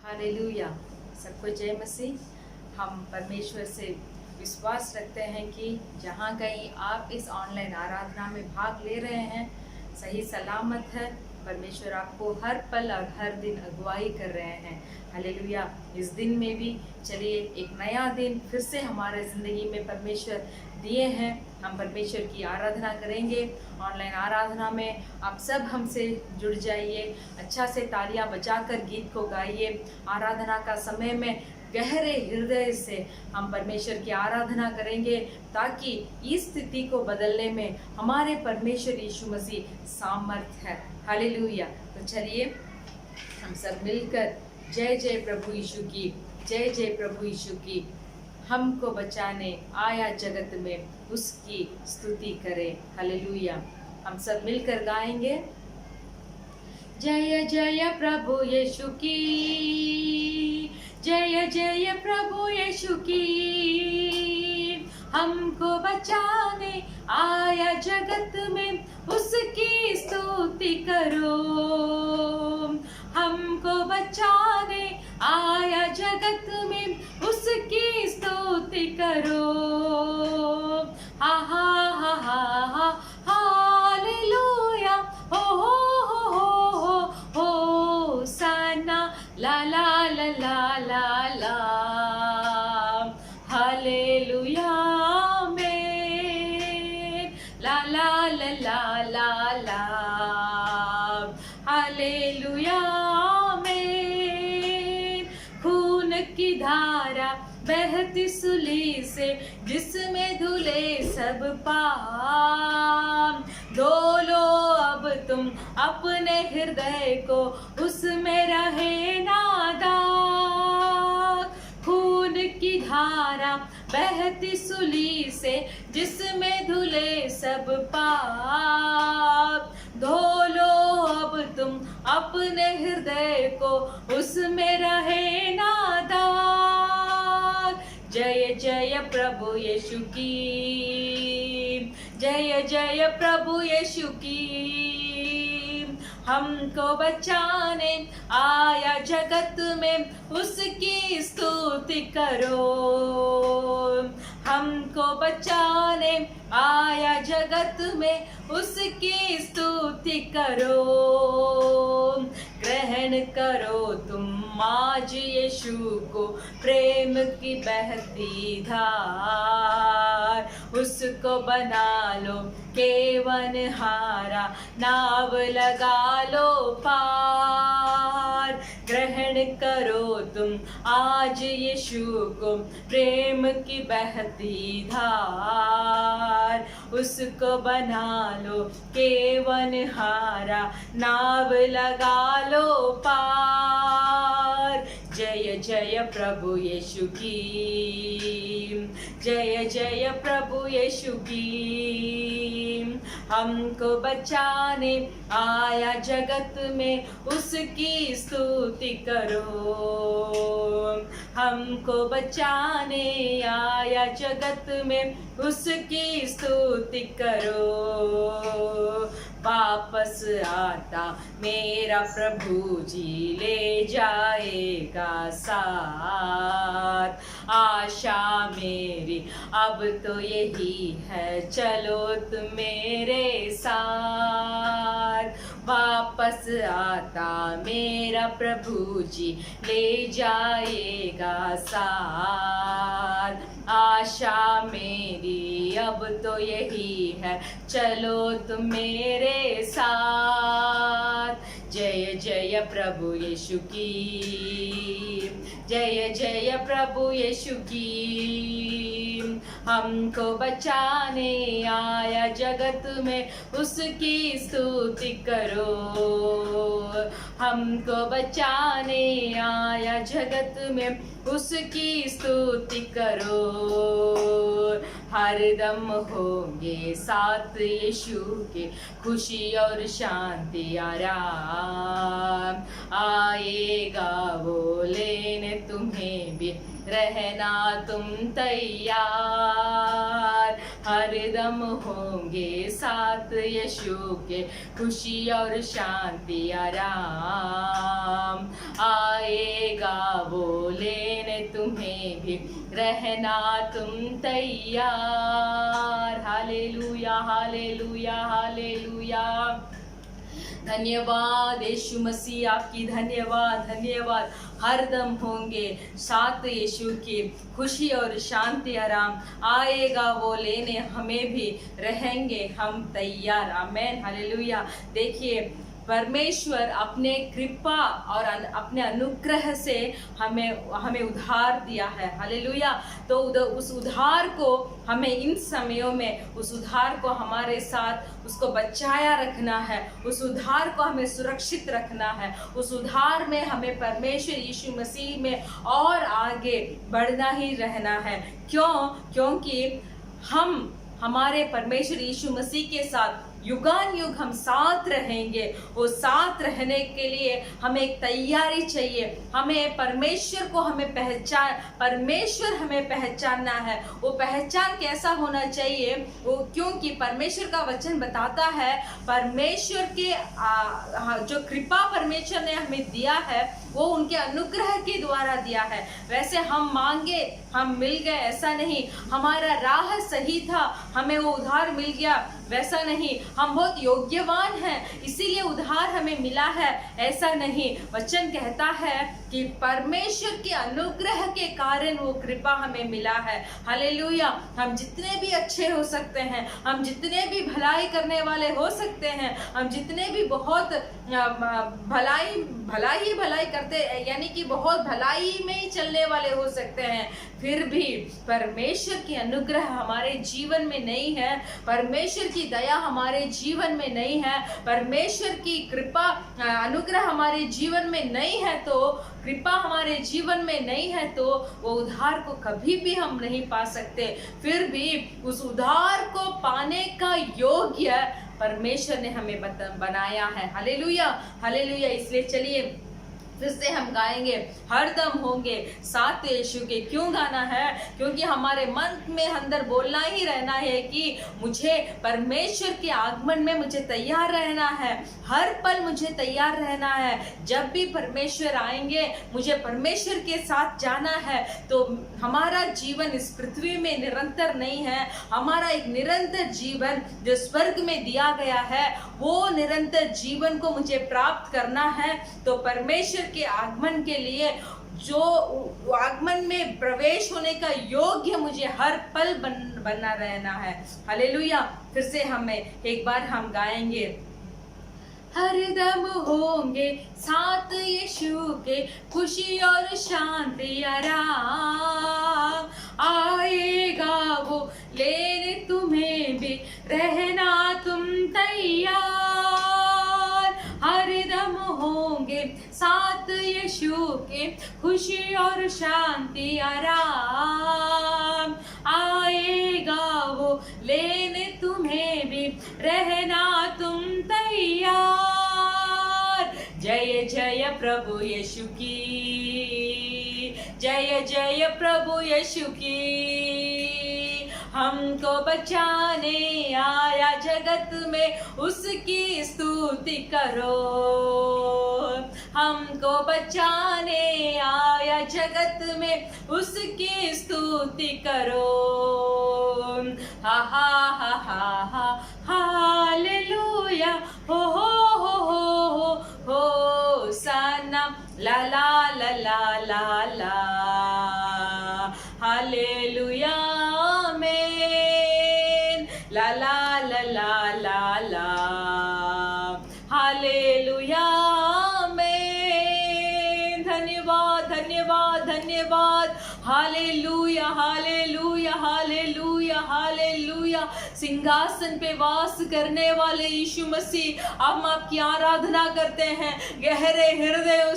Hallelujah. सबको जय मसीह। हम परमेश्वर से विश्वास रखते हैं कि जहाँ कहीं आप इस ऑनलाइन आराधना में भाग ले रहे हैं सही सलामत है। परमेश्वर आपको हर पल और हर दिन अगुवाई कर रहे हैं। हालेलुया। इस दिन में भी चलिए एक नया दिन फिर से हमारे ज़िंदगी में परमेश्वर दिए हैं। हम परमेश्वर की आराधना करेंगे। ऑनलाइन आराधना में आप सब हमसे जुड़ जाइए। अच्छा से तालियां बजाकर गीत को गाइए। आराधना का समय में गहरे हृदय से हम परमेश्वर की आराधना करेंगे ताकि इस स्थिति को बदलने में हमारे परमेश्वर यीशु मसीह सामर्थ है। हालेलुया। तो चलिए हम सब मिलकर जय जय प्रभु यीशु की, जय जय प्रभु यीशु की। हमको बचाने आया जगत में उसकी स्तुति करें। हालेलुया। हम सब मिलकर गाएंगे। जय जय प्रभु यीशु की, जय जय प्रभु यीशु की। हमको बचाने आया जगत में उसकी स्तुति करो। हमको बचाने आया जगत में उसकी स्तुति करो। हा हा हा हा हा हालेलुया। हो सना ला ला ला ला ला ला। हालेलुया में ला ला ला ला ला ला। हालेलुया में खून की धारा बहती सुली से जिसमें धुले सब पाप। धो लो अब तुम अपने हृदय को, उसमें रहे ना दाग। खून की धारा बहती सुली से जिसमें धुले सब पाप। धो लो अब तुम अपने हृदय को, उसमें रहे ना दाग। जय जय प्रभु यीशु की, जय जय प्रभु यीशु की। हमको बचाने आया जगत में उसकी स्तुति करो। हमको बचाने आया जगत में उसकी स्तुति करो। ग्रहण करो तुम आज यीशु को, प्रेम की बहती धार। उसको बना लो केवन हारा, नाव लगा लो पार। ग्रहण करो तुम आज यीशु को, प्रेम की बहती धार। उसको बना लो केवन हारा, नाव लगा लो पार। जय जय प्रभु यीशु की, जय जय प्रभु यीशु की। हमको बचाने आया जगत में उसकी स्तुति करो। हमको बचाने आया जगत में उसकी स्तुति करो। वापस आता मेरा प्रभु जी ले जाएगा साथ। आशा मेरी अब तो यही है, चलो तुम मेरे साथ। वापस आता मेरा प्रभु जी ले जाएगा साथ। आशा मेरी अब तो यही है, चलो तुम मेरे साथ। जय जय प्रभु यीशु की, जय जय प्रभु यीशु की। हमको बचाने आया जगत में उसकी स्तुति करो। हमको बचाने आया जगत में उसकी स्तुति करो। हर दम होंगे साथ यीशु के, खुशी और शांति आराम। आएगा वो लेने तुम्हें भी, रहना तुम तैयार। हर दम होंगे साथ यीशु के, खुशी और शांति आराम। आए आएगा वो लेने तुम्हें भी, रहना तुम तैयार। हालेलुया हालेलुया हालेलुया। धन्यवाद यीशु मसीह, आपकी धन्यवाद धन्यवाद। हरदम होंगे साथ यीशु की, खुशी और शांति आराम आएगा वो लेने, हमें भी रहेंगे हम तैयार। Amen hallelujah. देखिए परमेश्वर अपने कृपा और अपने अनुग्रह से हमें उद्धार दिया है। हालेलुया। तो उस उद्धार को हमें इन समयों में उस उद्धार को हमारे साथ उसको बचाया रखना है, उस उद्धार को हमें सुरक्षित रखना है। उस उद्धार में हमें परमेश्वर यीशु मसीह में और आगे बढ़ना ही रहना है। क्योंकि हमारे परमेश्वर यीशु मसीह के साथ युगान युग हम साथ रहेंगे। वो साथ रहने के लिए हमें एक तैयारी चाहिए। हमें परमेश्वर हमें पहचानना है। वो पहचान कैसा होना चाहिए? वो क्योंकि परमेश्वर का वचन बताता है, परमेश्वर के जो कृपा परमेश्वर ने हमें दिया है वो उनके अनुग्रह के द्वारा दिया है। वैसे हम मांगे हम मिल गए ऐसा नहीं, हमारा राह सही था हमें वो उद्धार मिल गया वैसा नहीं, हम बहुत योग्यवान हैं इसीलिए उद्धार हमें मिला है ऐसा नहीं। वचन कहता है कि परमेश्वर के अनुग्रह के कारण वो कृपा हमें मिला है। हालेलुया। हम जितने भी अच्छे हो सकते हैं, हम जितने भी भलाई करने वाले हो सकते हैं, हम जितने भी बहुत भलाई करते यानी कि बहुत भलाई में ही चलने वाले हो सकते हैं, फिर भी परमेश्वर की अनुग्रह हमारे जीवन में नहीं है, परमेश्वर की दया हमारे जीवन में नहीं है, परमेश्वर की कृपा अनुग्रह हमारे जीवन में नहीं है, तो कृपा हमारे जीवन में नहीं है तो वो उद्धार को कभी भी हम नहीं पा सकते। फिर भी उस उद्धार को पाने का योग्य परमेश्वर ने हमें बनाया है। Hallelujah hallelujah. इसलिए चलिए फिर से हम गाएंगे, हरदम होंगे साथ यीशु के। क्यों गाना है? क्योंकि हमारे मन में अंदर बोलना ही रहना है कि मुझे परमेश्वर के आगमन में मुझे तैयार रहना है, हर पल मुझे तैयार रहना है। जब भी परमेश्वर आएंगे मुझे परमेश्वर के साथ जाना है। तो हमारा जीवन इस पृथ्वी में निरंतर नहीं है, हमारा एक निरंतर जीवन जो स्वर्ग में दिया गया है वो निरंतर जीवन को मुझे प्राप्त करना है। तो परमेश्वर के आगमन के लिए जो आगमन में प्रवेश होने का योग्य मुझे हर पल बना रहना है। हालेलुया। फिर से एक बार हम गाएंगे, हरदम होंगे साथ यीशु के, खुशी और शांति आराम आएगा वो लेने तुम्हें भी, रहना तुम तैयार। हरदम होंगे साथ यीशु के, खुशी और शांति आराम आएगा वो लेने तुम्हें भी, रहना तुम तैयार। जय जय प्रभु यीशु की, जय जय प्रभु यीशु की। हमको बचाने आया जगत में, उसकी स्तुति करो। हमको बचाने आया जगत में, उसकी स्तुति करो। हा हा हा हा हा हालेलुया। हो सना ला ला ला ला ला ला। Hallelujah amen. ला ला ला ला ला ला। Hallelujah amen. धन्यवाद धन्यवाद धन्यवाद। हालेलुया हालेलुया हालेलुया हालेलुया। सिंहासन पे वास करने वाले यीशु मसीह, हम आपकी आराधना करते हैं। गहरे हृदय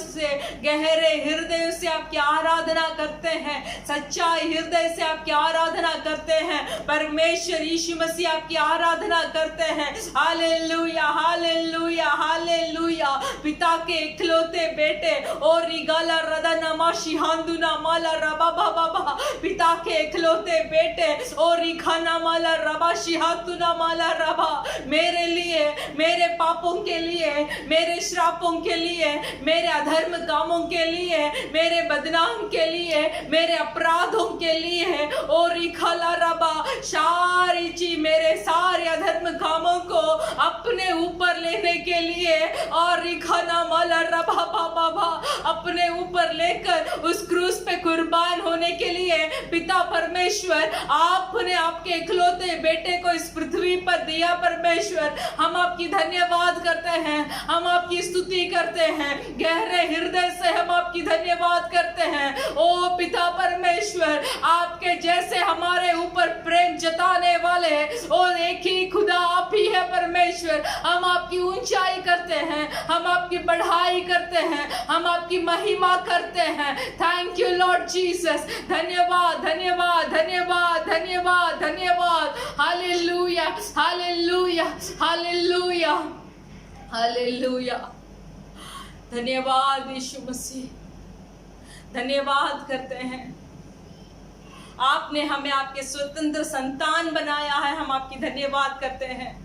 से आपकी आराधना करते हैं, सच्चाई हृदय से आपकी आराधना करते हैं। परमेश्वर यीशु मसीह आपकी आराधना करते हैं। हालेलुया हालेलुया हालेलुया। पिता के इकलौते बेटे और रिगाला रदा नमाशी हांद शिहातुना माला रबा बाबा बा, पिता के इकलौते बेटे और रिखाना माला रबा शिहातुना माला रबा, मेरे लिए, मेरे पापों के लिए, मेरे श्रापों के लिए, मेरे अधर्म कामों के लिए, मेरे बदनाम के लिए, मेरे अपराधों के लिए और रिखाला रबा सारी चीज, मेरे सारे अधर्म कामों को अपने ऊपर लेने के लिए और रिखाना माला रबा बाबा बा, अपने ऊपर लेकर उस क्रूस पे कुर्बान होने के लिए पिता परमेश्वर आपने आपके इकलौते बेटे को इस पृथ्वी पर दिया। परमेश्वर हम आपकी धन्यवाद करते हैं, हम आपकी स्तुति करते हैं, गहरे हृदय से हम आपकी धन्यवाद करते हैं। ओ पिता परमेश्वर, आपके जैसे हमारे ऊपर प्रेम जताने वाले और एक ही खुदा आप ही है परमेश्वर। हम आपकी ऊंचाई करते हैं, हम आपकी बढ़ाई करते हैं, हम आपकी महिमा करते हैं। थैंक यू लॉर्ड जीसस, धन्यवाद धन्यवाद धन्यवाद धन्यवाद धन्यवाद। हालेलुया हालेलुया हालेलुया हालेलुया। धन्यवाद यीशु मसीह, धन्यवाद करते हैं। आपने हमें आपके स्वतंत्र संतान बनाया है, हम आपकी धन्यवाद करते हैं।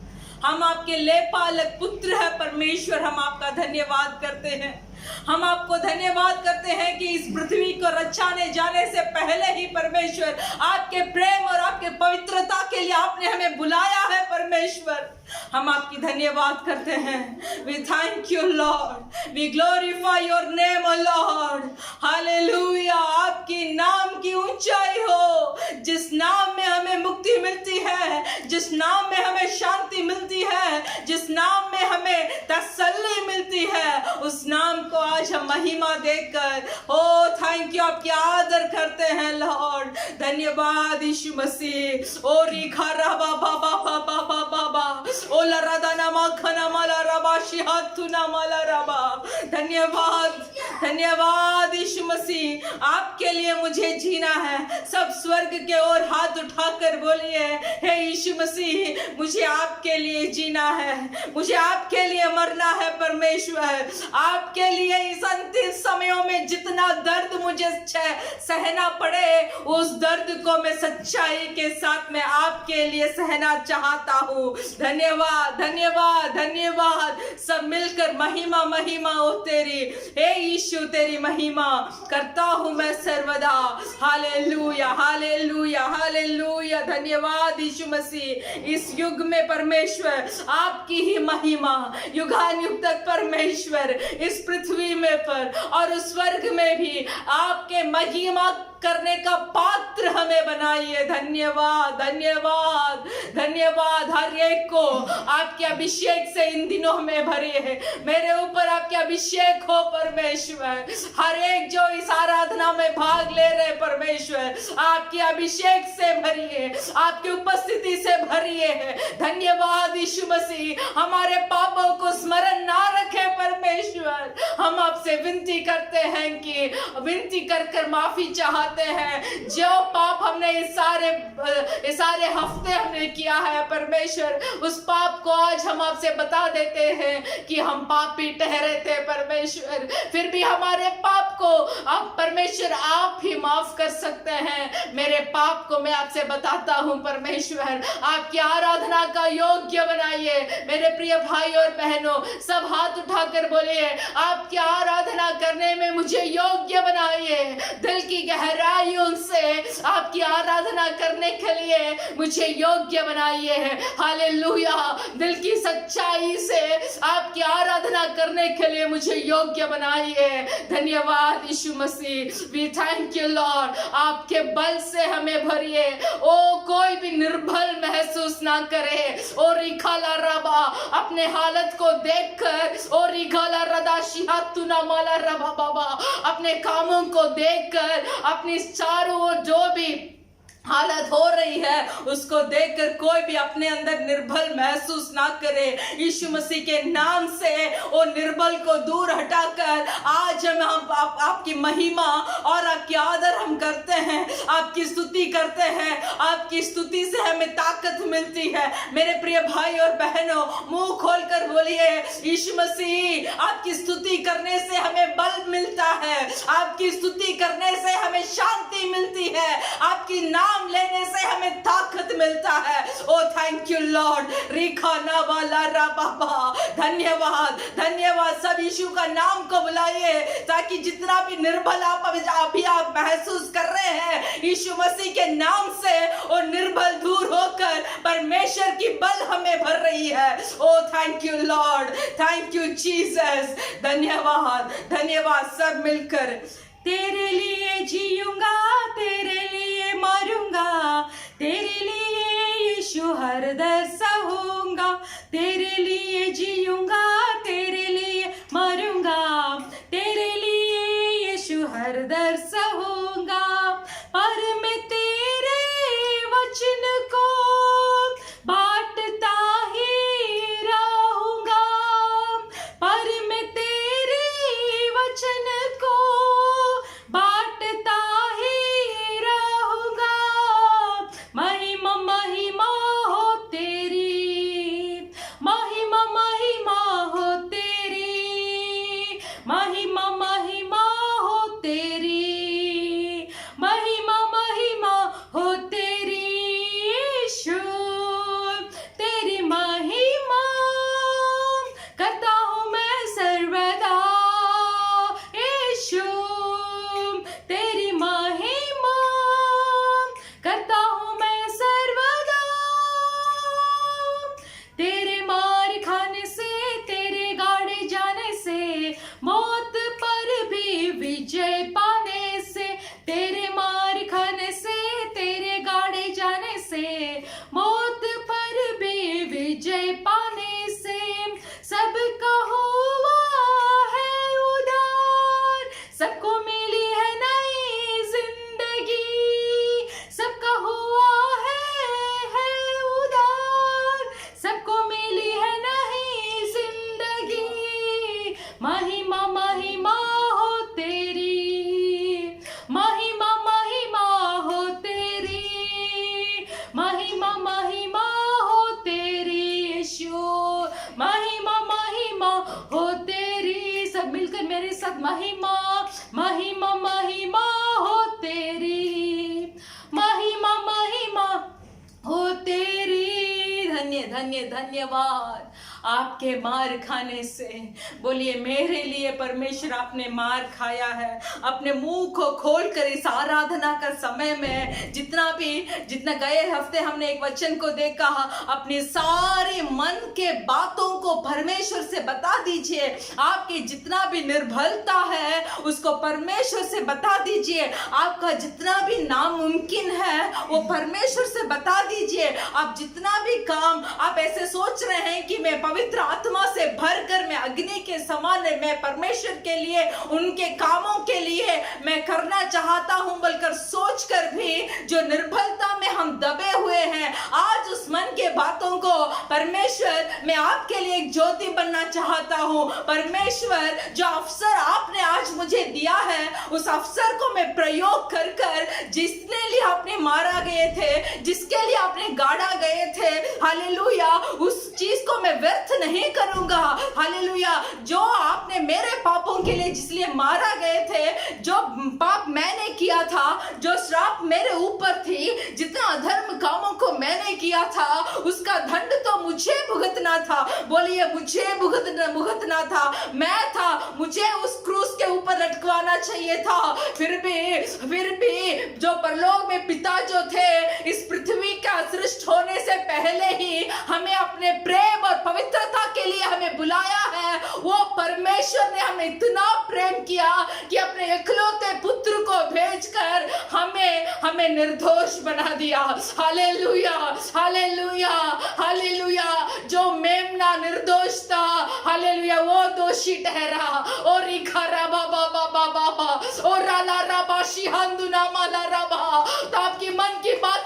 हम आपके लेपालक पुत्र है परमेश्वर, हम आपका धन्यवाद करते हैं। हम आपको धन्यवाद करते हैं कि इस पृथ्वी को रचाने जाने से पहले ही परमेश्वर आपके प्रेम और आपके पवित्रता के लिए आपने हमें बुलाया है परमेश्वर। हम आपकी धन्यवाद करते हैं। We thank you lord, we glorify your name O lord. Hallelujah. आपकी नाम की ऊंचाई हो, जिस नाम में हमें मुक्ति मिलती है, जिस नाम में हमें शांति मिलती है, जिस नाम में हमें तसल्ली मिलती है, उस नाम को आज हम महिमा देकर ओ थैंक यू आपकी आदर करते हैं लॉर्ड। धन्यवाद यीशु मसीह। ओ रिखा रबा बाबा बाबा बाबा बा ओ लरादाना माखना माला रबा शिहातुना माला रबा। धन्यवाद धन्यवाद यीशु मसीह, आपके लिए मुझे जीना है। सब स्वर्ग के ओर हाथ उठाकर बोलिए, हे यीशु मसीह, मुझे आपके लिए जीना है, मुझे आपके लिए मरना है परमेश्वर। आपके लिए इस अंतिम समयों में जितना दर्द मुझे सहना पड़े, उस दर्द को मैं सच्चाई के साथ में आपके लिए सहना चाहता हूँ। धन्यवाद धन्यवाद धन्यवाद। सब मिलकर महिमा महिमा हो तेरी, हे यीशु तेरी महिमा करता हूँ मैं सर्वदा। हालेलुया हालेलुया हालेलुया। धन्यवाद यीशु मसीह। इस युग में परमेश्वर आपकी ही महिमा युगानुयुग तक परमेश्वर इस पृथ्वी में पर और उस स्वर्ग में भी आपके महिमा करने का पात्र हमें बनाइए। धन्यवाद धन्यवाद धन्यवाद। हर एक को आपके अभिषेक से इन दिनों में भरिए। मेरे ऊपर आपके अभिषेक हो परमेश्वर। हर एक जो इस आराधना में भाग ले रहे परमेश्वर, आपके अभिषेक से भरिए, आपकी उपस्थिति से भरिए। धन्यवाद यीशु मसीह। हमारे पापों को स्मरण ना रखे परमेश्वर। हम आपसे विनती करते हैं कि विनती कर कर माफी चाहते हैं। जो पाप हमने इस सारे हफ्ते हमने किया है परमेश्वर, उस पाप को आज हम आपसे बता देते हैं कि हम पापी ठहरे थे परमेश्वर। फिर भी हमारे पाप को अब परमेश्वर आप ही माफ कर सकते हैं। मेरे पाप को मैं आपसे बताता हूँ परमेश्वर, आपकी आराधना का योग्य बनाइए। मेरे प्रिय भाई और बहनों, सब हाथ उठाकर बोलिए, आपकी आराधना करने में मुझे योग्य बनाइए। दिल की गहराइयों से आपकी आराधना करने के लिए मुझे योग्य बनाइए। हालेलुया। दिल की सच्चाई से आपकी आराधना करने के लिए मुझे योग्य बनाइए। धन्यवाद यीशु मसीह। We thank you Lord. आपके बल से हमें भरिए। ओ कोई भी निर्बल महसूस ना करे। ओ रिखाला रबा अपने हालत को देखकर, ओ रिखाला रदा शिहातुना माला रबा बाबा अपने कामों को देखकर, अपनी चारों ओर जो भी हालत हो रही है, उसको देखकर कोई भी अपने अंदर निर्बल महसूस ना करे। यीशु मसीह के नाम से वो निर्बल को दूर हटाकर आज हम आपकी महिमा और आपकी आदर हम करते हैं, आपकी स्तुति करते हैं। आपकी स्तुति से हमें ताकत मिलती है। मेरे प्रिय भाई और बहनों, मुंह खोलकर बोलिए, यीशु मसीह, आपकी स्तुति करने से हमें बल मिलता है, आपकी स्तुति करने से हमें शांति मिलती है, आपकी नाम लेने से हमें ताकत मिलता है। ओ थैंक यू लॉर्ड, रिखा ना वाला रा बाबा, धन्यवाद धन्यवाद। सब यीशु का नाम को बुलाइए ताकि जितना भी निर्बल आप महसूस कर रहे हैं, यीशु मसीह के नाम से वो निर्बल दूर होकर परमेश्वर की बल हमें भर रही है। Oh thank you Lord, thank you Jesus, धन्यवाद धन्यवाद। सब मिलकर, तेरे लिए जीऊंगा, तेरे लिए मरूंगा, तेरे लिए यीशु हर दर सहूंगा, तेरे लिए जीऊंगा, तेरे लिए मरूंगा, तेरे लिए यीशु हर दर सहूंगा। पर मैं तेरे वचन को बांटता ही रहूंगा, पर मैं तेरे वचन को बांटता ही रहूंगा। महिमा महिमा हो तेरी, महिमा महिमा हो तेरी, महिमा महिमा हो तेरी, महिमा महिमा हो तेरी। यीशु तेरी महिमा करता हूँ मैं सर्वदा, यीशु तेरी महिमा करता हूँ मैं सर्वदा। तेरे मार खाने से, तेरे गाड़े जाने से, मौत पर भी विजय पाने से, तेरे मार खाने से, तेरे गाड़े जाने से, मौत पर भी विजय पाने से, सबका हुआ है उद्धार, सबको मिली है नई जिंदगी, सबका हुआ है उद्धार, सबको मिली है नई जिंदगी। महिमा महिमा हो तेरी, महिमा महिमा हो तेरी, महिमा महिमा हो तेरी। यीशु महिमा महिमा हो तेरी। सब मिलकर मेरे साथ, महिमा महिमा महिमा हो तेरी, महिमा महिमा हो तेरी। धन्य धन्य धन्यवाद। आपके मार खाने से, बोलिए, मेरे लिए परमेश्वर आपने मार खाया है। अपने मुंह को खोलकर इस आराधना का समय में जितना गए हफ्ते हमने एक वचन को देखा, अपनी सारे मन के बातों को परमेश्वर से बता दीजिए। आपकी जितना भी निर्बलता है उसको परमेश्वर से बता दीजिए। आपका जितना भी नामुमकिन है वो परमेश्वर से बता दीजिए। आप जितना भी काम आप ऐसे सोच रहे हैं कि मैं पवित्र आत्मा से भरकर मैं अग्नि के समान मैं परमेश्वर के लिए, उनके कामों के लिए मैं करना चाहता हूं, बोलकर सोचकर भी जो निर्बलता में हम दबे हुए हैं, आज उस मन के बातों को परमेश्वर, मैं आपके लिए एक ज्योति बनना चाहता हूं। परमेश्वर, जो अवसर आपने आज मुझे दिया है, उस अवसर को मैं प्रयोग कर जिसके लिए आपने मारा गए थे, जिसके लिए आपने गाड़ा गए थे, हालेलुया, उस चीज को मैं व्यर्थ नहीं करूंगा। हालेलुया, जो आपने मेरे पापों के लिए जिसलिए मारा गए थे, जो पाप मैंने किया था, जो श्राप मेरे ऊपर थी, जितना अधर्म कामों को मैंने किया था, उसका दंड तो मुझे भुगतना था। बोलिए, मुझे भुगतना था, मैं था, मुझे उस क्रूस के ऊपर लटकवाना चाहिए था। फिर भी जो परलोक में पिता जो थे, इस पृथ्वी का सृष्ट होने से पहले ही हमें अपने प्रेम और पवित्रता के लिए हमें बुलाया है। वो परमेश्वर ने हमें इतना प्रेम किया कि अपने इकलौते पुत्र को भेजकर हमें निर्दोष बना दिया। हालेलुया, हालेलुया, हालेलुया। जो मेमना निर्दोष था, हालेलुया, वो दोषी ठहरा। और इखारा बाबा बाबा बाबा और राला राबा शिहांदुना माला राबा। तो आपकी मन की बात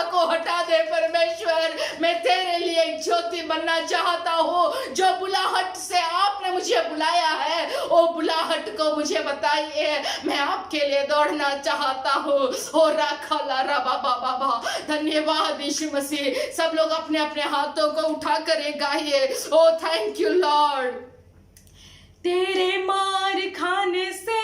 को हटा दे परमेश्वर। मैं तेरे लिए एक ज्योति बनना चाहता हूँ। जो बुलाहट से आपने मुझे बुलाया है वो बुलाहट को मुझे बताइए। मैं आपके लिए दौड़ना चाहता हूँ। ओ राखाला रबा बाबा बा। धन्यवाद यीशु मसीह। सब लोग अपने अपने हाथों को उठा कर गाइए। ओ थैंक यू लॉर्ड। तेरे मार खाने से,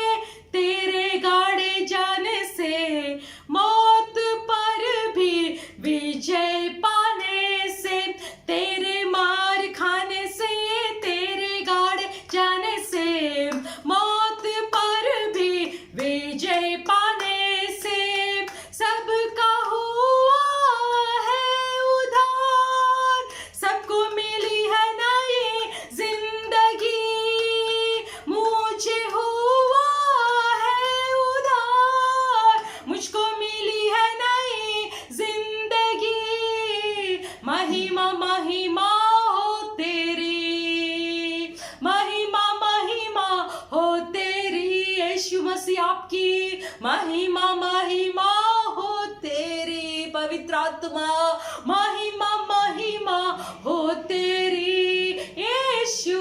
तेरे गाड़े जाने से, मौत पर भी विजय पाने से, तेरे मार खाने से, तेरे गाड़े जाने से, मौत पर भी विजय पाने से, सबका हुआ है उद्धार, सबको मिली है नई जिंदगी, मुझे हुआ है उद्धार, मुझको मिली है नई जिंदगी, महिमा महिमा हो तेरी, महिमा महिमा हो तेरी, यीशु मसीह आपकी महिमा महिमा हो तेरी, पवित्र आत्मा महिमा महिमा हो तेरी, यीशु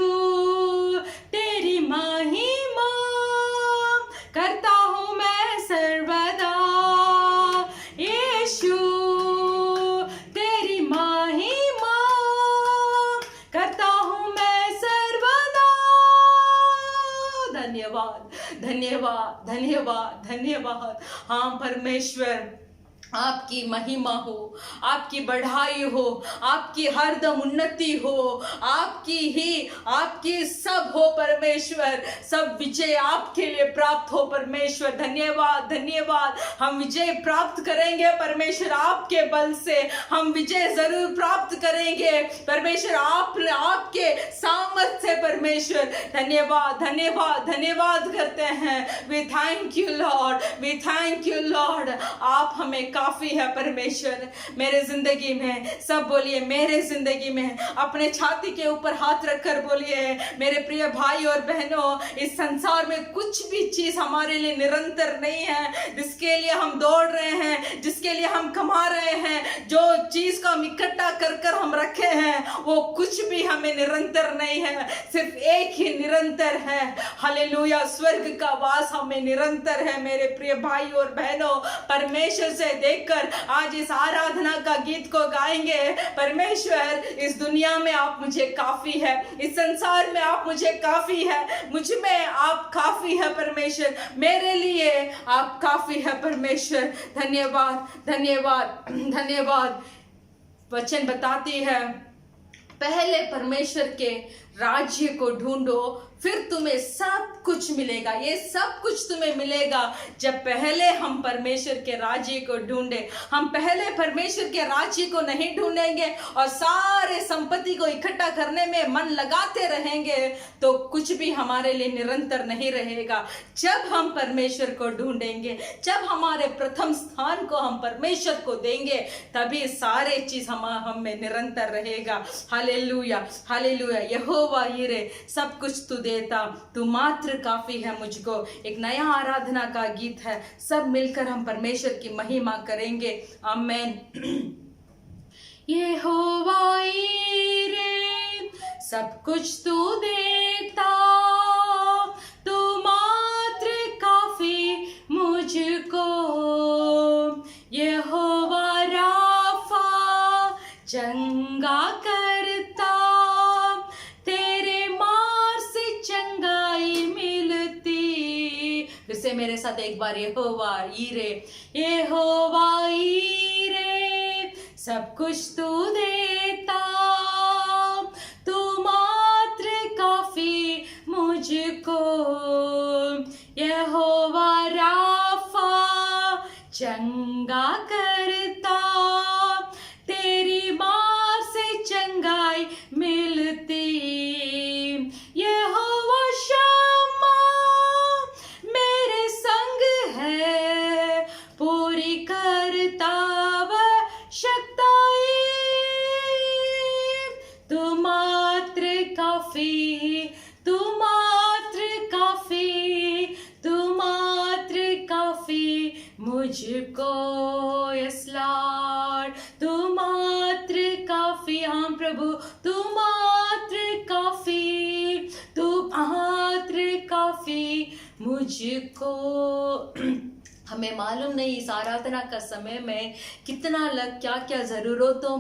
तेरी महिमा करता हूँ मैं सर्वदा, यीशु तेरी महिमा करता हूँ मैं सर्वदा। धन्यवाद धन्यवाद धन्यवाद धन्यवाद। हाँ परमेश्वर, आपकी महिमा हो, आपकी बढ़ाई हो, आपकी हरदम उन्नति हो, आपकी सब हो परमेश्वर, सब विजय आपके लिए प्राप्त हो परमेश्वर। धन्यवाद धन्यवाद। हम विजय प्राप्त करेंगे परमेश्वर, आपके बल से हम विजय जरूर प्राप्त करेंगे परमेश्वर, आपके सामर्थ्य से परमेश्वर। धन्यवाद धन्यवाद धन्यवाद करते हैं। We thank you lord, we thank you lord. आप हमें काफी है परमेश्वर मेरे जिंदगी में। सब बोलिए मेरे जिंदगी में। अपने छाती के ऊपर हाथ रखकर बोलिए, मेरे प्रिय भाई और बहनों, इस संसार में कुछ भी चीज हमारे लिए निरंतर नहीं है। जिसके लिए हम दौड़ रहे हैं, जिसके लिए हम कमा रहे हैं, जो चीज को हम इकट्ठा कर कर हम रखे हैं, वो कुछ भी हमें निरंतर नहीं है। सिर्फ एक ही निरंतर है, हालेलुया, स्वर्ग का वास हमें निरंतर है। मेरे प्रिय भाई और बहनों, परमेश्वर से देखकर आज इस आराधना का गीत को गाएंगे। परमेश्वर, इस दुनिया में आप मुझे काफी है, इस संसार में आप मुझे काफी है, मुझ में आप काफी है परमेश्वर, मेरे लिए आप काफी है परमेश्वर। धन्यवाद धन्यवाद धन्यवाद। वचन बताती है, पहले परमेश्वर के राज्य को ढूंढो, फिर तुम्हें सब कुछ मिलेगा। ये सब कुछ तुम्हें मिलेगा जब पहले हम परमेश्वर के राज्य को ढूंढे। हम पहले परमेश्वर के राज्य को नहीं ढूंढेंगे और सारे संपत्ति को इकट्ठा करने में मन लगाते रहेंगे तो कुछ भी हमारे लिए निरंतर नहीं रहेगा। जब हम परमेश्वर को ढूंढेंगे, जब हमारे प्रथम स्थान को हम परमेश्वर को देंगे, तभी सारे चीज हम में निरंतर रहेगा। Hallelujah hallelujah. यहोवा यीरे, सब कुछ तू देता, तू मात्र काफी है मुझको। एक नया आराधना का गीत है, सब मिलकर हम परमेश्वर की महिमा करेंगे। आमेन। यहोवा यीरे, सब कुछ तू देता, तू मात्र काफी मुझको। यहोवा राफा, चंगा करता, तेरे मार से चंगाई मिलती। फिर से मेरे साथ एक बार, यहोवा यीरे, यहोवा यीरे, सब कुछ तू देता, तू मात्र काफी मुझको। यहोवा राफा, चंगा करता, तेरी मार से चंगाई मिलती। यहोवा शम्मा मेरे संग है, पूरी करता वह शक्ताई। तू मात्र काफी, तू मात्र काफी, तू मात्र काफी मुझको। यस लॉर्ड, काफी मुझको। हमें मालूम नहीं इस आराधना का समय में क्या क्या ज़रूरतों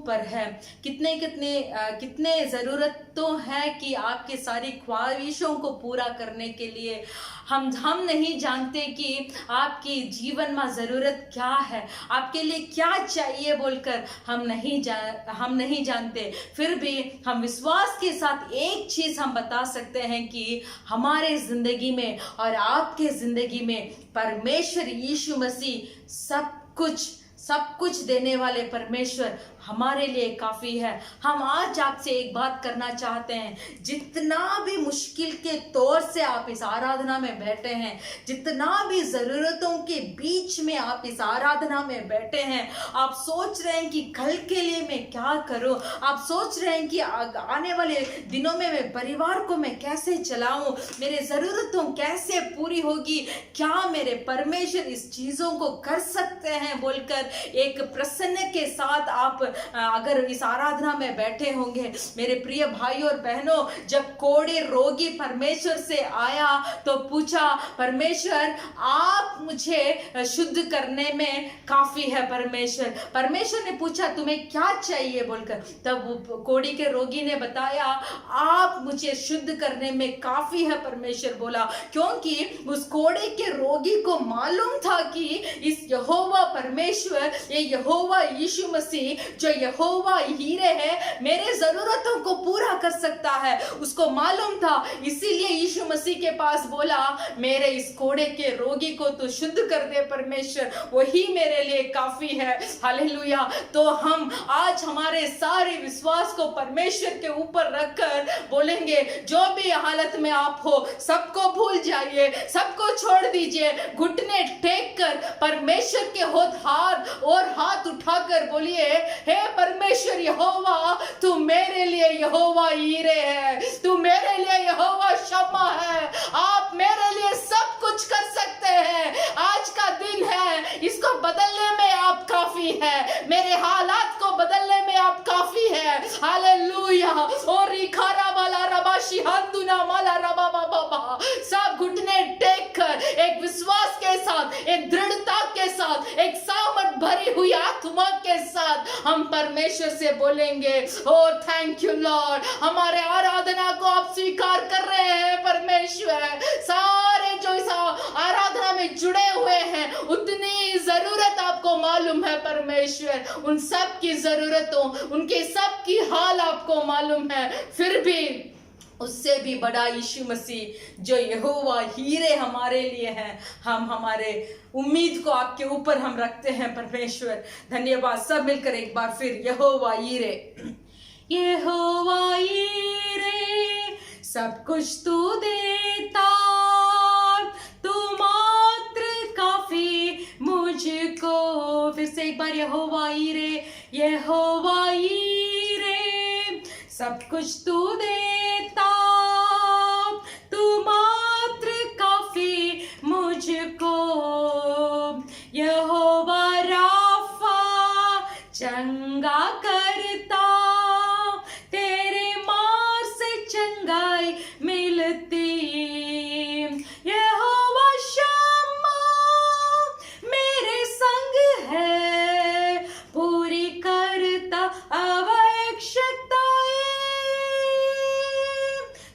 पर है, कितने ज़रूरतों है कि आपके सारी ख्वाहिशों को पूरा करने के लिए हम नहीं जानते कि आपकी जीवन में ज़रूरत क्या है, आपके लिए क्या चाहिए बोलकर हम नहीं जानते। फिर भी हम विश्वास के साथ एक चीज़ हम बता सकते हैं कि हमारे ज़िंदगी में और आपके ज़िंदगी में परमेश्वर यीशु मसीह सब कुछ देने वाले परमेश्वर हमारे लिए काफ़ी है। हम आज आपसे एक बात करना चाहते हैं, जितना भी मुश्किल के तौर से आप इस आराधना में बैठे हैं, जितना भी ज़रूरतों के बीच में आप इस आराधना में बैठे हैं, आप सोच रहे हैं कि कल के लिए मैं क्या करूं, आप सोच रहे हैं कि आने वाले दिनों में मैं परिवार को मैं कैसे चलाऊं, मेरे ज़रूरतों कैसे पूरी होगी, क्या मेरे परमेश्वर इस चीज़ों को कर सकते हैं बोलकर एक प्रसन्न के साथ आप अगर इस आराधना में बैठे होंगे। मेरे प्रिय भाइयों और बहनों, जब कोढ़ी रोगी परमेश्वर से आया तो पूछा, परमेश्वर आप मुझे शुद्ध करने में काफी है। परमेश्वर ने पूछा तुम्हें क्या चाहिए बोलकर, तब वो कोढ़ी के रोगी ने बताया आप मुझे शुद्ध करने में काफी है। परमेश्वर बोला, क्योंकि उस कोढ़ी के रोगी को मालूम था कि इस यहोवा परमेश्वर, ये यहोवा यीशु मसीह जो यहोवा हीरे है, मेरे जरूरतों को पूरा कर सकता है। उसको मालूम था, इसीलिए यीशु मसीह के पास बोला, मेरे इस कोढ़े के रोगी को तो शुद्ध कर दे परमेश्वर, वही मेरे लिए काफी है। हालेलुया। तो हम आज हमारे सारे विश्वास को परमेश्वर के ऊपर रखकर बोलेंगे, जो भी हालत में आप हो सबको भूल जाइए, सबको छोड़ दीजिए, घुटने टेक कर परमेश्वर के हाथ उठाकर बोलिए, हे परमेश्वर यहोवा, तू मेरे लिए यहोवा हीरे है, तू मेरे लिए यहोवा शम्मा है, आप मेरे लिए सब कुछ कर सकते हैं। आज का दिन है, इसको बदलने में आप काफी है, मेरे हालात को बदलने में आप काफी है। हालेलुया। और रिखारा वाला रबाशी हंदुना माला रबा बाबा, सब घुटने टेक कर एक विश्वास के साथ, एक दृढ़ता के साथ, एक सामर्थ भरी हुई आत्मा के साथ हम परमेश्वर से बोलेंगे, ओ थैंक यू लॉर्ड। हमारे आराधना को आप स्वीकार कर रहे हैं परमेश्वर। सारे जो इस आराधना में जुड़े हुए हैं, उतनी जरूरत आपको मालूम है परमेश्वर, उन सब की जरूरतों, उनके सब की हाल आपको मालूम है। फिर भी उससे भी बड़ा यीशु मसीह जो यहोवा हीरे हमारे लिए हैं, हम हमारे उम्मीद को आपके ऊपर हम रखते हैं परमेश्वर। धन्यवाद। सब मिलकर एक बार फिर, यहोवा हीरे, यहोवा हीरे, सब कुछ तू देता, तू मात्र काफी मुझको। फिर से एक बार, यहोवा हीरे, यहोवा हीरे, सब कुछ तू देता, तू मात्र काफी मुझको। यहोवा राफा, चंगा करता, तेरे मार से चंगाई मिलती। यहोवा शम्मा मेरे संग है, पूरी करता आवश्यकताएं,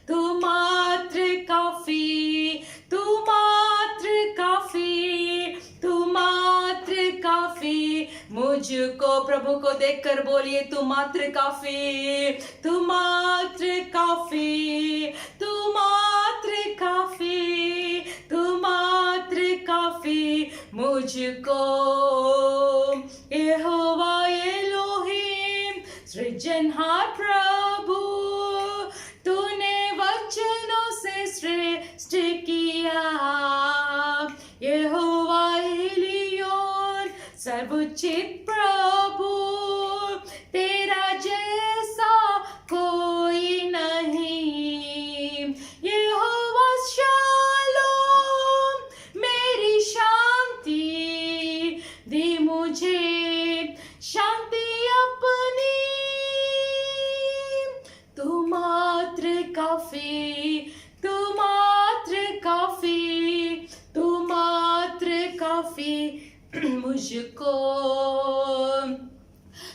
तू मात्र काफी, तू मात्र काफी, तू मात्र काफी मुझको। प्रभु को देखकर बोलिए, तू मात्र काफी, तू मात्र काफी, तू मात्र काफी, तू मात्र काफी मुझको। यहोवा एलोहिम, सृजनहार प्रभु, तूने वचनों से सृष्टि किया। यहोवा एलियोन, सर्वोच्चित प्रभु, तेरा जैसा कोई नहीं। यहोवा शालोम, मेरी शांति दी मुझे, शांति अपनी, तू मात्र काफी, तू मुझको,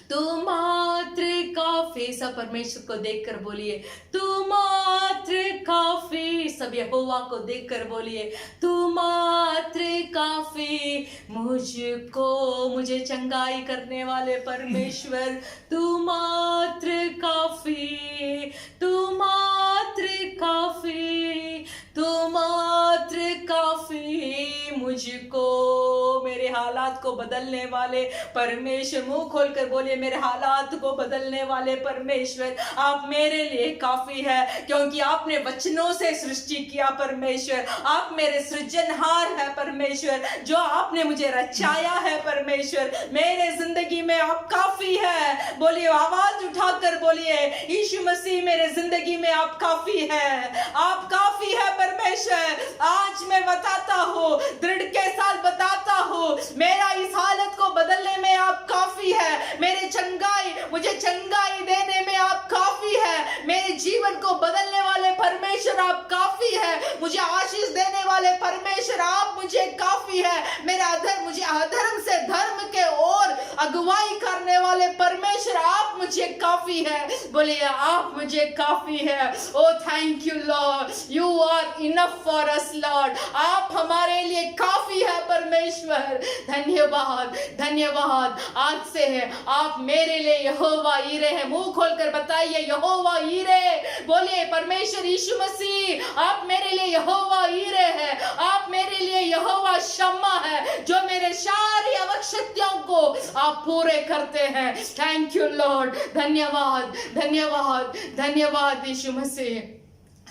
तू मात्र काफी। सब परमेश्वर को देखकर बोलिए तू मात्र काफी। सब यहोवा को देखकर बोलिए तू मात्र काफी मुझको। मुझे चंगाई करने वाले परमेश्वर तू मात्र काफी, तू मात्र काफी, तू मात्र काफी मुझको। मेरे हालात को बदलने वाले परमेश्वर, मुंह खोलकर बोलिए मेरे हालात को बदलने वाले परमेश्वर आप मेरे लिए काफी है, क्योंकि आपने वचनों से सृष्टि किया परमेश्वर। आप मेरे सृजनहार है परमेश्वर, जो आपने मुझे रचाया है परमेश्वर। मेरे जिंदगी में आप काफी है। बोलिए, आवाज उठाकर बोलिए यीशु मसीह मेरे जिंदगी में आप काफी है, आप काफी है परमेश्वर। आज मैं बताता हूँ, दृढ़ के साथ बताता हूँ, मेरा इस हालत को बदलने में आप काफी है। मेरे चंगाई, मुझे चंगाई देने में आप काफी है। मेरे जीवन को बदलने वाले परमेश्वर आप काफी है। मुझे आशीष देने वाले परमेश्वर आप मुझे काफी है। मेरा अधर्म, मुझे अधर्म से धर्म के ओर अगुवाई करने वाले परमेश्वर आप मुझे काफी है। बोलिए आप मुझे काफी है। Oh thank you Lord, you are enough for us Lord. आप हमारे लिए काफी है परमेश्वर। धन्यवाद, धन्यवाद। आज से है आप मेरे लिए यहोवा ईरे है। मुंह खोलकर बताइए यहोवा ईरे। बोलिए परमेश्वर यीशु मसीह आप मेरे लिए यहोवा ईरे है। आप मेरे लिए यहोवा शम्मा है, जो मेरे सारी आवश्यकताओं को आप पूरे करते हैं। Thank you Lord. धन्यवाद, धन्यवाद, धन्यवाद यीशु मसीह।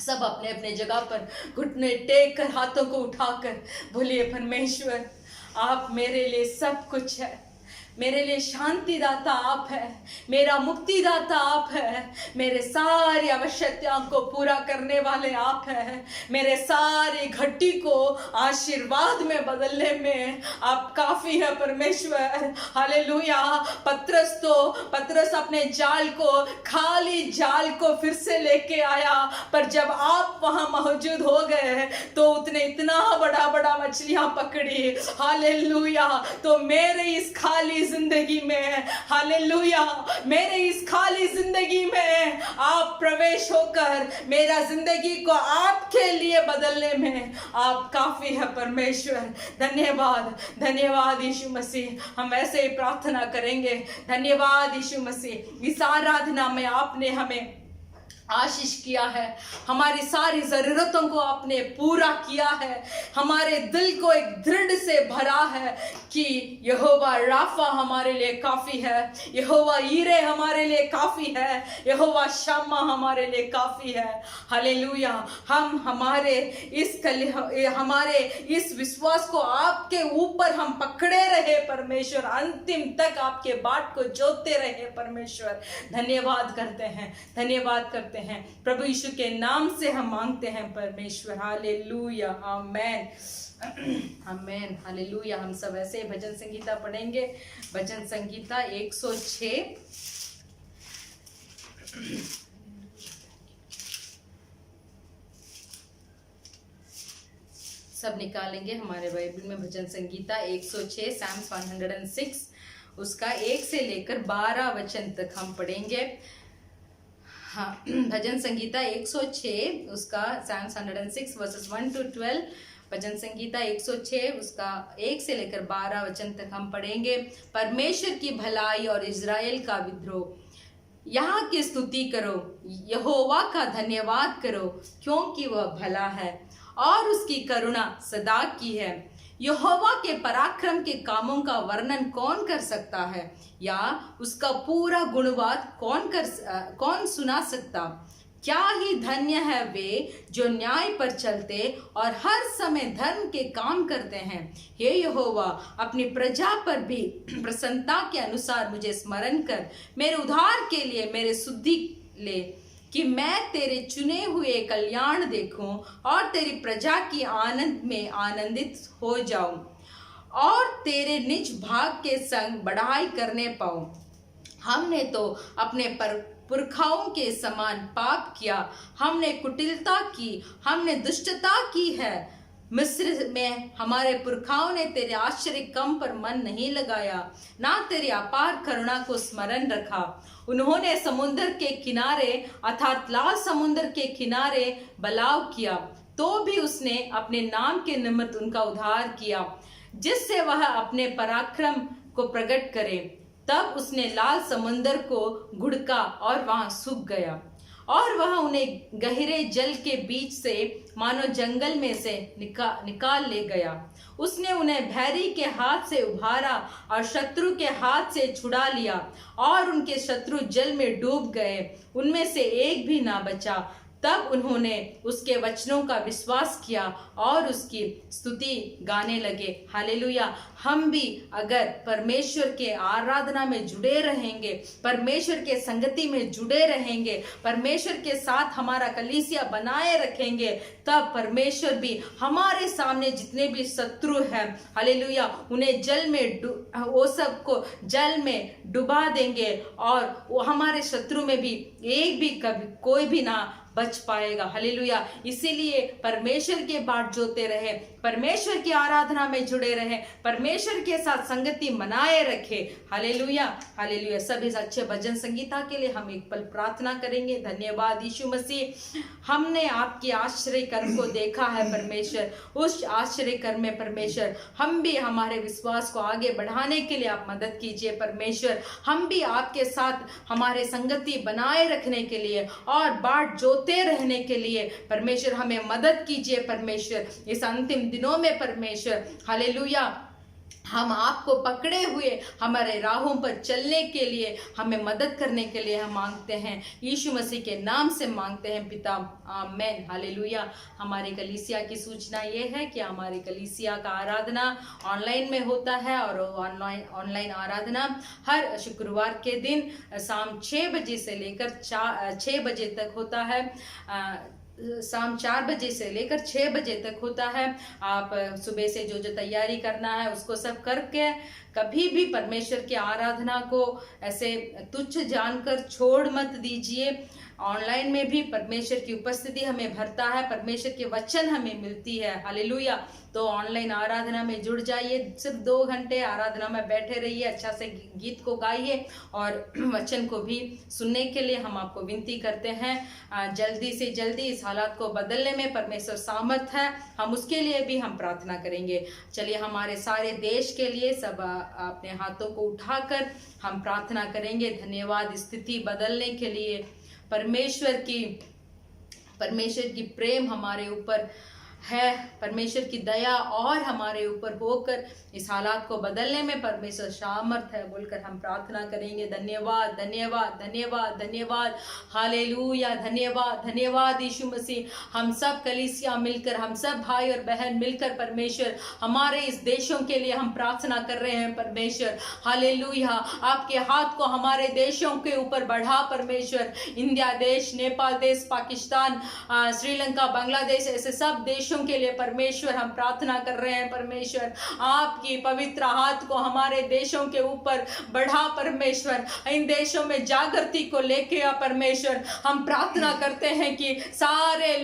सब अपने अपने जगह पर घुटने टेक कर, हाथों को उठाकर बोलिए परमेश्वर आप मेरे लिए सब कुछ है। मेरे लिए शांति दाता आप है, मेरा मुक्ति दाता आप है, मेरे सारी आवश्यकताओं को पूरा करने वाले आप है, मेरे सारी घटी को आशीर्वाद में बदलने में आप काफी है परमेश्वर। हालेलुया। पतरस अपने जाल को, खाली जाल को फिर से लेके आया, पर जब आप वहां मौजूद हो गए तो उसने इतना बड़ा मछलियां पकड़ी। हालेलुया। तो मेरे इस खाली जिंदगी में, हालेलुया, मेरे इस खाली जिंदगी में आप प्रवेश होकर मेरा जिंदगी को आपके लिए बदलने में आप काफी है परमेश्वर। धन्यवाद, धन्यवाद यीशु मसीह। हम ऐसे ही प्रार्थना करेंगे। धन्यवाद यीशु मसीह। इस आराधना में आपने हमें आशीष किया है, हमारी सारी जरूरतों को आपने पूरा किया है, हमारे दिल को एक दृढ़ से भरा है कि यहोवा राफा हमारे लिए काफी है, यहोवा ईरे हमारे लिए काफी है, यहोवा शम्मा हमारे लिए काफी है। हालेलुया। हम हमारे इस विश्वास को आपके ऊपर हम पकड़े रहे परमेश्वर, अंतिम तक आपके बाट को जोतते रहे परमेश्वर। धन्यवाद करते हैं, धन्यवाद करते हैं। प्रभु यीशु के नाम से हम मांगते हैं परमेश्वर। हालेलुया, आमेन, आमेन, हालेलुया। हम सब ऐसे भजन संगीता पढ़ेंगे। भजन संगीता 106। सब निकालेंगे हमारे बाइबल में। भजन संगीता 106, Psalms 106, उसका 1 से लेकर 12 वचन तक हम पढ़ेंगे। हाँ, भजन संगीता 106 उसका Psalms 106 वर्सेस 1 to 12। भजन संगीता 106 उसका 1 से लेकर 12 वचन तक हम पढ़ेंगे। परमेश्वर की भलाई और इज़राइल का विद्रोह। यहाँ की स्तुति करो, यहोवा का धन्यवाद करो, क्योंकि वह भला है और उसकी करुणा सदा की है। यहोवा के पराक्रम के कामों का वर्णन कौन कर सकता है, या उसका पूरा गुणवाद कौन सुना सकता। क्या ही धन्य है वे जो न्याय पर चलते और हर समय धर्म के काम करते हैं। हे यहोवा, अपनी प्रजा पर भी प्रसन्नता के अनुसार मुझे स्मरण कर, मेरे उद्धार के लिए मेरे शुद्धि ले, कि मैं तेरे चुने हुए कल्याण देखूं और तेरी प्रजा की आनंद में आनंदित हो जाऊं और तेरे निज भाग के संग बढ़ाई करने पाऊं। हमने तो अपने पुरखाओं के समान पाप किया, हमने कुटिलता की, हमने दुष्टता की है। मिस्र में हमारे पुरखाओं ने तेरे आश्चर्य कम पर मन नहीं लगाया, ना तेरी अपार करुणा को स्मरण रखा। उन्होंने समुद्र के किनारे अर्थात लाल समुद्र के किनारे बलाव किया, तो भी उसने अपने नाम के निमित्त उनका उद्धार किया, जिससे वह अपने पराक्रम को प्रकट करे। तब उसने लाल समुद्र को घुड़का और वहां सूख गया, और वह उन्हें गहरे जल के बीच से मानो जंगल में से निकाल ले गया। उसने उन्हें भैरी के हाथ से उभारा और शत्रु के हाथ से छुड़ा लिया, और उनके शत्रु जल में डूब गए, उनमें से एक भी ना बचा। तब उन्होंने उसके वचनों का विश्वास किया और उसकी स्तुति गाने लगे। हालेलुया। हम भी अगर परमेश्वर के आराधना में जुड़े रहेंगे, परमेश्वर के संगति में जुड़े रहेंगे, परमेश्वर के साथ हमारा कलीसिया बनाए रखेंगे, तब परमेश्वर भी हमारे सामने जितने भी शत्रु हैं, हालेलुया, उन्हें जल में वो सबको जल में डुबा देंगे, और वो हमारे शत्रु में भी एक भी कभी कोई भी ना बच पाएगा। हालेलुया। इसीलिए परमेश्वर के बाट जोते रहे, परमेश्वर की आराधना में जुड़े रहे, परमेश्वर के साथ संगति बनाए रखे। Hallelujah, hallelujah. सब इस अच्छे भजन संगीता के लिए हम एक पल प्रार्थना करेंगे। धन्यवाद यीशु मसीह, हमने आपकी आश्चर्य कर्म को देखा है परमेश्वर। उस आश्चर्य कर्म में परमेश्वर हम भी हमारे विश्वास को आगे बढ़ाने के लिए आप मदद कीजिए परमेश्वर। हम भी आपके साथ हमारे संगति बनाए रखने के लिए और बाट जोते रहने के लिए परमेश्वर हमें मदद कीजिए परमेश्वर। इस अंतिम दिनों में परमेश्वर, हालेलुया, हम आपको पकड़े हुए हमारे राहों पर चलने के लिए हमें मदद करने के लिए हम मांगते हैं, यीशु मसीह के नाम से मांगते हैं पिता, आमेन। हालेलुया। हमारी कलीसिया की सूचना ये है कि हमारी कलीसिया का आराधना ऑनलाइन में होता है, और ऑनलाइन आराधना हर शुक्रवार के दिन शाम 6 बजे से लेकर 6 बजे तक होता है। शाम 4 बजे से लेकर 6 बजे तक होता है। आप सुबह से जो तैयारी करना है उसको सब करके कभी भी परमेश्वर की आराधना को ऐसे तुच्छ जानकर छोड़ मत दीजिए। ऑनलाइन में भी परमेश्वर की उपस्थिति हमें भरता है, परमेश्वर के वचन हमें मिलती है। हालेलुया। तो ऑनलाइन आराधना में जुड़ जाइए, सिर्फ 2 घंटे आराधना में बैठे रहिए, अच्छा से गीत को गाइए और वचन को भी सुनने के लिए हम आपको विनती करते हैं। जल्दी से जल्दी इस हालात को बदलने में परमेश्वर सामर्थ है, हम उसके लिए भी हम प्रार्थना करेंगे। चलिए हमारे सारे देश के लिए सब अपने हाथों को उठाकर हम प्रार्थना करेंगे। धन्यवाद स्थिति बदलने के लिए। परमेश्वर की प्रेम हमारे ऊपर है, परमेश्वर की दया और हमारे ऊपर होकर इस हालात को बदलने में परमेश्वर सामर्थ है बोलकर हम प्रार्थना करेंगे। धन्यवाद, धन्यवाद, धन्यवाद, धन्यवाद, हालेलुया, धन्यवाद, धन्यवाद यीशु मसीह। हम सब कलीसिया मिलकर, हम सब भाई और बहन मिलकर परमेश्वर हमारे इस देशों के लिए हम प्रार्थना कर रहे हैं परमेश्वर। हालेलुया। आपके हाथ को हमारे देशों के ऊपर बढ़ा परमेश्वर। इंडिया देश, नेपाल देश, पाकिस्तान, श्रीलंका, बांग्लादेश, ऐसे सब देशों के लिए परमेश्वर हम प्रार्थना कर रहे हैं परमेश्वर। आपकी पवित्र हाथ को हमारे देशों के ऊपर बढ़ा परमेश्वर। इन देशों में जागृति को लेके आ परमेश्वर। हम प्रार्थना करते हैं कि सारे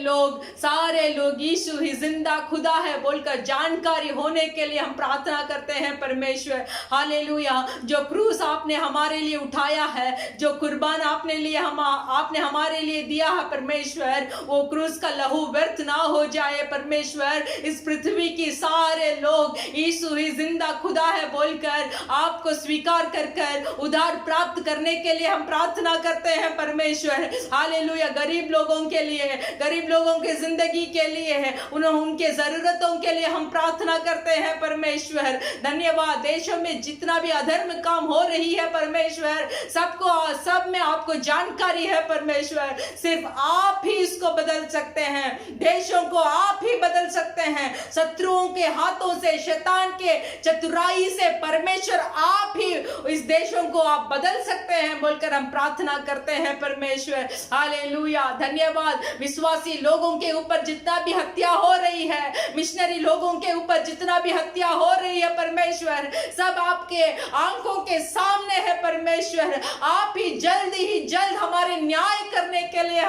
लोग यीशु ही जिंदा खुदा है बोलकर जानकारी होने के लिए हम प्रार्थना करते हैं परमेश्वर। हालेलुया। जो क्रूस आपने हमारे लिए उठाया है, जो कुर्बान आपने हमारे लिए दिया है परमेश्वर, वो क्रूस का लहू व्यर्थ ना हो जाए परमेश्वर। इस पृथ्वी की सारे लोग यीशु ही जिंदा खुदा है बोलकर आपको स्वीकार कर उद्धार प्राप्त करने के लिए हम प्रार्थना करते हैं परमेश्वर। हालेलुया। गरीब लोगों के लिए, गरीब लोगों की जिंदगी के लिए, उनके जरूरतों के लिए हम प्रार्थना करते हैं परमेश्वर। धन्यवाद। देशों में जितना भी अधर्म काम हो रही है परमेश्वर, सब में आपको जानकारी है परमेश्वर। सिर्फ आप ही इसको बदल सकते हैं, देशों को आप ही बदल सकते हैं। शत्रुओं के हाथों से, शैतान के चतुराई से परमेश्वर आप ही इस देशों को आप बदल सकते हैं बोलकर हम प्रार्थना करते हैं परमेश्वर। हालेलुया। धन्यवाद। विश्वासी लोगों के ऊपर जितना भी हत्या हो रही है, मिशनरी लोगों के ऊपर जितना भी हत्या हो रही है परमेश्वर, सब आपके आंखों के सामने है परमेश्वर। आप ही जल्द हमारे न्याय करने के लिए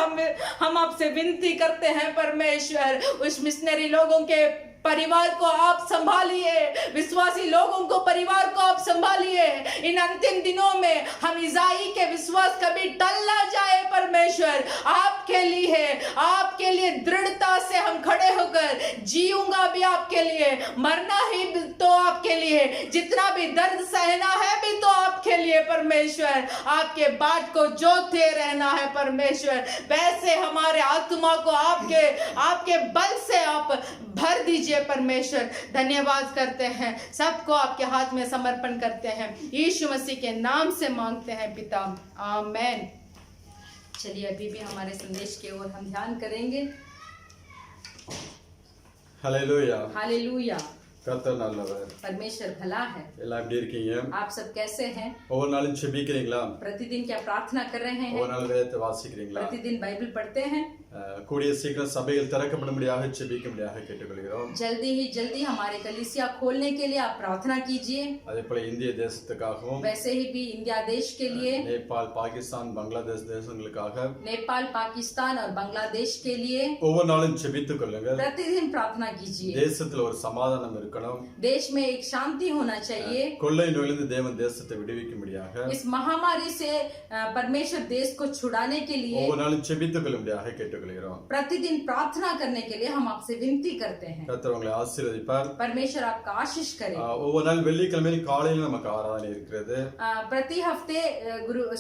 हम आपसे विनती करते हैं परमेश्वर। उस मिशनरी लोगों के परिवार को आप संभालिए, विश्वासी लोगों को परिवार को आप संभालिए। इन अंतिम दिनों में हम ईसाई के विश्वास कभी टल ना जाए। परमेश्वर आपके लिए दृढ़ता से हम खड़े होकर जीऊंगा भी आपके लिए, मरना ही तो आपके लिए, जितना भी दर्द सहना है भी तो आपके लिए। परमेश्वर आपके बाट को जोते रहना है। परमेश्वर वैसे हमारे आत्मा को आपके बल से आप भर दीजिए। परमेश्वर धन्यवाद करते हैं, सबको आपके हाथ में समर्पण करते हैं, यीशु मसीह के नाम से मांगते हैं पिता, आमेन। चलिए अभी भी हमारे संदेश की ओर हम ध्यान करेंगे। Hallelujah, hallelujah. கர்த்தர் நல்லவர். परमेश्वर भला है। எல்லாம் எப்படி இருக்கீங்க? आप सब कैसे हैं? ஒவ்வொரு நாளும் செபிக்கிறீங்களா? प्रतिदिन क्या प्रार्थना कर रहे हैं? ஒவ்வொரு நாளும் வேதத்தை வாசிக்கிறீங்களா? प्रतिदिन बाइबल पढ़ते हैं? கூடிய சீக்கிரம் சபைகள் திறக்கப்படும்படியாக செபிக்கும்படியாக கேட்டுக்கொள்கிறோம். जल्दी हमारे कलीसिया खोलने के लिए आप प्रार्थना कीजिए। அதே போல இந்திய தேசத்துக்காகவும், वैसे ही भी इंडिया देश के लिए, நேபாள், பாகிஸ்தான், பங்களாதேஷ் தேசங்களுக்காக, नेपाल, पाकिस्तान और बांग्लादेश के लिए ஒவ்வொரு நாளும் செபித்துக் கொள்ளுங்கள். प्रतिदिन प्रार्थना कीजिए। தேசத்துல ஒரு சமாதானம் இருக்கணும். देश में एक शांति होना चाहिए। கொள்ளை நோயிலிருந்து தேவன் தேசத்தை விடுவிக்கும்படியாக, इस महामारी से परमेश्वर देश को छुड़ाने के लिए ஒவ்வொரு நாளும் செபித்துக் கொள்ளும்படியாக கேட்டுக்கொள்கிறோம். प्रतिदिन प्रार्थना करने के लिए हम आपसे विनती करते हैं। கர்த்தர் உங்களை ஆசீர்வதிப்பார். परमेश्वर आपका आशीष करे। ஒவ்வொரு நாள் வெள்ளிக்கிழமை காலையில நமக்கு ஆராதனை இருக்கிறது. प्रति हफ्ते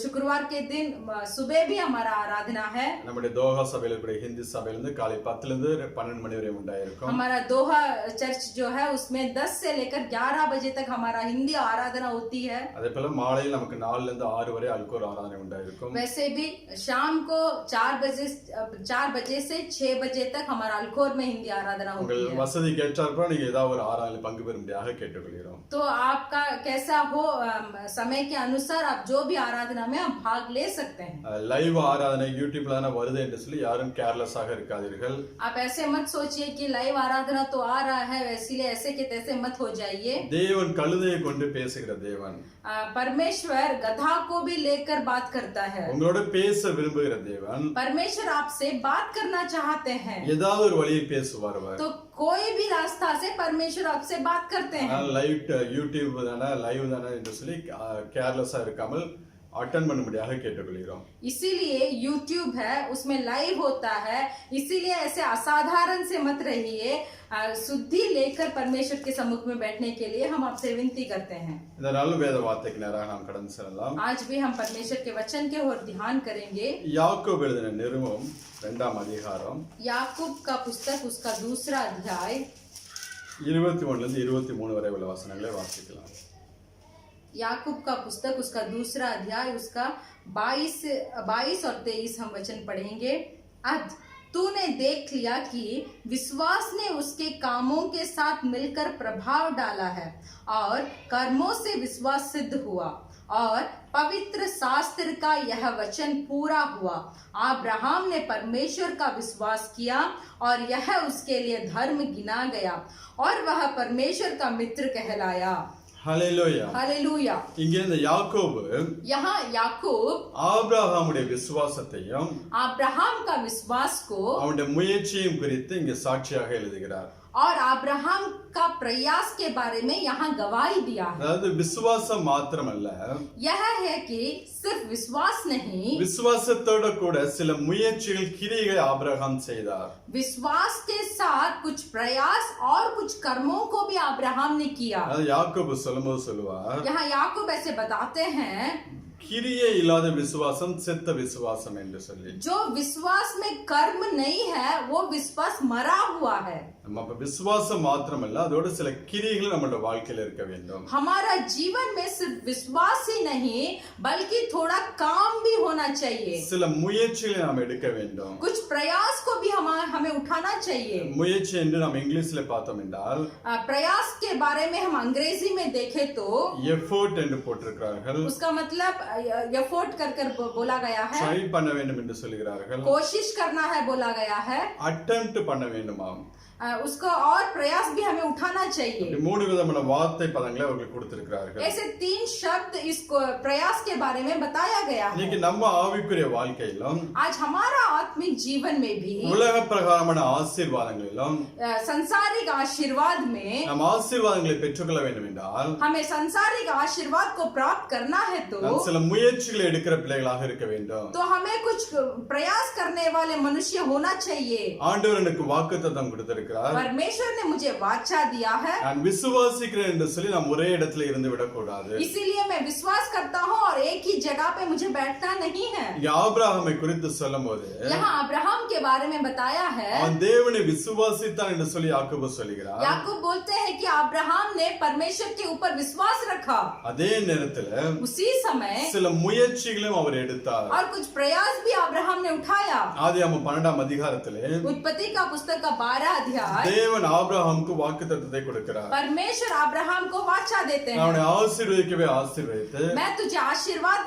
शुक्रवार के दिन सुबह भी हमारा आराधना है। நம்முடைய தோஹா சபையில இருக்கிற ஹிந்தி சபையில இருந்து காலை 10 ல இருந்து 12 மணி வரை உண்டாயிருக்கும். हमारा दोहा चर्च जो है उसमें 10 से लेकर 11 बजे तक हमारा हिंदी आराधना होती है। அதே போல மாலையில் நமக்கு 4 ல இருந்து 6 வரை அல்கோர் ஆராதனை உண்டாயிருக்கும். वैसे भी शाम को 4 बजे से 6 बजे तक हमारा अल्कोर में हिंदी आराधना होती உங்கள் है। வசதி கேட்டாற்ப நீங்க ஏதாவது ஒரு ஆராதனையில் பங்கு பெறும்படியாக கேட்டுக்கொள்கிறோம். तो आपका कैसा हो समय के अनुसार आप जो भी आराधना में आप भाग ले सकते हैं। லைவ் ஆராதனை யூடியூப்ல தான வருது என்று சொல்லி யாரும் கேர்லெஸ்ஸாக இருக்காதீர்கள். आप ऐसे मत सोचिए कि लाइव आराधना तो आ रहा है इसलिए ऐसे के तैसे मत हो जाइए। தேவன் கழுதையை கொண்டு பேசுகிற தேவன். परमेश्वर गधा को भी लेकर बात करता है। உங்களோட பேச விரும்புகிற தேவன். परमेश्वर आपसे बात करना चाहते हैं। ஏதாவது ஒரு வழியை பேசுவார் அவர். तो कोई भी रास्ता से परमेश्वर आपसे बात करते हैं। லைவ் யூடியூப் தானே லைவ் தானே என்று சொல்லி கேர்லெஸ்ஸா இருக்காமல் अटेंड பண்ணும்படியாக கேட்டுக்கொள்கிறோம். इसीलिए YouTube है उसमें लाइव होता है, इसीलिए ऐसे असाधारण से मत रहिए। शुद्धि लेकर परमेश्वर के सम्मुख में बैठने के लिए हम आपसे विनती करते हैं। இந்த நாள் வேத வார்த்தைக்கு நேராக நாம் கடந்து செல்லலாம். आज भी हम परमेश्वर के वचन के ओर ध्यान करेंगे। யாக்கோபு எழுதின நிருபம் 2ஆம் அதிகாரம் याकूब का पुस्तक उसका 2रा अध्याय 21 ல இருந்து 23 வரை உள்ள வசனங்களை வாசிக்கலாம். याकूब का पुस्तक उसका 2रा अध्याय उसका 22 और 23 हम वचन पढ़ेंगे। अब तूने देख लिया कि विश्वास ने उसके कामों के साथ मिलकर प्रभाव डाला है और कर्मों से विश्वास सिद्ध हुआ और पवित्र शास्त्र का यह वचन पूरा हुआ। अब्राहम ने परमेश्वर का विश्वास किया और यह उसके लिए धर्म गिना गया और वह परमेश्वर का मित्र कहलाया। ஹல்லேலூயா. हालेलुया। இங்கே இந்த யாக்கோபு यहाँ याकूब ஆபிரகாமுடைய விசுவாசத்தையும் अब्राहम का विश्वास को அவனுடைய முயற்சியும் குறித்து இங்கே சாட்சியாக எழுதுகிறார். और अब्राहम का प्रयास के बारे में यहाँ गवाही दिया है। அதாவது விசுவாசம் மாத்திரமல்ல, यह है कि सिर्फ विश्वास नहीं, விசுவாசத்தோட கூட சில முயற்சிகள் கிரியைகள் ஆபிரகாம் செய்தார். विश्वास के साथ कुछ प्रयास और कुछ कर्मों को भी अब्राहम ने किया। அதாவது யாக்கோபு சொல்லும்போது சொல்லுவார், यहाँ याकूब ऐसे बताते हैं கிரியை இல்லாத விசுவாசம் செத்த விசுவாசம் என்று சொல்லி. जो विश्वास में कर्म नहीं है वो विश्वास मरा हुआ है। நம்ம அப்ப விசுவாசம் மாத்திரமல்ல, அதோட சில கிரியைகள் நம்மளோட வாழ்க்கையில இருக்க வேண்டும். हमारा जीवन में सिर्फ विश्वास ही नहीं बल्कि थोड़ा काम भी होना चाहिए। சில முயற்சிகளை நாம் எடுக்க வேண்டும். कुछ प्रयास को भी हमें उठाना चाहिए। முயற்சி என்று நாம் இங்கிலீஷ்ல பார்த்தோம் என்றால் प्रयास के बारे में हम अंग्रेजी में देखें तो எஃபோர்ட் என்று போட்டிருக்கிறார்கள். उसका मतलब एफर्ट कर बोला गया है, ட்ரை பண்ண வேண்டும் என்று சொல்கிறார்கள். कोशिश करना है बोला गया है, அட்டெம்ப்ட் பண்ண வேண்டுமாம். उसका और प्रयास भी हमें उठाना चाहिए। இப்படி மூணு விதமான வார்த்தை பதங்களை அவர்களுக்கு கொடுத்திருக்கிறார்கள். ऐसे 3 शब्द इस प्रयास के बारे में बताया गया है। இன்னைக்கு நம்ம ஆவிக்குரிய வாழ்க்கையிலும் आज हमारा आत्मिक जीवन में भी உலக பிரகாரமான ஆசீர்வாதங்களிலும் संसारिक आशीर्वाद में நாம் ஆசீர்வாதங்களை பெற்றுக்கொள்ள வேண்டும் என்றால் हमें संसारिक आशीर्वाद को प्राप्त करना है நாம் சில முயற்சிகளை எடுக்கிற பிள்ளைகளாக இருக்க வேண்டும். तो हमें कुछ प्रयास करने वाले मनुष्य होना चाहिए। ஆண்டவர் எனக்கு வாக்குத்தத்தம் கொடுத்திருக்கிறார். परमेश्वर ने मुझे वाचा दिया है। நான் விசுவாசிக்கிறேன் என்று சொல்லி நாம் ஒரே இடத்துல இருந்து விடக்கூடாது. इसीलिए मैं विश्वास करता हूँ और एक ही जगह पे मुझे बैठना नहीं है। ஆபிரகாமை குறித்து சொல்லும்போது यहाँ अब्राहम के बारे में बताया है। அவன் தேவனை விசுவாசித்தான் என்று சொல்லி யாக்கோபு சொல்கிறார். याकूब बोलते हैं कि अब्राहम ने परमेश्वर के ऊपर विश्वास रखा। அதே நேரத்துல उसी समय சில முயற்சிகளும் அவர் எடுத்தார். और कुछ प्रयास भी अब्राहम ने उठाया। ஆதியாகமம் 12ஆம் அதிகாரத்திலே उत्पत्ति का पुस्तक का 12 अध्याय தேவன் ஆபிரகாமுக்கு வாக்குத்தத்தத்தை கொடுக்கிறார். परमेश्वर अब्राहम को वाचा देते हैं। அவனை ஆசீர்வதிக்கவே ஆசீர்வதித்து मैं तुझे आशीर्वाद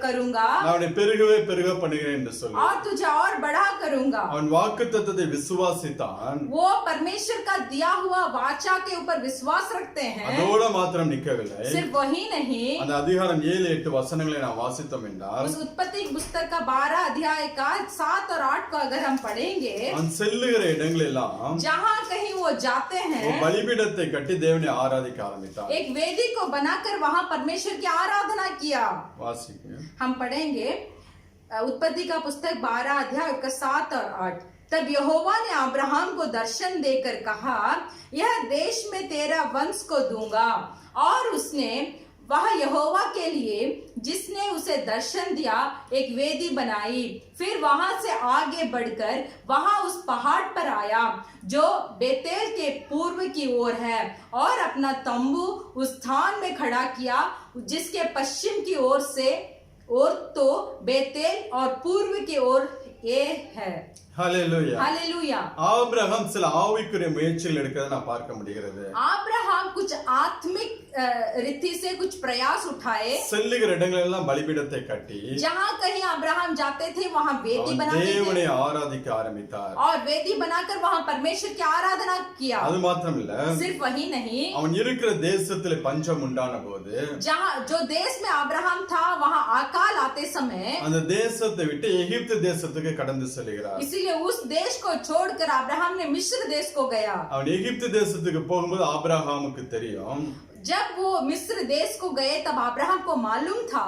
करूंगा அவனை பெருகவே பெருக பண்ணுகிறேன் என்று சொல்லி और तुझे और बड़ा करूंगा। அவன் வாக்குத்தத்தத்தை விசுவாசித்தான். वो परमेश्वर का दिया हुआ वाचा के ऊपर विश्वास रखते हैं। அதோட மாத்திரம் நிக்கவில்லை. सिर्फ वही नहीं, அந்த அதிகாரம் 7-8 வசனங்களை நாம் வாசித்தோம் என்றால் उस उत्पत्ति पुस्तक का 12 अध्याय का 7 और 8 को अगर हम पढ़ेंगे, அவன் செல்லுகிற இடங்களெல்லாம் जहाँ कहीं वो जाते हैं ஒரு பலிபீடத்தை கட்டி தேவனை ஆராதிக்க ஆரம்பித்தான். एक वेदी को बनाकर वहाँ परमेश्वर की आराधना किया। வாசிங்க. हम पढ़ेंगे उत्पत्ति का पुस्तक 12 अध्याय का 7 और 8। तब यहोवा ने अब्राहम को दर्शन देकर कहा, यह देश में तेरा वंश को दूंगा। और उसने वह यहोवा के लिए जिसने उसे दर्शन दिया एक वेदी बनाई। फिर वहां से आगे बढ़कर वहां उस पहाड़ पर आया जो बेतेल के पूर्व की ओर है और अपना तंबू उस स्थान में खड़ा किया जिसके पश्चिम की ओर से और तो बेतेल और पूर्व की ओर ये है। ஹல்லேலூயா. हालेलुया। ஆபிரகாம் சில ஆவிக்குரிய முயற்சிகள் எடுக்கிறதை நான் பார்க்க முடிகிறது. अब्राहम कुछ आत्मिक रीति से कुछ प्रयास उठाए। செல்லுகிற இடங்களெல்லாம் பலிபீடத்தை கட்டி जहाँ कहीं अब्राहम जाते थे वहाँ वेदी அவன் बनाते தேவனை थे ஆராதிக்க ஆரம்பித்தார். और वेदी बनाकर वहाँ परमेश्वर की आराधना किया। அது மாத்திரம் இல்ல, सिर्फ वही नहीं, அவன் இருக்கிற தேசத்திலே பஞ்சம் உண்டான போது जहाँ जो देश में अब्राहम था वहाँ अकाल आते समय அந்த தேசத்தை விட்டு எகிப்து தேசத்துக்கு கடந்து செல்கிறார். इसीलिए उस देश को छोड़कर अब्राहम ने मिस्र देश को गया। அவன் எகிப்து தேசத்துக்கு போகும்போது ஆபிரகாமுக்கு தெரியும் जब वो मिस्र देश को गए तब अब्राहम को मालूम था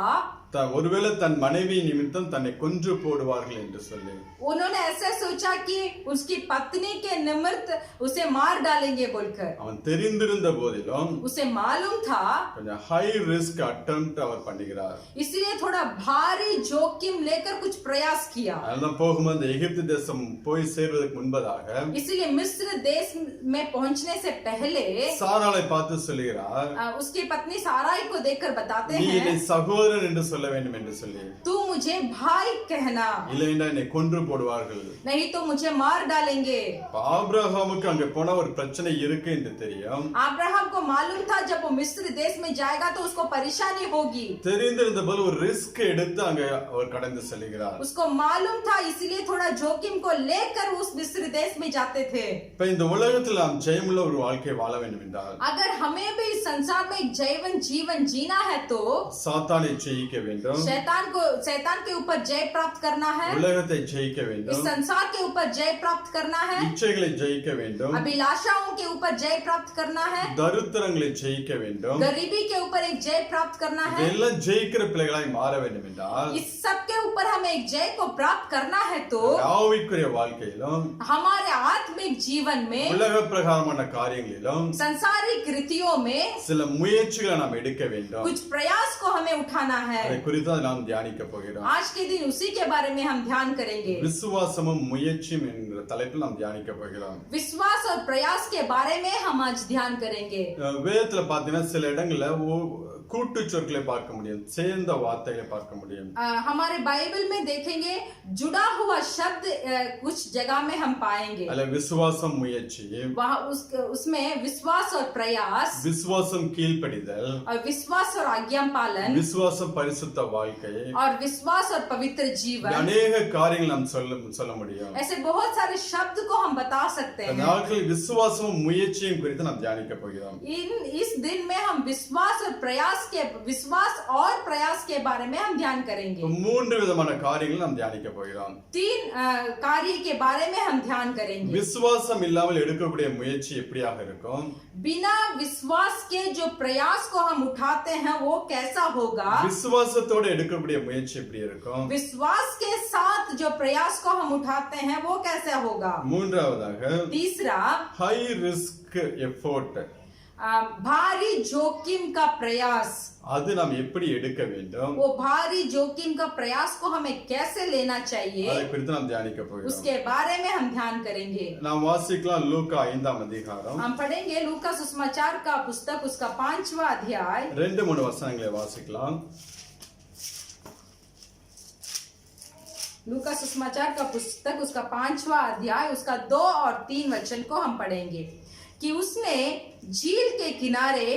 ஒருவேளை தன் மனைவி நிமித்தம் தன்னை கொன்று போடுவார்கள் என்று சொல்லி उन्होंने ऐसा सोचा कि उसकी पत्नी के निमित्त उसे मार डालेंगे बोलकर। அவன் தெரிந்திருந்த போதிலும் उसे मालूम था, கொஞ்சம் ஹை ரிஸ்க் அட்டெம்ப்ட் அவர் பண்ணுகிறார். इसलिए थोड़ा भारी जोखिम लेकर कुछ प्रयास किया। அதனால போகும்போது எகிப்து தேசம் போய் சேர்வதற்கு முன்பதாக इसलिए मिस्र देश में पहुंचने से पहले சாராளை பார்த்து சொல்லுகிறார், उसकी पत्नी साराई को देखकर बताते நீ என்னை हैं, சகோதரன் என்று சொல்ல வேண்டும் என்று சொல்லி, तू मुझे भाई कहना, இல்லைன்னா என்னை கொன்று போடுவார்கள். नहीं तो मुझे मार डालेंगे। ஆபிரகாமுக்கு அங்க போன ஒரு பிரச்சனை இருக்கு என்று தெரியும். अब्राहम को मालूम था जब वो मिस्र देश में जाएगा तो उसको परेशानी होगी। தெரிந்திருந்த போது ஒரு ரிஸ்க் எடுத்து அங்க அவர் கடந்து செல்கிறார். उसको मालूम था, इसीलिए थोड़ा जोखिम को लेकर उस मिस्र देश में जाते थे। இப்ப இந்த உலகத்தில் நாம் ஜெயமுள்ள ஒரு வாழ்க்கை வாழ வேண்டும் என்றால் अगर हमें भी इस संसार में एक जीवन जीना है तो சாத்தானை ஜெயிக்க வேண்டும், शैतान के ऊपर जय प्राप्त करना है, உலகத்தை ஜெயிக்க इस வேண்டும், संसार के ऊपर जय प्राप्त करना है, இச்சைகளை ஜெயிக்க வேண்டும், अभिलाषाओं के ऊपर जय प्राप्त करना है, தரித்திரங்களை ஜெயிக்க வேண்டும். गरीबी के ऊपर एक जय प्राप्त करना है। இதெல்லாம் ஜெயிக்கிற பிள்ளைகளாய் மாற வேண்டும் என்றால் इस सब के ऊपर हमें एक जय को प्राप्त करना है तो ஆவிக்குரிய வாழ்க்கையிலும் हमारे आत्मिक जीवन में உலக பிரகாரமான காரியங்களிலும் संसारिक रीतियों में சில முயற்சிகளை நாம் எடுக்க வேண்டும். कुछ प्रयास को हमें उठाना है। அதை குறித்து நாம் தியானிக்க போகிறோம். आज के दिन उसी के बारे में हम ध्यान करेंगे। விசுவாசமும் முயற்சியும் என்கிற தலைப்பில் நாம் தியானிக்க போகிறோம். विश्वास और प्रयास के बारे में हम आज ध्यान करेंगे। வேதத்துல பாத்தீங்கன்னா சில இடங்கள்ல கூட்டு சொற்களை பார்க்க முடியும், சேர்ந்த வார்த்தைகளை பார்க்க முடியும். हमारे बाइबल में देखेंगे जुड़ा हुआ शब्द कुछ जगह में हम पाएंगे। அதுல விசுவாசம் முயற்சி, वहाँ उसमें विश्वास और प्रयास, விசுவாசம் கீழ்ப்படிதல், और विश्वास और आज्ञा पालन, விசுவாசம் பரிசுத்த பரிசுத்த வாழ்க்கை, और विश्वास और पवित्र जीवन, அநேக காரியங்கள் நாம் சொல்ல முடியும். ऐसे बहुत सारे शब्द को हम बता सकते இந்த हैं. நாட்களில் விசுவாசமும் முயற்சியும் குறித்து நாம் தியானிக்க போகிறோம். इस दिन में हम विश्वास और प्रयास के बारे में हम ध्यान करेंगे. மூன்று விதமான காரியங்கள் நாம் தியானிக்க போகிறோம். 3 कार्य के बारे में हम ध्यान करेंगे. விசுவாசம் இல்லாமல் எடுக்கக்கூடிய முயற்சி எப்படியாக இருக்கும்? बिना विश्वास के जो प्रयास को हम उठाते हैं वो कैसा होगा? விசுவாசத்தோட எடுக்கக்கூடிய முயற்சி எப்படி இருக்கும்? विश्वास के साथ जो प्रयास को हम उठाते हैं वो कैसा होगा? மூன்றாவதாக तीसरा, ஹை ரிஸ்க் எஃபோர்ட், भारी जोखिम का प्रयास. அது நாம் எப்படி எடுக்க வேண்டும்? वो भारी जोखिम का प्रयास को हमें कैसे लेना चाहिए அதை குறித்து நாம் தியானிக்க போகிறோம். उसके बारे में हम ध्यान करेंगे. நாம் வாசிக்கலாம் லூக்கா 5ஆம் அதிகாரம் हम पढ़ेंगे लूका सुसमाचार का पुस्तक उसका 5वां अध्याय. 2-3 வசனங்களை வாசிக்கலாம். लूका सुसमाचार का पुस्तक उसका 5वां अध्याय उसका 2 और 3 वचन को हम पढ़ेंगे कि उसने झील के किनारे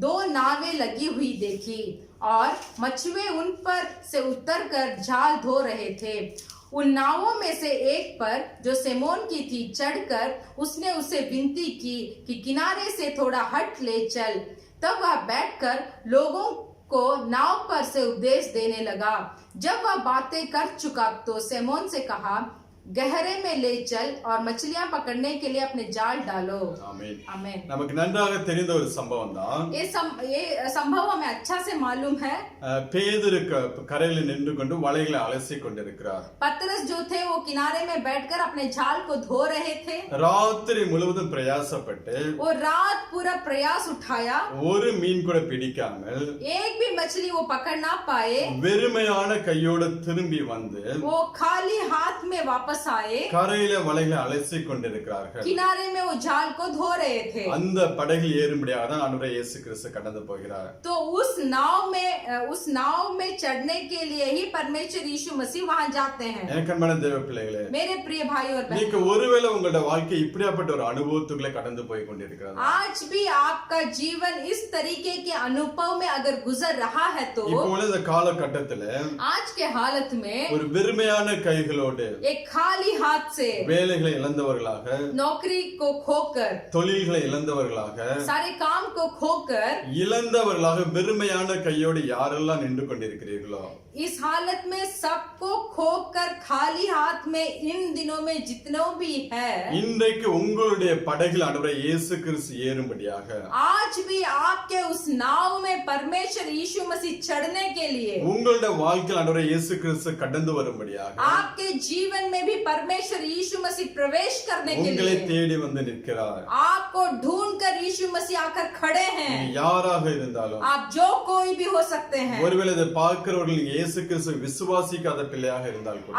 2 नावें लगी हुई देखी और मछुए उन पर से उतरकर जाल धो रहे थे. उन नावों में से एक पर जो सिमोन की थी चढ़कर उसने उससे विनती की कि किनारे से थोड़ा हट ले चल. तब वह बैठकर लोगों को नाव पर से उपदेश देने लगा. जब वह बातें कर चुका तो सिमोन से कहा, गहरे में ले चल और मछलियां पकड़ने के लिए अपने जाल डालो. ஆமென். आमेन. நமக்கு நன்றாக தெரிந்த ஒரு சம்பவம் தான். ये संभव हमें अच्छा से मालूम है. பேதுரு கரையில் நின்று கொண்டு வலைகளை அலசி கொண்டிருக்கிறார். पतरस जो थे वो किनारे में बैठकर अपने जाल को धो रहे थे. ராத்திரி முழுவதும் பிரயாசப்பட்டு वो रात पूरा प्रयास उठाया, ஒரு மீன் கூட பிடிக்காமல் एक भी मछली वो पकड़ ना पाए. வெறுமையான கையோடு திரும்பி வந்து वो खाली हाथ में वापस आए. கரையில வலைகளை அலசி கொண்டிருக்கிறார்கள். किनारे में वो जाल को धो रहे थे. அந்த படகில் ஏறும்படியாக தான் ஆண்டவர் இயேசு கிறிஸ்து கடந்து போகிறார். तो उस नाव में चढ़ने के लिए ही परमेश्वर यीशु मसीह वहां जाते हैं. எனக்கு அன்பான தேவ பிள்ளைகளே, मेरे प्रिय भाई और बहन, நீங்க ஒருவேளை உங்களோட வாழ்க்கை இப்படியாப்பட்ட ஒரு அனுபவத்துக்குள்ள கடந்து போய் கொண்டிருக்கிறது. आज भी आपका जीवन इस तरीके के अनुभव में अगर गुजर रहा है तो இப்போ உள்ள இந்த காலகட்டத்துல आज के हालत में ஒரு வெறுமையான கைகளோடு एक खाली हाथ से வேலைகளை இழந்தவர்களாக, नौकरी को खोकर, தொழில்களை இழந்தவர்களாக, सारे काम को खोकर, இழந்தவர்களாக வெறுமையான கையோடு யாரெல்லாம் நின்று கொண்டிருக்கிறீர்களோ, इस हालत में सबको खोकर खाली हाथ में इन दिनों में जितनों भी है, இன்றைக்கு உங்களுடைய படகில் ஆண்டவரே இயேசு கிறிஸ்து ஏறும்படியாக, आज भी आपके उस नाव में परमेश्वर यीशु मसीह चढ़ने के लिए, உங்களுடைய வாழ்க்கையில் ஆண்டவரே இயேசு கிறிஸ்து கடந்து வரும்படியாக, आपके जीवन में भी परमेश्वर यीशु मसीह प्रवेश करने के உங்களை लिए தேடி வந்து நிற்கிறார். आपको ढूंढ कर यीशु मसीह आकर खड़े हैं. யாராக இருந்தாலும், आप जो कोई भी हो सकते हैं. ஒருவேளை இதை பார்க்கிறவர்கள் நீங்க இயேசு கிறிஸ்துவை விசுவாசிக்காத பிள்ளையாக இருந்தால் கூட,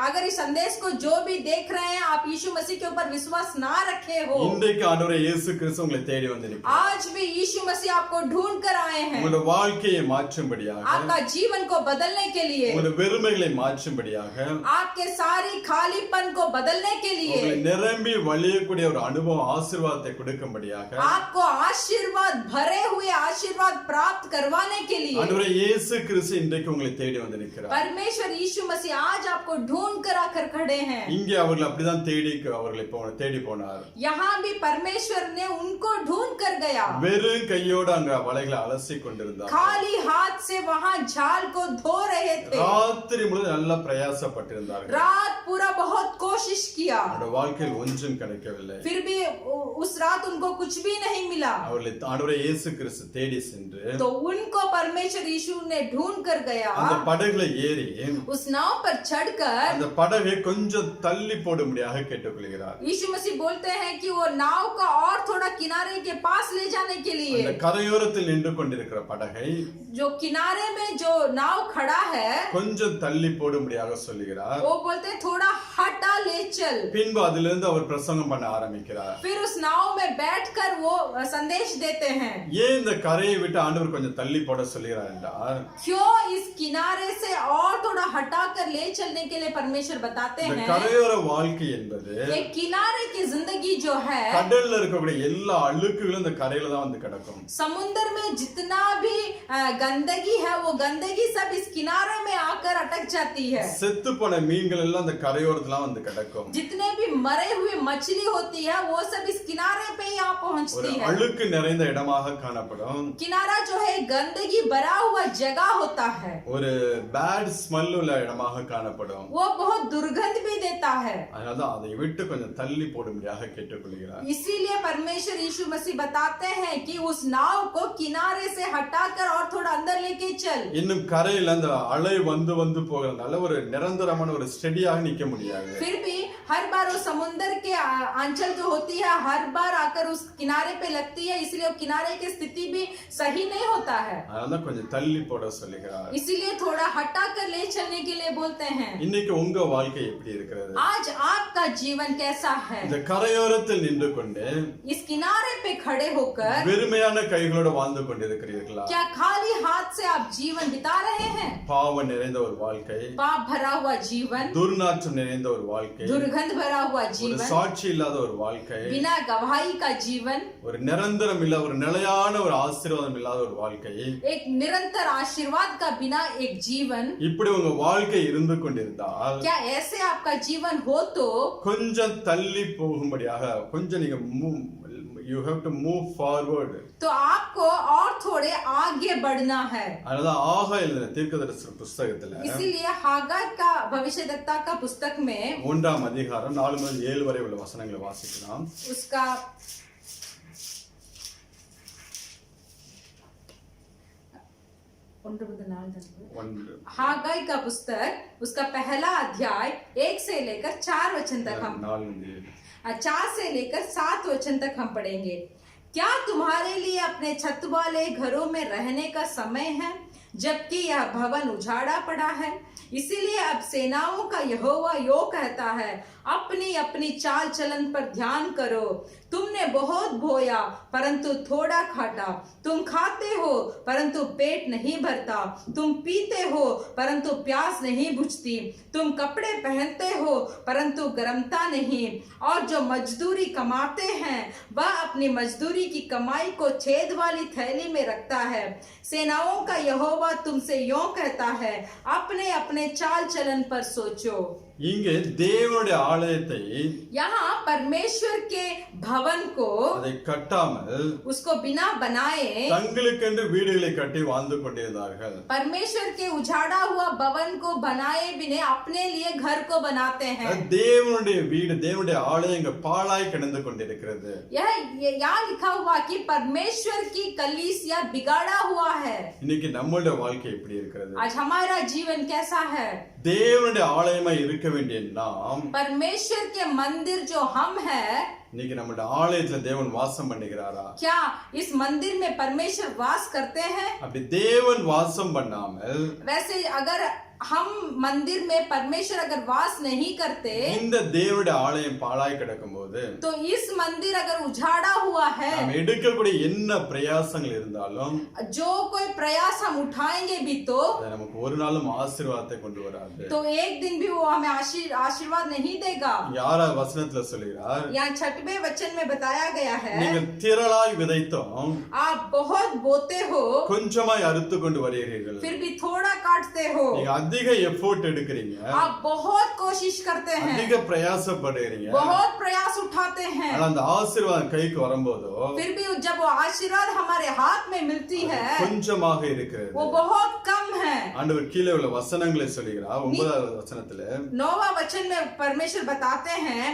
अगर इस संदेश को जो भी देख रहे हैं आप यीशु मसीह के ऊपर विश्वास ना रखे हो, இன்றைக்கு ஆண்டவரே இயேசு கிறிஸ்து உங்களை தேடி வந்து நிற்கிறார். आज भी यीशु मसीह आपको ढूंढ कर आए हैं. உங்களுடைய வாழ்க்கையை மாற்றும்படியாக, आपका जीवन को बदलने के लिए, உங்களுடைய வெறுமைகளை மாற்றும்படியாக, आपके सारी खालीपन को बदलने के लिए, உங்களை நிரம்பி வழியக்கூடிய ஒரு அனுபவம் ஆசீர்வாதத்தை கொடுக்கும்படியாக, आपको आशीर्वाद भरे हुए आशीर्वाद प्राप्त करवाने के लिए ஆண்டவரே இயேசு கிறிஸ்து இன்றைக்கு உங்களை தேடி வந்து நிற்கிறார். परमेश्वर यीशु मसीह आज आपको ढूंढ कर आकर खड़े हैं. இங்கே அவர்கள் அப்படிதான் அவர்களை தேடி போனார். यहाँ भी परमेश्वर ने उनको ढूंढ कर गया. வெறும் கையோடு அங்க வலைகளை அலசி கொண்டிருந்தார். खाली हाथ से वहां जाल को धो रहे थे. ராத்திரி முழுவதும் நல்லா பிரயாசப்பட்டிருந்தார்கள். रात पूरा बहुत कोशिश किया, அவருடைய வாழ்க்கையில் ஒன்றும் கிடைக்கவில்லை. फिर भी उस रात उनको कुछ भी नहीं मिला. அவர்களை ஆண்டவரே இயேசு கிறிஸ்து தேடி சென்று तो उनको परमेश्वर यीशु ने ढूंढ कर गया. அந்த படகுல ஏறி उस नाव पर चढ़कर அந்த படகை கொஞ்சம் தள்ளி போடும்படியாக கேட்டுக்கொள்கிறார். यीशु मसीह बोलते हैं कि वो नाव का और थोड़ा किनारे के पास ले जाने के लिए, அந்த கரையோரத்தில் நின்று கொண்டிருக்கிற படகை जो किनारे में जो नाव खड़ा है கொஞ்சம் தள்ளி போடும்படியாக சொல்லுகிறார். वो बोलते हैं थोड़ा हटा ले चल. பின்பு அதிலிருந்து அவர் பிரசங்கம் பண்ண ஆரம்பிக்கிறார். फिर उस नाव में बैठकर वो संदेश देते हैं. ஏன் இந்த கரையை விட்டு ஆண்டவர் கொஞ்சம் தள்ளி போட சொல்கிறார் என்றால், क्यों इस किनारे से और थोड़ा हटाकर ले चलने के लिए परमेश्वर बताते இந்த हैं. கரையோர வாழ்க்கை என்பது एक किनारे की जिंदगी जो है, கடல்ல இருக்கக்கூடிய எல்லா அழுக்குகளும் இந்த கரையில தான் வந்து கிடக்கும். समुद्र में जितना भी गंदगी है, वो गंदगी सब इस किनारे में आकर अटक जाती है. செத்து போன மீன்கள் எல்லாம் அந்த கரையோரத்துல வந்து கிடக்கும். जितने भी मरे हुए मछली होती है, वो सब इस किनारे पे ही यहाँ ஒரு पहुंचती है. அழுக்கு நிறைந்த இடமாக காணப்படும். किनारा जो है गंदगी भरा हुआ जगह होता है. ஒரு பேட் ஸ்மெல் உள்ள இடமாக காணப்படும். वो बहुत दुर्गंध भी देता है. அதனால அதை விட்டு கொஞ்சம் தள்ளி போடும்படியாக கேட்டுக்கொள்கிறார். इसीलिए परमेश्वर यीशु मसीह बताते हैं कि उस नाव को किनारे से हटाकर और थोड़ा अंदर लेके चल. இன்னும் கரையில அந்த அலை வந்து வந்து போகிறதுனால ஒரு நிரந்தரமான ஒரு ஸ்டெடியாக நிக்க முடியாது. फिर भी हर बार वो समुद्र के आंचल जो होती है, हर बार आकर उस किनारे पे लगती है, इसलिए वो किनारे की स्थिति भी सही नहीं होता है. அதனால கொஞ்சம் தள்ளி போட சொல்லுகிறார். इसीलिए थोड़ा हटाकर ले चलने के लिए बोलते हैं. இன்னைக்கு உங்க வாழ்க்கை எப்படி இருக்கிறது? आज आपका जीवन कैसा है? இந்த கரையோரத்தில் நின்று கொண்டு इस किनारे पे खड़े होकर வெறுமையான கைகளோட வாழ்ந்து கொண்டிருக்கிறீர்களா? क्या खाली हाथ से आप जीवन बिता रहे हैं? பாவம் நிறைந்த ஒரு வாழ்க்கை, पाप भरा हुआ जीवन, துர்நாற்றம் நிறைந்த ஒரு வாழ்க்கை, दुर्गंध भरा हुआ ஒரு जीवन, சாட்சி இல்லாத ஒரு வாழ்க்கை, बिना गवाही का जीवन, ஒரு நிரந்தரம் இல்ல ஒரு நிலையான ஒரு ஆசீர்வாதம் இல்லாத ஒரு வாழ்க்கை. एक निरंतर आशीर्वाद का बिना एक जीवन. இப்படி உங்க வாழ்க்கை இருந்து கொண்டிருந்தால் क्या ऐसे आपका जीवन हो तो கொஞ்சம் தள்ளி போகும்படியாக கொஞ்சம் நீங்க you have to move forward. तो आपको और थोड़े आगे बढ़ना है. அதனால ஆகா எழுதின தீர்க்கதரிசன புஸ்தகத்துல इसीलिए हागाई का भविष्यद्वक्ता का पुस्तक में 3ஆம் அதிகாரம் 4 முதல் 7 வரை உள்ள வசனங்களை வாசிக்கலாம். उसका हागाई का पुस्तक उसका पहला अध्याय 1 से लेकर 4 वचन तक हम 4 से लेकर 7 वचन तक हम पढ़ेंगे. क्या तुम्हारे लिए अपने छत वाले घरों में रहने का समय है, जबकि यह भवन उजाड़ा पड़ा है? इसीलिए अब सेनाओं का यहोवा यो कहता है, अपनी अपनी चाल चलन पर ध्यान करो. तुमने बहुत बोया परंतु थोड़ा खाटा, तुम खाते हो परंतु पेट नहीं भरता, तुम पीते हो परंतु प्यास नहीं बुझती, तुम कपड़े पहनते हो परंतु गर्मता नहीं, और जो मजदूरी कमाते हैं वह अपनी मजदूरी की कमाई को छेद वाली थैली में रखता है. सेनाओं का यहोवा तुमसे यों कहता है, अपने अपने चाल चलन पर सोचो. இங்கே தேவனுடைய ஆலயத்தை यहाँ परमेश्वर के भवन को அதை கட்டாமல் उसको बिना बनाए தங்களுக்கென்று வீடுகளை கட்டி வாழ்ந்து கொண்டிருந்தார்கள். परमेश्वर के उजाड़ा हुआ भवन को बनाए बिना अपने लिए घर को बनाते हैं. தேவனுடைய வீடு தேவனுடைய ஆலயம் இங்க பாழாய் கிடந்து கொண்டிருக்கிறது. यहाँ लिखा हुआ कि परमेश्वर की कलीसिया बिगाड़ा हुआ है. இன்னைக்கு நம்மளுடைய வாழ்க்கை எப்படி இருக்கிறது? आज हमारा जीवन कैसा है? தேவனுடைய ஆலயமா இருக்க வேண்டிய நாம் परमेश्वर के मंदिर जो हम है, இன்னைக்கு நம்மளுடைய ஆலயத்துல தேவன் வாசம் பண்ணுகிறாரா? क्या इस मंदिर में परमेश्वर वास करते हैं? அப்படி தேவன் வாசம் பண்ணாமல் वैसे अगर हम मंदिर में परमेश्वर अगर वास नहीं करते, இந்த தேவனுடைய ஆலயம் பாழாய் கிடக்கும்போது तो इस मंदिर अगर उजाड़ा हुआ है, நாம் எடுக்கக்கூடிய என்ன பிரயாசங்கள் இருந்தாலும் जो कोई प्रयास हम उठाएंगे भी तो அது நமக்கு ஒரு நாளும் ஆசீர்வாதத்தை கொண்டு வராது. तो एक दिन भी वो हमें आशीर्वाद नहीं देगा. யாரா வசனத்துல சொல்லுகிறார், यहाँ 6वें वचन में बताया गया है, நீங்கள் திரளாய் விதைத்தோம் आप बहुत बोते हो கொஞ்சமாய் அறுத்து கொண்டு வருகிறீர்கள். फिर भी थोड़ा काटते हो. நீங்க அதிக எஃபோர்ட் எடுக்கிறீங்க, आप बहुत कोशिश करते हैं, அதிக பிரயாசப்படுறீங்க. बहुत प्रयास उठाते हैं, ஆனா அந்த ஆசீர்வாதம் கைக்கு வரும்போதோ फिर भी जब वो आशीर्वाद हमारे हाथ में मिलती है கொஞ்சமாக இருக்கிறது. वो बहुत कम है. ஆண்டவர் கீழே உள்ள வசனங்களை சொல்லுகிறார். 9வது வசனத்துல 9वां वचन में परमेश्वर बताते हैं,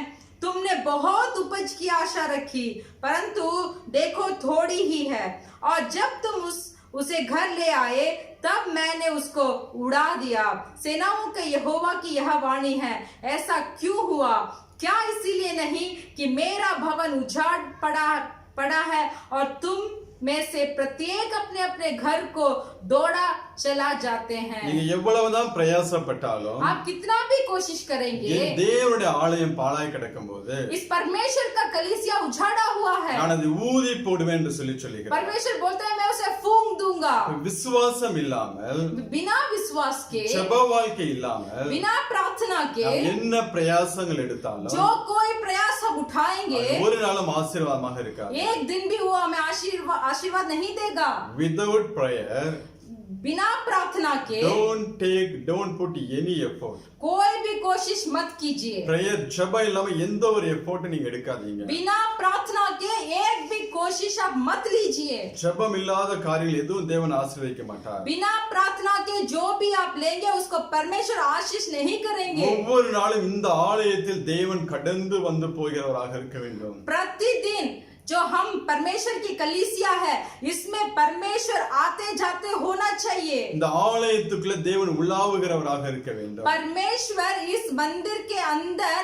तुमने बहुत उपज की आशा रखी परंतु देखो थोड़ी ही है, और जब तुम उसे घर ले आए तब मैंने उसको उड़ा दिया. सेनाओं के यहोवा की यह वाणी है, ऐसा क्यों हुआ? क्या इसीलिए नहीं कि मेरा भवन उजाड़ पड़ा है और तुम में से प्रत्येक अपने अपने घर को दौड़ा चला जाते हैं। நீங்க எவ்வளவுதான் பிரயாசப்பட்டாலும் आप कितना भी कोशिश करेंगे, என் தேவனுடைய ஆலயம் பாழாய் கிடக்கும்போது इस परमेश्वर का कलीसिया उजाड़ा हुआ है। நான் அதை ஊதி போடுவேன் என்று சொல்லுகிறேன்। परमेश्वर बोलता है मैं उसे फूंक दूंगा। விசுவாசம் இல்லாமல், बिना विश्वास के, ஜெப வாழ்க்கை இல்லாமல், बिना प्रार्थना के நாம் என்ன பிரயாசங்கள் எடுத்தாலும் जो कोई प्रयास हम उठाएंगे, ஒரு நாளும் ஆசீர்வாதமாக இருக்காது। एक दिन भी वो हमें आशीर्वाद नहीं देगा। Without prayer, बिना प्रार्थना के don't put any effort. कोई भी कोशिश मत कीजिए। prayer ஜெபம் இல்லாம எந்த ஒரு எஃபோர்ட் நீங்க எடுக்காதீங்க। बिना प्रार्थना के एक भी कोशिश आप मत लीजिए। ஜெபம் இல்லாத காரியங்கள் எதுவும் தேவன் ஆசீர்வதிக்க மாட்டார்। बिना प्रार्थना के जो भी आप लेंगे उसको परमेश्वर आशीष नहीं करेंगे। ஒவ்வொரு நாளும் இந்த ஆலயத்தில் தேவன் கடந்து வந்து போகிறவராக இருக்க வேண்டும்। प्रतिदिन जो हम परमेश्वर की कलीसिया है, इसमें परमेश्वर आते जाते होना चाहिए। இந்த ஆலயத்துக்குள்ள தேவன் உலாவுகிறவராக இருக்க வேண்டும்। परमेश्वर इस मंदिर के अंदर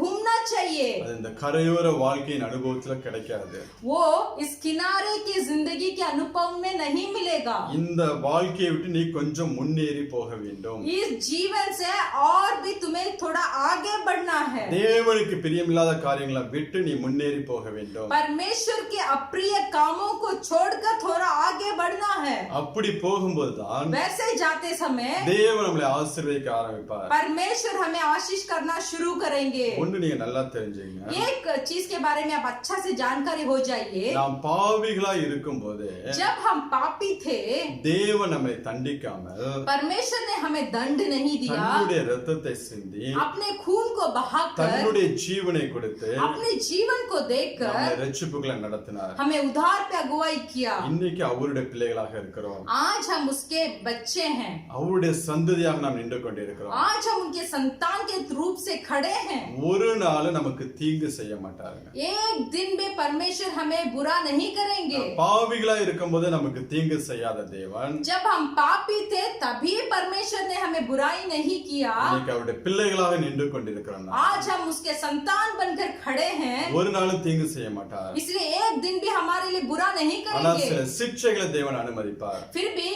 घूमना चाहिए। அது இந்த கரையோர வாழ்க்கையின் அனுபவத்துல கிடைக்காது। वो इस किनारे की जिंदगी के अनुभव में नहीं मिलेगा। இந்த வாழ்க்கையை விட்டு நீ கொஞ்சம் முன்னேறி போக வேண்டும்। इस जीवन से और भी तुम्हें थोड़ा आगे बढ़ना है। தேவனுக்கு பிரியமில்லாத காரியங்களை விட்டு நீ முன்னேறி போக வேண்டும்। परमेश्वर के अप्रिय कामों को छोड़कर थोड़ा आगे बढ़ना है। அப்படி போகும்போதுதான் वैसे जाते समय தேவன் நம்மளை ஆசீர்வதிக்க ஆரம்பிப்பார்। परमेश्वर हमें आशीष करना शुरू करेंगे। ஒன்னு நீங்க நல்லா தெரிஞ்சுங்க, एक चीज के बारे में आप अच्छा से जानकारी हो जाइए। நாம் பாவிகளா இருக்கும்போது जब हम पापी थे, தேவன் நம்மை தண்டிக்காமல் परमेश्वर ने हमें दंड नहीं दिया। தன்னுடைய இரத்தத்தை சிந்தி अपने खून को बहाकर, தன்னுடைய ஜீவனை கொடுத்து अपने जीवन को देकर நம்மை ரட்சிப்புகளை நடத்தினார்। हमें उद्धार पे अगुवाई किया। இன்னைக்கு அவருடைய பிள்ளைகளாக இருக்கிறோம்। आज हम उसके बच्चे हैं। அவருடைய சந்ததியாக நாம் நின்று கொண்டிருக்கிறோம்। आज हम उनके संतान के रूप से खड़े हैं। ஒரு நாள் நமக்கு தீங்கு செய்ய மாட்டாருங்க। एक दिन भी परमेश्वर हमें बुरा नहीं करेंगे। பாவிகளா இருக்கும்போது நமக்கு தீங்கு செய்யாத தேவன் जब हम पापी थे तभी परमेश्वर ने हमें बुराई नहीं किया। இன்னைக்கு அவருடைய பிள்ளைகளாக நின்று கொண்டிருக்கிறோம்। आज हम उसके संतान बनकर खड़े हैं, ஒரு நாளும் தீங்கு செய்ய மாட்டார்। इसलिए एक दिन भी हमारे लिए बुरा नहीं ஆனா करेंगे। சில சிக்ஷைகளை தேவன் அனுமதிப்பார்। फिर भी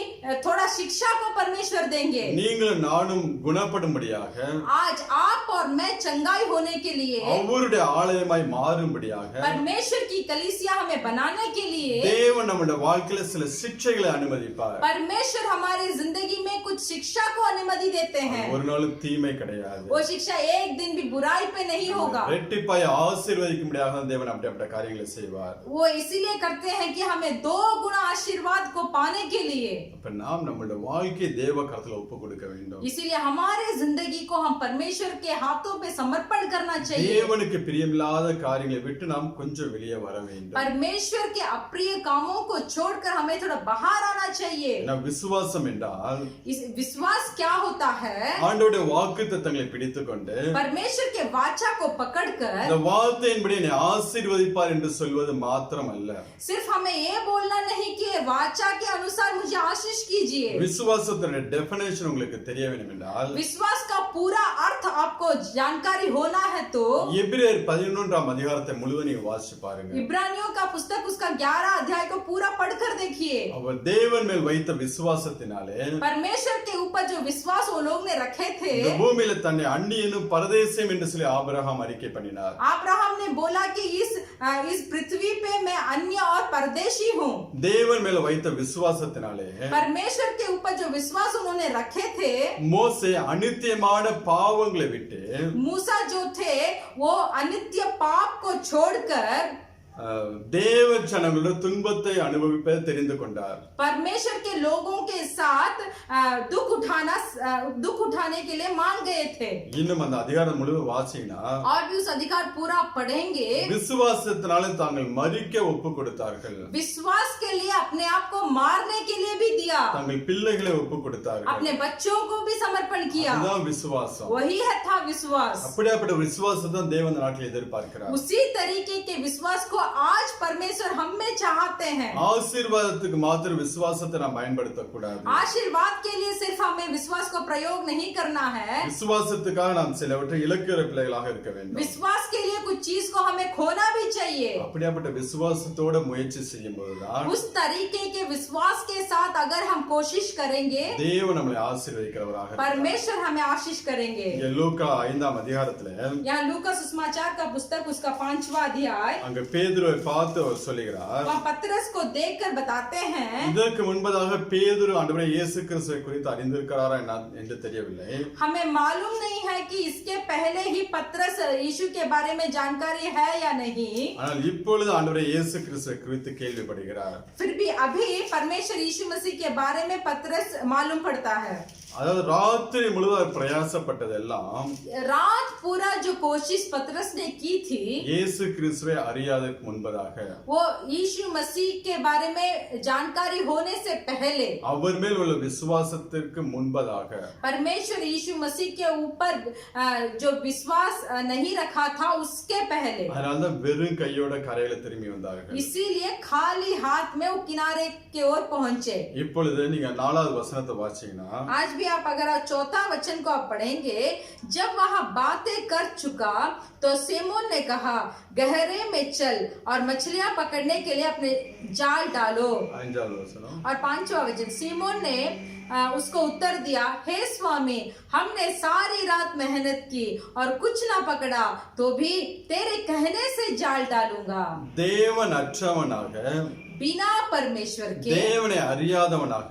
थोड़ा शिक्षा को परमेश्वर देंगे। நீங்களும் நானும் குணப்படும்படியாக, आज आप और मैं चंगाई होने के लिए, அவருடைய ஆலயமாய் மாறும்படியாக परमेश्वर की कलीसिया हमें बनाने के लिए தேவன் நம்முடைய வாழ்க்கையில சில சிக்ஷைகளை அனுமதிப்பார்। परमेश्वर हमारी जिंदगी में कुछ शिक्षा को अनुमति देते हैं। ஒரு நாளும் தீமை கிடையாது। वो शिक्षा एक दिन भी बुराई पे नहीं होगा। ரெட்டிப்பாய் ஆசீர்வதிக்கும்படியாக தான் தேவன் அப்படிப்பட்ட காரியங்களை செய்வார்। वो इसीलिए करते हैं कि हमें 2 गुना आशीर्वाद को पाने के लिए। அப்ப நாம் நம்முடைய வாழ்க்கையை தேவ கரத்துல ஒப்பு கொடுக்க வேண்டும்। इसीलिए हमारे जिंदगी को हम परमेश्वर के हाथों पे समर्पण करना चाहिए। தேவனுக்கு பிரியமில்லாத காரியங்களை விட்டு நாம் கொஞ்சம் வெளியே வர வேண்டும்। परमेश्वर के अप्रिय कामों को छोड़कर हमें थोड़ा बाहर आना चाहिए। ஏன்னா விசுவாசம் என்றால் इस विश्वास क्या होता है? ஆண்டவருடைய வாக்குத்தத்தங்களை பிடித்துக்கொண்டு परमेश्वर के वाचा को पकड़कर இந்த வார்த்தையின்படி என்னை ஆசீர்வதிப்பார் என்று சொல்வது மாத்திரம் அல்ல, सिर्फ हमें ये बोलना नहीं कि वाचा के अनुसार मुझे आशीष कीजिए। விசுவாசத்தினுடைய டெஃபினேஷன் உங்களுக்கு தெரிய வேண்டும் என்றால் विश्वास का पूरा अर्थ आपको जानकारी होना है तो எபிரேயர் 11ஆம் அதிகாரத்தை முழுவதும் நீங்க வாசிச்சு பாருங்க। इब्रानियों का पुस्तक उसका 11 अध्याय को पूरा पढ़कर देखिए। அவர் தேவன் மேல் வைத்த விசுவாசத்தினாலே परमेश्वर के ऊपर जो विश्वास वो लोग ने रखे थे, இந்த பூமியில தன்னை அந்நியனும் பரதேசியும் என்று சொல்லி ஆபிரகாம் அறிக்கை பண்ணினார்। अब्राहम ने बोला कि इस पृथ्वी पे मैं अन्य और परदेशी हूँ। தேவன் மேல வைத்த விசுவாசத்தினாலே परमेश्वर के ऊपर जो विश्वास उन्होंने रखे थे, மோசே அநித்தியமான பாவங்களை விட்டு मूसा जो थे वो अनित्य पाप को छोड़कर தேவ ஜனங்களுடைய துன்பத்தை அனுபவிப்பதை தெரிந்து கொண்டார்। परमेश्वर के लोगों के साथ दुख उठाने के लिए मान गए थे। இன்னும் அந்த அதிகாரம் முழுவதும் வாசிங்கன்னா और भी उस अधिकार पूरा पढ़ेंगे। விசுவாசத்தினாலே தாங்கள் மரிக்க ஒப்பு கொடுத்தார்கள்। विश्वास के लिए अपने आप को मारने के लिए भी दिया, தங்கள் பிள்ளைகளை ஒப்பு கொடுத்தார்கள். अपने बच्चों को भी समर्पण किया। அதுதான் விசுவாசம். वही है था विश्वास। அப்படியாப்பட்ட விசுவாசத்தை தான் தேவன் இந்த நாட்டில் எதிர்பார்க்கிறார். उसी तरीके के विश्वास को आज परमेश्वर हम में चाहते हैं। ஆசீர்வாதத்துக்கு மாத்திரம் விசுவாசத்தை நாம் பயன்படுத்த கூடாது. आशीर्वाद के लिए सिर्फ हमें विश्वास को प्रयोग नहीं करना है, விசுவாசத்துக்காக நாம் சிலவற்றை இழக்கிற பிள்ளைகளாக இருக்க வேண்டும். विश्वास के लिए कुछ चीज को हमें खोना भी चाहिए। அப்படியாப்பட்ட விசுவாசத்தோட முயற்சி செய்யும் போதுதான் उस तरीके के विश्वास के साथ अगर हम कोशिश करेंगे, தேவன் நம்மளை ஆசீர்வதிக்கிறவராக இருக்கிறார். परमेश्वर हमें आशीष करेंगे। இங்க லூக்கா 5ஆம் அதிகாரத்துல यहाँ लूका सुसमाचार का पुस्तक उसका 5वां अध्याय, அங்க பேதுருவை பார்த்து அவர் சொல்லுகிறார். वहाँ पतरस को देखकर बताते हैं, இதற்கு முன்பதாக பேதுரு ஆண்டவரே இயேசு கிறிஸ்துவை குறித்து அறிந்திருக்கிறாரா என்று தெரியவில்லை. हमें मालूम नहीं है कि इसके पहले ही पतरस यीशु के बारे में जानकारी है या नहीं, ஆனால் இப்பொழுது ஆண்டவரே இயேசு கிறிஸ்துவை குறித்து கேள்விப்படுகிறார். फिर भी अभी परमेश्वर यीशु मसीह के बारे में पतरस मालूम पड़ता है। அதாவது ராத்திரி முழுவதும் பிரயாசப்பட்டதெல்லாம் रात पूरा जो कोशिश पतरस ने की थी, இயேசு கிறிஸ்துவை அறியாதற்கு முன்பதாக वो यीशु मसीह के बारे में जानकारी होने से पहले, அவர் மேல் உள்ள விசுவாசத்திற்கு முன்பதாக परमेश्वर यीशु मसीह के ऊपर जो विश्वास नहीं रखा था उसके पहले, அதனால்தான் வெறும் கையோட கரையில திரும்பி வந்தார்கள். इसीलिए खाली हाथ में वो किनारे की ओर पहुंचे। இப்பொழுது நீங்க 4வது வசனத்தை வாசிச்சீங்கன்னா आज भी आप अगर 4था वचन को आप पढ़ेंगे, जब वह बातें कर चुका तो सीमोन ने कहा, गहरे में चल और मछलियां पकड़ने के लिए अपने जाल डालो। 5வது வசனம் और 5वां वचन, सीमोन ने उसको उत्तर दिया, हे स्वामी, हमने सारी रात मेहनत की और कुछ ना पकड़ा, तो भी तेरे कहने से जाल डालूंगा। தேவன் அற்றவனாக बिना परमेश्वर के, தேவனை அறியாதவனாக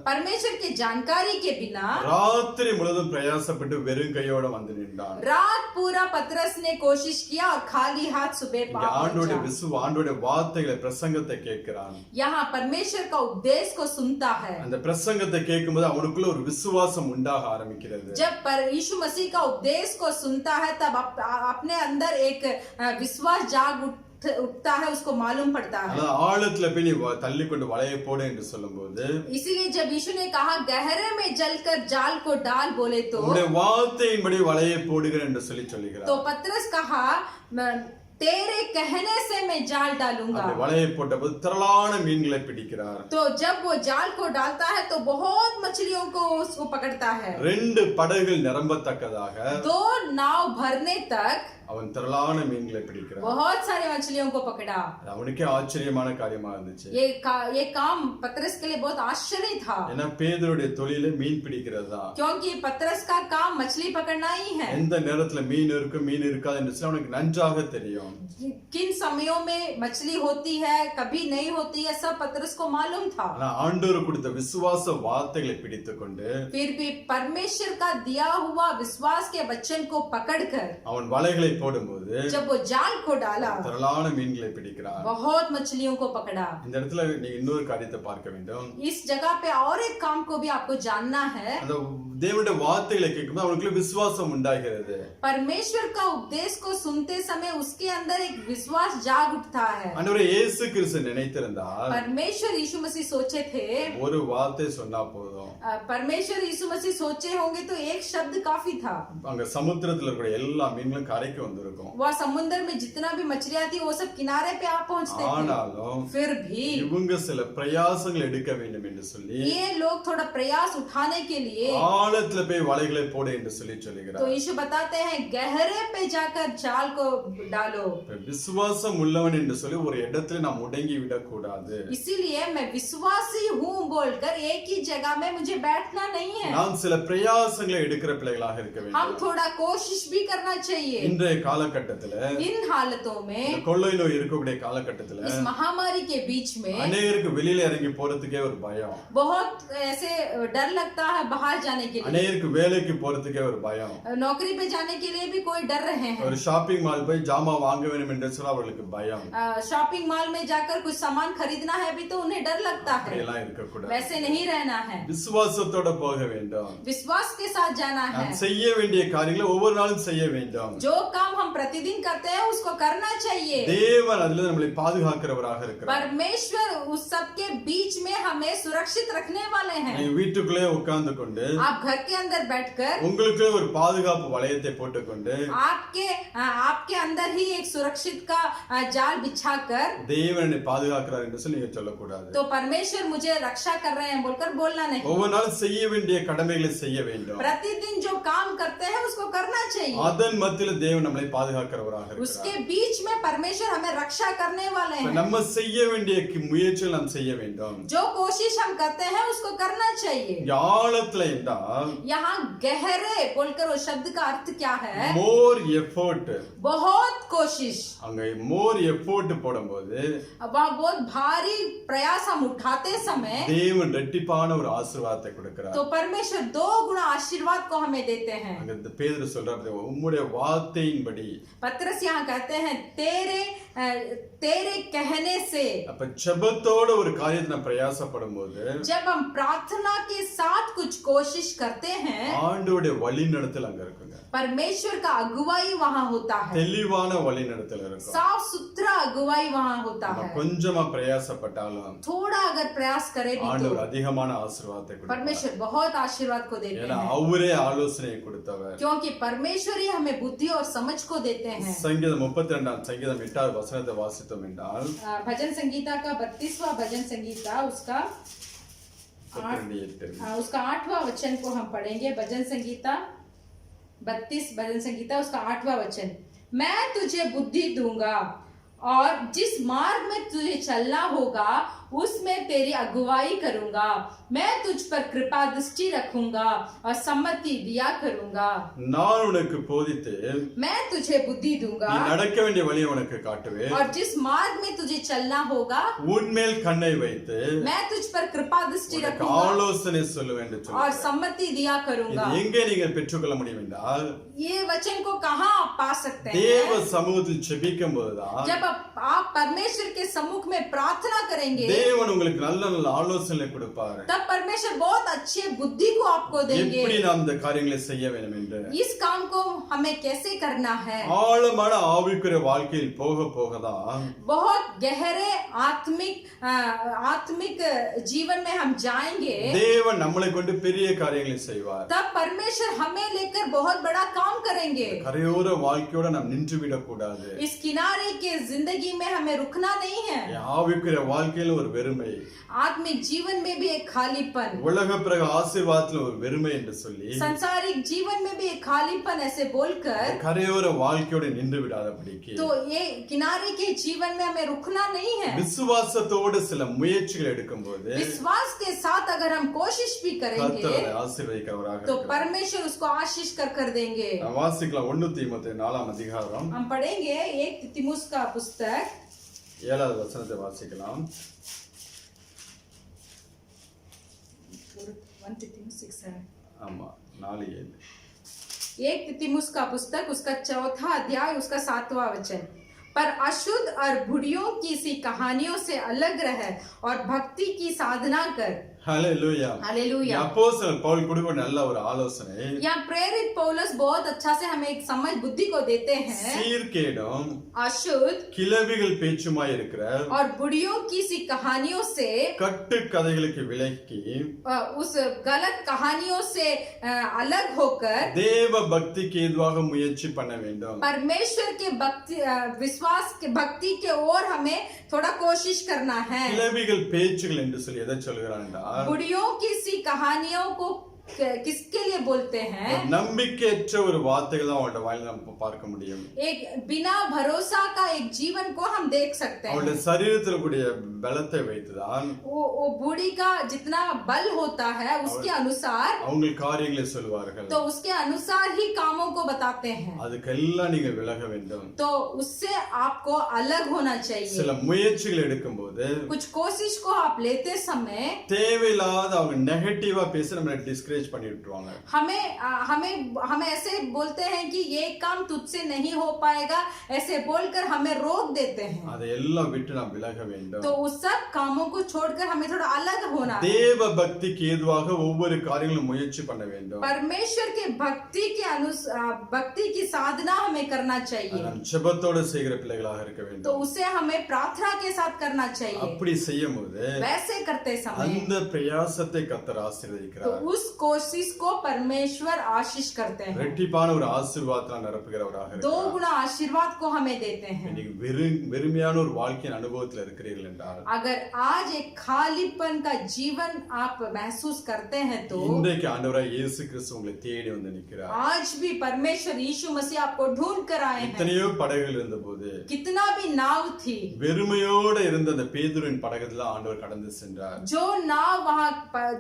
परमेश्वर की जानकारी के बिना ராத்திரி முழுவதும் பிரயாசப்பட்டு வெறும் கையோட வந்து நின்றான். रात पूरा पतरस ने कोशिश किया और खाली हाथ सुबह இங்க ஆண்டோடைய पहुंचा। ஆண்டோடைய வார்த்தைகளை பிரசங்கத்தை கேட்கிறான். यहाँ परमेश्वर का उपदेश को सुनता है। அந்த பிரசங்கத்தை கேட்கும்போது அவனுக்குள்ள ஒரு விசுவாசம் உண்டாக ஆரம்பிக்கிறது. जब यीशु मसीह का उपदेश को सुनता है तब अपने अंदर एक विश्वास जाग उठता है, उसको मालूम पड़ता है। ஆழத்துல போய் நீ தள்ளி கொண்டு வலையை போடு என்று சொல்லும்போது, इसीलिए जब यीशु ने कहा गहरे में जलकर जाल को डाल बोले तो உம்முடைய வார்த்தையின்படி வலையை போடுகிறேன் என்று சொல்லுகிறார். तो पतरस कहा, तेरे कहने से मैं जाल डालूंगा। அந்த வலையை போட்டபோது திரளான மீன்களை பிடிக்கிறார். तो जब वो जाल को डालता है तो बहुत मछलियों को उसको पकड़ता है। 2 படகுகள் நிரம்பத்தக்கதாக 2 नाव भरने तक அவன் திரளான மீன்களை பிடிக்கிறான். बहुत सारे मछलियों को पकड़ा। அவனுக்கே ஆச்சரியமான காரியமா இருந்துச்சு. ये काम पतरस के लिए बहुत आश्चर्य था, ஏன்னா பேதுருடைய தொழிலே மீன் பிடிக்கிறது தான். क्योंकि पतरस का काम मछली पकड़ना ही है। எந்த நேரத்துல மீன் இருக்கும் மீன் இருக்காது என்று அவனுக்கு நன்றாக தெரியும். किन समयों में मछली होती है, कभी नहीं होती है, सब पतरस को मालूम था। ஆனா ஆண்டவர் கொடுத்த விசுவாச வார்த்தைகளை பிடித்துக்கொண்டு फिर भी परमेश्वर का दिया हुआ विश्वास के वचन को पकड़कर அவன் வலைகளை போடும்போது जब वो जाल को डाला திரளான மீன்களை பிடிக்கிறான். बहुत मछलियों को पकड़ा। இந்த இடத்துல நீ இன்னொரு காரியத்தை பார்க்க வேண்டும். इस जगह पे और एक काम को भी आपको जानना है। அந்த தேவனுடைய வார்த்தைகளை கேட்கும்போது அவனுக்குள்ள விசுவாசம் உண்டாகிறது. परमेश्वर का उपदेश को सुनते समय उसके अंदर एक विश्वास जाग उठता है। ஆண்டவரே இயேசு கிறிஸ்து நினைத்திருந்தால் परमेश्वर यीशु मसीह सोचे थे, ஒரு வார்த்தை சொன்னா போதும், परमेश्वर यीशु मसीह सोचे होंगे तो एक शब्द काफी था। அங்க சமுத்திரத்துல இருக்கிற எல்லா மீன்களும் கரைக்கு வந்திருக்கும். वह समुद्र में जितना भी मछलियां थी वो सब किनारे पे आ पहुंचते थे। ஆனாலும் फिर भी இவங்க சில பிரயாசங்கள் எடுக்க வேண்டும் என்று சொல்லி ये लोग थोड़ा प्रयास उठाने के लिए ஆழத்துல போய் வலைகளை போடு என்று சொல்லி तो சொல்லுகிறார். यीशु बताते हैं गहरे पे जाकर जाल को डालो। விசுவாசம் உள்ளவன் என்று சொல்லி ஒரு இடத்துல நாம் முடங்கி விடக்கூடாது. इसीलिए मैं विश्वासी हूँ बोलकर एक ही जगह में मुझे बैठना नहीं है। நாம் சில பிரயாசங்களை எடுக்கிற பிள்ளைகளாக இருக்க हम வேண்டும். थोड़ा कोशिश भी करना चाहिए। இன்றைய காலகட்டத்துல इन हालतों में, இந்த கொள்ளை நோய் இருக்கக்கூடிய காலகட்டத்துல इस महामारी के बीच में அநேகருக்கு வெளியில இறங்கி போறதுக்கே ஒரு பயம், बहुत ऐसे डर लगता है बाहर जाने के लिए। அநேகருக்கு வேலைக்கு போறதுக்கே ஒரு பயம், नौकरी पे जाने के लिए भी कोई डर रहे हैं। ஒரு ஷாப்பிங் மால் போய் ஜாமா வாங்க வேண்டும் என்று சொன்னா அவர்களுக்கு பயம். शॉपिंग मॉल में जाकर कुछ सामान खरीदना है भी तो उन्हें डर लगता है। அப்படியெல்லாம் இருக்கக்கூடாது. वैसे नहीं रहना है, விசுவாசத்தோட போக வேண்டும். विश्वास के साथ जाना है। நாம் செய்ய வேண்டிய காரியங்களை ஒவ்வொரு நாளும் செய்ய வேண்டும். जो काम काम हम प्रतिदिन करते हैं उसको करना चाहिए। தேவன் அதுல நம்மளை பாதுகாக்கிறவராக இருக்கிறார். परमेश्वर उस सब के बीच में हमें सुरक्षित रखने वाले हैं। நீங்க வீட்டுக்குள்ளே உட்கார்ந்து கொண்டு आप घर के अंदर बैठकर உங்களுக்குள்ளே ஒரு பாதுகாப்பு வளையத்தை போட்டுக்கொண்டு आपके अंदर ही एक सुरक्षित का जाल बिछाकर தேவன் என்னை பாதுகாக்கிறார் என்று சொல்லி நீங்க சொல்லக்கூடாது. तो परमेश्वर मुझे रक्षा कर रहे हैं बोलकर बोलना नहीं। ஒவ்வொரு நாளும் செய்ய வேண்டிய கடமைகளை செய்ய வேண்டும். प्रतिदिन जो काम करते हैं उसको करना चाहिए। அதன் மத்தியில தேவன் நம்மளை பாதுகாக்கிறவராக उसके இருக்கிறார். बीच में परमेश्वर हमें रक्षा करने वाले हैं। நம்ம செய்ய வேண்டிய முயற்சிகள் நாம் செய்ய வேண்டும். जो कोशिश हम करते हैं उसको करना चाहिए। ஆழத்துல என்றால் यहाँ गहरे बोलकर वो शब्द का अर्थ क्या है? மோர் எஃபோர்ட். बहुत कोशिश। அங்க மோர் எஃபோர்ட் போடும்போது वहाँ बहुत भारी प्रयास हम उठाते समय தேவன் ரெட்டிப்பான ஒரு ஆசீர்வாதத்தை கொடுக்கிறார். तो परमेश्वर 2 गुना आशीर्वाद को हमें देते हैं। அங்க இந்த பேதுரு சொல்றாரு உம்முடைய வார்த்தையின்படி. पतरस यहाँ कहते हैं तेरे कहने से। அப்ப ஜெபத்தோட ஒரு காரியத்தை நாம் பிரயாசப்படும்போது जब हम प्रार्थना के साथ कुछ कोशिश करते हैं ஆண்டவருடைய வழிநடத்தல் அங்க இருக்குங்க. परमेश्वर का अगुवाई वहाँ होता है। தெளிவான வழிநடத்தல் இருக்கும். साफ सुथरा अगुवाई वहाँ होता है। கொஞ்சமா பிரயாசப்பட்டாலும் थोड़ा अगर प्रयास करे भी ஆண்டவர் तो அதிகமான ஆசீர்வாதத்தை கொடுப்பார். परमेश्वर बहुत आशीर्वाद को देते ஏன்னா हैं அவரே ஆலோசனையை கொடுத்தவர். क्योंकि परमेश्वर ही हमें बुद्धि और समझ को देते हैं। சங்கீதம் 32 சங்கீதம் 8வது வசனத்தை வாசித்தோம் என்றால் भजन संगीता का 32वां भजन संगीता उसका 8वां वचन को हम पढ़ेंगे। भजन संगीता 32 भजन संगीता उसका 8वां वचन। मैं तुझे बुद्धि दूंगा और जिस मार्ग में तुझे चलना होगा उसमें तेरी अगुवाई करूंगा। मैं तुझ पर कृपा दृष्टि रखूंगा और सम्मति दिया करूंगा। நான் உனக்கு போதித்து मैं तुझे बुद्धि दूंगा நீ நடக்க வேண்டிய வழியை உனக்கு காட்டுவேன். और जिस मार्ग में तुझे चलना होगा உன்மேல் கண்ணை வைத்து मैं तुझ पर कृपा दृष्टि உனக்கு रखूंगा ஆலோசனை சொல்லுவேன் என்று और சொல்றார். सम्मति दिया करूंगा। இது எங்கே நீங்கள் பெற்றுக்கொள்ள முடியும் என்றால் ये वचन को कहाँ आप पा सकते தேவ हैं? சமூகத்தில் ஜெபிக்கும் போதுதான் जब आप परमेश्वर के सम्मुख में प्रार्थना करेंगे தேவன் உங்களுக்கு நல்ல நல்ல ஆலோசனை கொடுப்பார். तब परमेश्वर बहुत अच्छे बुद्धि को आपको देंगे எப்படி நாம் இந்த காரியங்களை செய்ய வேண்டும் என்று. इस काम को हमें कैसे करना है। ஆழமான ஆவிக்குரிய வாழ்க்கையில் போக போகதான் बहुत गहरे आत्मिक जीवन में हम जाएंगे தேவன் நம்மளை கொண்டு பெரிய காரியங்களை செய்வார். तब परमेश्वर हमें लेकर बहुत बड़ा काम करेंगे। கரையோர வாழ்க்கையோட நாம் நின்று விடக்கூடாது. इस किनारे के जिंदगी में हमें रुकना नहीं है। ஆவிக்குரிய வாழ்க்கையில ஒரு வெறுமை, आत्मिक जीवन में भी एक खालीपन, உலக பிறகு ஆசீர்வாதத்துல ஒரு வெறுமை என்று சொல்லி संसारिक जीवन में भी एक खालीपन ऐसे बोलकर கரையோர வாழ்க்கையோட நின்று விடாதபடிக்கு तो ये किनारे के जीवन में हमें रुकना नहीं है। விசுவாசத்தோடு சில முயற்சிகள் எடுக்கும்போது विश्वास के साथ अगर हम कोशिश भी करेंगे கர்த்தர் ஆசீர்வதிக்கிறவராக तो இருக்கிறார். परमेश्वर उसको आशीष कर देंगे। வாசிக்கலாம் 1 தீமோத்தேயு 4ஆம் அதிகாரம் हम पढ़ेंगे 1 तीमुस का पुस्तक 7வது வசனத்தை வாசிக்கலாம். 1 तीमुस 6 ஆமா 4:7. 1 तीमुस का पुस्तक उसका 4था अध्याय उसका 7वां वचन। पर अशुद्ध और बुढ़ियों की सी कहानियों से अलग रह और भक्ति की साधना कर। ஹalleluya. हालेलुया। அப்போஸ்தலன் பவுல் கொடுக்க நல்ல ஒரு ஆலோசனை. यहाँ प्रेरित पौलुस बहुत अच्छा से हमें एक समझ बुद्धि को देते हैं। சீர்கேடும் अशुद्ध கிளவிகள் பேச்சுமாய் இருக்கிற और बुढ़ियों की सी कहानियों से கட்டு கதைகளுக்கு விலக்கி उस गलत कहानियों से अलग होकर தேவ பக்திக்கு ஏதுவாக முயற்சி பண்ண வேண்டும். परमेश्वर के विश्वास के भक्ति के ओर हमें थोड़ा कोशिश करना है। கிளவிகள் பேச்சுகள் என்று சொல்லி எதை சொல்கிறான்டா बुढ़ियों की सी कहानियों को किसके लिए बोलते हैं? நம்பிக்கையற்ற ஒரு வார்த்தைகள் தான் அவங்களோட வாயில நம்ம பார்க்க முடியும். एक बिना भरोसा का एक जीवन को हम देख सकते हैं। அவங்களுடைய சரீரத்தில் கூடிய பலத்தை வைத்துதான் वो बूढ़ी का जितना बल होता है उसके अनुसार அவங்க காரியங்களை சொல்வார்கள். तो उसके अनुसार ही कामों को बताते हैं। அதுக்கெல்லாம் நீங்க விலக வேண்டும். तो उससे आपको अलग होना चाहिए। சில முயற்சிகள் எடுக்கும்போது कुछ कोशिश को आप लेते समय தேவையில்லாத அவங்க நெகட்டிவா பேசி நம்மளை டிஸ்கரேஜ் பண்ணி விட்டுருவாங்க. हम ऐसे बोलते हैं कि ये काम तुझसे नहीं हो पाएगा ऐसे बोलकर हमें रोक देते हैं। हैं। அதையெல்லாம் விட்டு நாம் விலக வேண்டும். तो उस सब कामों को छोड़कर हमें थोड़ा अलग होना है। தேவ பக்திக்கு ஏதுவாக ஒவ்வொரு காரியங்களும் முயற்சி பண்ண வேண்டும். परमेश्वर के भक्ति की साधना हमें करना चाहिए। நாம் ஜெபத்தோட செய்கிற பிள்ளைகளாக இருக்க तो வேண்டும். उसे हमें प्रार्थना के साथ करना चाहिए। அப்படி செய்யும்போது वैसे करते समय அந்த பிரயாசத்தை கர்த்தர் तो ஆசீர்வதிக்கிறார். उस कोशिश को परमेश्वर आशीष करते हैं, ரெட்டிப்பான ஒரு ஆசீர்வாதத்தால் நிரப்புகிறவராக दो இருக்கிறார். गुना आशीर्वाद को हमें देते हैं। இன்னைக்கு வெறுமையான ஒரு வாழ்க்கையின் அனுபவத்தில் இருக்கிறீர்கள் என்றால் अगर आज एक खालीपन का जीवन आप महसूस करते हैं तो இன்றைக்கு ஆண்டவராய் இயேசு கிறிஸ்து உங்களை தேடி வந்து நிற்கிறார். आज भी परमेश्वर यीशु मसीह आपको ढूंढ कर आए हैं। எத்தனையோ படகுகள் இருந்தபோது कितना भी नाव थी, வெறுமையோட இருந்த அந்த பேதுருவின் படகுல ஆண்டவர் கடந்து சென்றார்.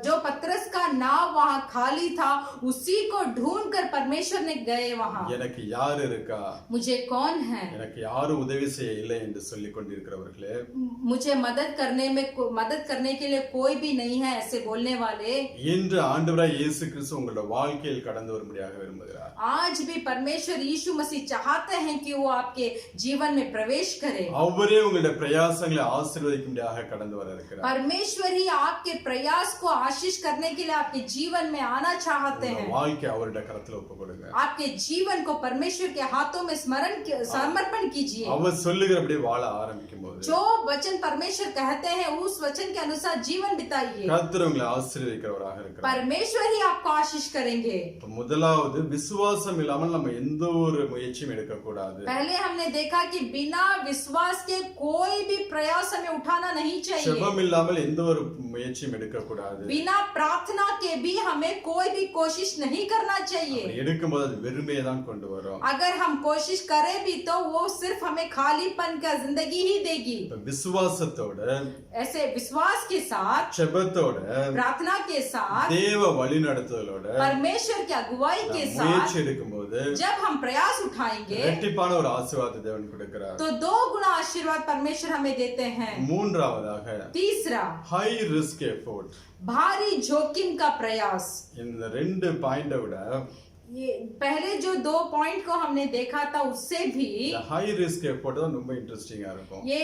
जो पतरस का नाव वहां खाली था, उसी को ढूंढ कर परमेश्वर ने गए वहां। எனக்கு யார் இருக்கா, मुझे कौन है, எனக்கு யாரும் உதவி செய்ய இல்லை என்று சொல்லிக் கொண்டிருக்கிறவர்களே, मुझे मदद करने के लिए कोई भी नहीं है, ऐसे बोलने वाले என்று ஆண்டவராய் இயேசு கிறிஸ்து உங்களுடைய வாழ்க்கையில் கடந்து வரும்படியாக விரும்புகிறார். आज भी परमेश्वर यीशु मसीह चाहते हैं कि वो आपके जीवन में प्रवेश करे। அவரே உங்களுடைய பிரயாசங்களை ஆசீர்வதிக்கும்படியாக கடந்து வர இருக்கிறார். परमेश्वर ही आपके प्रयास को आशीष करने के लिए आपके जीवन में आना चाहते हैं। வாழ்க்கை அவருடைய கரத்துல ஒப்பு கொடுங்க. आपके जीवन को परमेश्वर के हाथों में समर्पण कीजिए। அவர் சொல்லுகிறபடி வாழ ஆரம்பிக்கும் போது जो वचन परमेश्वर कहते हैं उस वचन के अनुसार जीवन बिताइए। கர்த்தர் உங்களை ஆசீர்வதிக்கிறவராக இருக்கிறார். परमेश्वर ही आपको आशीष करेंगे। முதலாவது விசுவாசம் இல்லாமல் நம்ம எந்த ஒரு முயற்சியும் எடுக்க கூடாது. पहले हमने देखा कि बिना विश्वास के कोई भी प्रयास हमें उठाना नहीं चाहिए। ஜெபம் இல்லாமல் எந்த ஒரு முயற்சியும் எடுக்க கூடாது. बिना प्रार्थना के भी हमें कोई भी कोशिश नहीं करना चाहिए। எடுக்கும்போது அது வெறுமையை தான் கொண்டு வரும். अगर हम कोशिश करें भी तो वो सिर्फ हमें खालीपन का जिंदगी ही देगी। விசுவாசத்தோட, ऐसे विश्वास के साथ, ஜெபத்தோட, प्रार्थना के साथ, தேவ வழிநடத்துதலோட परमेश्वर की अगुवाई के முயற்சி साथ எடுக்கும்போது जब हम प्रयास उठाएंगे இரட்டிப்பான ஒரு ஆசீர்வாதத்தை தேவன் கொடுக்கிறார். तो 2 गुना आशीर्वाद परमेश्वर हमें देते हैं। மூன்றாவதாக तीसरा, ஹை ரிஸ்க் எஃபோர்ட். भारी जोखिम का प्रयास। இந்த 2 பாயிண்டை விட ये पहले जो 2 पॉइंट को हमने देखा था उससे भी ஹை ரிஸ்க் எஃபோர்ட் தான் ரொம்ப இன்ட்ரெஸ்டிங்கா இருக்கும். ये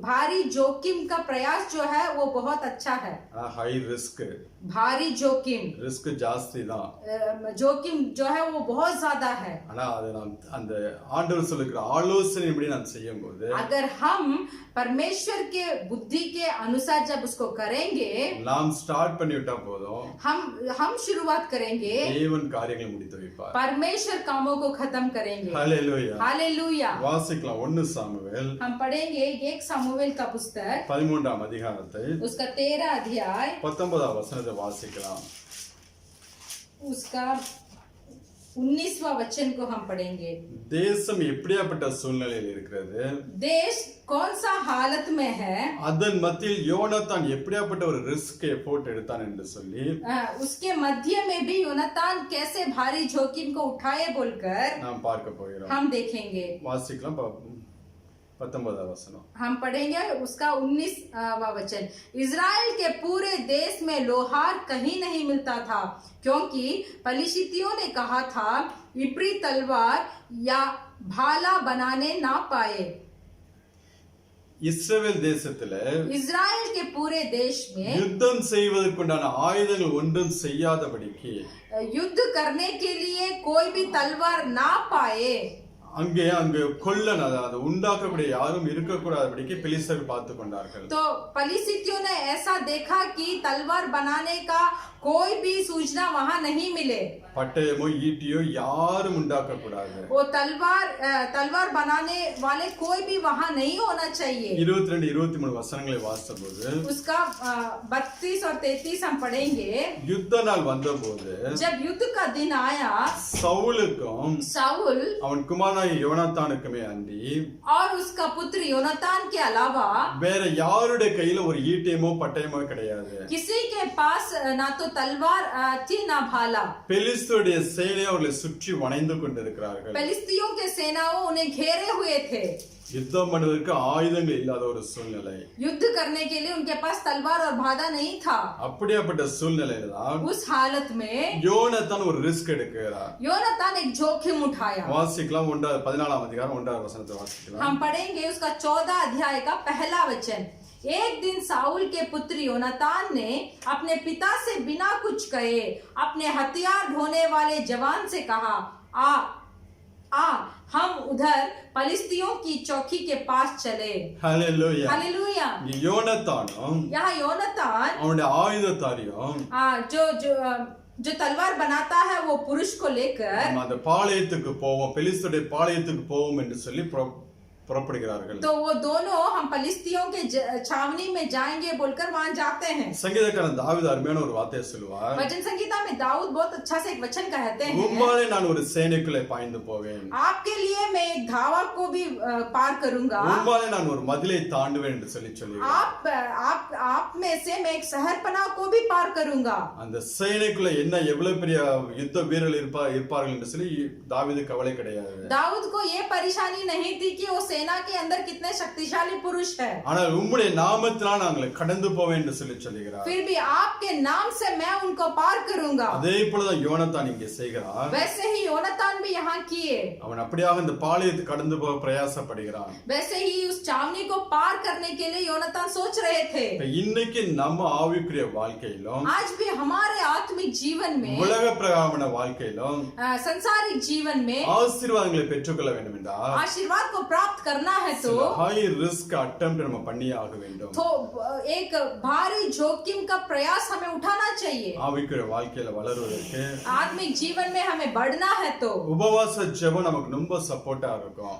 भारी जोखिम का प्रयास जो है वो बहुत अच्छा है। ஹை ரிஸ்க், भारी जोखिम, ரிஸ்க் ஜாஸ்தி தான். जोखिम जो है वो बहुत ज्यादा है। ஆனா அது நாம் அந்த ஆண்டவர் சொல்லுகிற ஆலோசனைப்படி நாம் செய்யும்போது अगर हम परमेश्वर के बुद्धि के अनुसार जब उसको करेंगे, நாம் ஸ்டார்ட் பண்ணி விட்டா போதும், हम शुरुआत करेंगे, தேவன் காரியங்களை முடித்து வைப்பார். परमेश्वर कामों को खत्म करेंगे। ஹalleluya. हालेलुया। வாசிக்கலாம் 1 சாமுவேல் हम पढ़ेंगे 1 सामुएल का पुस्तक, 13ஆம் அதிகாரத்தை उसका 13 अध्याय, 19ஆம் வசனத்தை வாசிக்கலாம். उसका 19वां वचन को हम पढ़ेंगे। தேசம் எப்படியாப்பட்ட சூழ்நிலையில் இருக்கிறது, देश कौन सा हालत में है, அதன் மத்தியில் யோனத்தான் எப்படியாப்பட்ட ஒரு ரிஸ்க் எஃபோர்ட் எடுத்தான் என்று சொல்லி उसके मध्य में भी योनातान कैसे भारी जोखिम को उठाए बोलकर நாம் பார்க்க போகிறோம். हम देखेंगे। வாசிக்கலாம் 19ஆம் வசனம். हम पढ़ेंगे उसका 19वां वचन। इजराइल के पूरे देश में लोहार कहीं नहीं मिलता था, क्योंकि पलिश्तियों ने कहा था इब्री तलवार या भाला बनाने ना पाए। இஸ்ரவேல் தேசத்துல इजराइल के पूरे देश में யுத்தம் செய்வதற்குண்டான ஆயுதங்கள் ஒன்றும் செய்யாதபடிக்கு, युद्ध करने के लिए कोई भी तलवार ना पाए, அங்கே கொல்லன் அதாவது உண்டாக்கக்கூடிய யாரும் இருக்கக்கூடாதபடிக்கு பெலிஸ்தர் பார்த்து கொண்டார்கள். तो पलिश्तियों ने ऐसा देखा कि तलवार बनाने का कोई भी सूचना वहां नहीं मिले। பட்டயமோ ஈட்டியோ யாரும் உண்டாக்க கூடாது. वो तलवार बनाने वाले कोई भी वहां नहीं होना चाहिए। 22-23 வசனங்களை வாசித்தபோது उसका 32 और 33 हम पढ़ेंगे। யுத்த நாள் வந்தபோது जब युद्ध का दिन आया, சவுலுக்கும் साउल அவன் குமாரனாகிய யோனாத்தானுக்குமே அன்றி और उसका पुत्र योनातान के अलावा வேற யாருடைய கையில ஒரு ஈட்டியமோ பட்டயமோ கிடையாது. किसी के पास ना तो तलवार थी ना भाला। பெலிஸ்தருடைய சேனை அவர்களை சுற்றி வளைந்து கொண்டிருக்கிறார்கள். फिलिस्तियों के सेनाओं उन्हें घेरे हुए थे। யுத்தம் பண்ணுவதற்கு ஆயுதங்கள் இல்லாத ஒரு சூழ்நிலை. युद्ध करने के लिए उनके पास तलवार और भाला नहीं था. அப்படியாப்பட்ட சூழ்நிலையில தான் उस हालत में யோனத்தான் ஒரு ரிஸ்க் எடுக்கிறார். योनातान एक जोखिम उठाया. வாசிக்கலாம் 14ஆம் அதிகாரம் 1ஆம் வசனத்தை வாசிக்கலாம். हम पढ़ेंगे उसका 14 अध्याय का पहला वचन. एक दिन साउल के पुत्र योनातान ने अपने पिता से बिना कुछ कहे अपने हथियार ढोने वाले जवान से कहा, आ हम उधर पलिस्तियों की चौकी के पास चले. ஹalleluya. हालेलुया. யோனத்தானும் यहाँ योनातान அவனுடைய ஆயுததாரியும் जो तलवार बनाता है वो पुरुष को लेकर நம்ம அந்த பாளையத்துக்கு போவோம், பெலிஸ்தருடைய பாளையத்துக்கு போவோம் என்று சொல்லி புறப்படுகிறார்கள். तो वो दोनों हम पलिस्तियों के छावनी में जाएंगे बोलकर वहां जाते हैं. சங்கீதக்காரன் தாவீது அருமையான ஒரு வார்த்தையை சொல்லுவார். वचन संगीता में दाऊद बहुत अच्छा से एक वचन कहते हैं, உம்மாலே நான் ஒரு சேனைக்குள்ளே பாய்ந்து போவேன், आपके लिए मैं एक धावा को भी पार करूंगा, உம்மாலே நான் ஒரு மதிலை தாண்டுவேன் என்று சொல்லுகிறார். आप में से मैं एक शहरपनाह को भी पार करूंगा. அந்த சேனைக்குள்ள என்ன எவ்வளவு பெரிய யுத்த வீரர்கள் இருப்பார்கள் என்று சொல்லி தாவீது கவலை கிடையாது. दाऊद को ये परेशानी नहीं थी कि वो सेना के अंदर कितने शक्तिशाली पुरुष है, ஆனால் உம்முடைய நாமத்தினால் நாங்கள் கடந்து போவேன் என்று சொல்லி சொல்லுகிறார். फिर भी आपके नाम से मैं उनको पार करूंगा. அதே போலதான் யோனத்தான் இங்கே செய்கிறார். वैसे ही योनातान भी यहाँ किए. அவன் அப்படியாக இந்த பாளையத்தை கடந்து போக பிரயாசப்படுகிறான். वैसे ही उस छावनी को पार करने के लिए योनातान सोच रहे थे. இன்னைக்கு நம்ம ஆவிக்குரிய வாழ்க்கையிலும் आज भी हमारे आत्मिक जीवन में, உலக பிரகாரமான வாழ்க்கையிலும் संसारिक जीवन में ஆசீர்வாதங்களை பெற்றுக்கொள்ள வேண்டும் என்றால் आशीर्वाद को प्राप्त करना है तो हाई रिस्क अटेम्प्ट நம்ம பண்ணியே ஆக வேண்டும். तो एक भारी जोखिम का प्रयास हमें उठाना चाहिए. ஆவிக்குரிய வாழ்க்கையில வளருவதற்கு आत्मिक जीवन में हमें बढ़ना है तो உபவாச ஜெபம் நமக்கு ரொம்ப சப்போர்ட்டா இருக்கும்.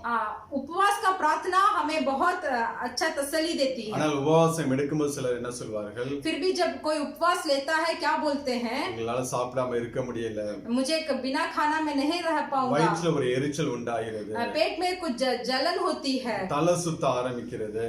उपवास का प्रार्थना हमें बहुत अच्छा तसल्ली देती है. ஆனால் உபவாசம் எடுக்கும்போது சிலர் என்ன சொல்வார்கள், फिर भी जब कोई उपवास लेता है क्या बोलते हैं, எங்களால சாப்பிடாம இருக்க முடியல, मुझे बिना खाना में नहीं रह पाऊंगा, வயிற்றுல ஒரு எரிச்சல் உண்டாகிறது, पेट में कुछ जलन होती है, தலை சுத்த ஆரம்பிக்கிறது,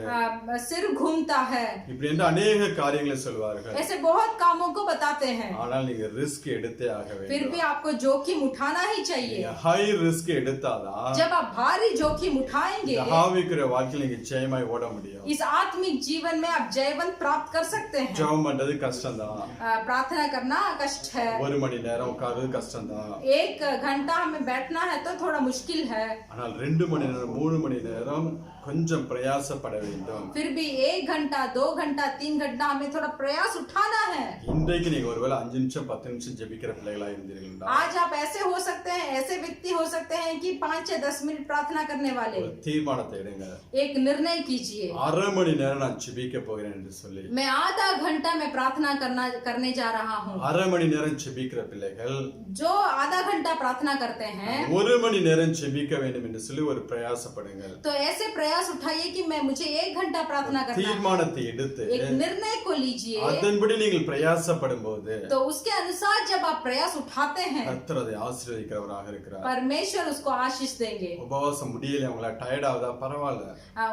सिर घूमता है, இப்படி என்று अनेक காரியங்களை சொல்வார்கள். ऐसे बहुत कामों को बताते हैं. ஆனால் நீங்க ரிஸ்க் எடுத்தே ஆக फिर भी வேண்டும். आपको जोखिम उठाना ही चाहिए. ஹை ரிஸ்க் எடுத்தாதான் जब आप भारी जोखिम उठाएंगे இந்த ஆவிக்குரிய வாழ்க்கையில நீங்க ஜெயமாய் ஓட முடியும். इस आत्मिक जीवन में आप जयवंत प्राप्त कर सकते हैं. ஜெபம் பண்றது கஷ்டம்தான், प्रार्थना करना कष्ट है, 1 மணி நேரம் உட்கார்றது கஷ்டம்தான், 1 घंटा हमें बैठना है तो थोड़ा मुश्किल है, ஆனால் 2 மணி நேரம் 3 மணி நேரம் கொஞ்சம் பிரயாசப்பட வேண்டும். फिर भी 1 घंटा 2 घंटा 3 घंटा हमें थोड़ा प्रयास उठाना है. இன்றைக்கு நீங்க ஒருவேளை 5 நிமிஷம் 10 நிமிஷம் ஜெபிக்கிற பிள்ளைகளா இருந்தீங்கன்னா आज आप ऐसे हो सकते हैं, ऐसे व्यक्ति हो सकते हैं कि 5 या 10 मिनट प्रार्थना करने वाले. ஒரு தீர்மானத்தை எடுங்க, एक निर्णय कीजिए, அரை மணி நேரம் நான் ஜெபிக்க போகிறேன் என்று சொல்லி. मैं आधा घंटा में प्रार्थना करने जा रहा हूँ. அரை மணி நேரம் ஜெபிக்கிற பிள்ளைகள் जो आधा घंटा प्रार्थना करते हैं 1 மணி நேரம் ஜெபிக்க வேண்டும் என்று சொல்லி ஒரு பிரயாசப்படுங்க. तो ऐसे प्रयास उठाइए कि मैं मुझे 1 घंटा प्रार्थना करना है. தீர்மானத்தை எடுத்து एक निर्णय को लीजिए. அதன்படி நீங்கள் பிரயாசப்படும்போது तो उसके अनुसार जब आप प्रयास उठाते हैं கர்த்தர் அதை ஆசீர்வதிக்கிறவராக இருக்கிறார். परमेश्वर उसको आशीष देंगे. உபவாசம் முடியல, உங்களா டயர்ட் ஆகுதா, பரவாயில்ல,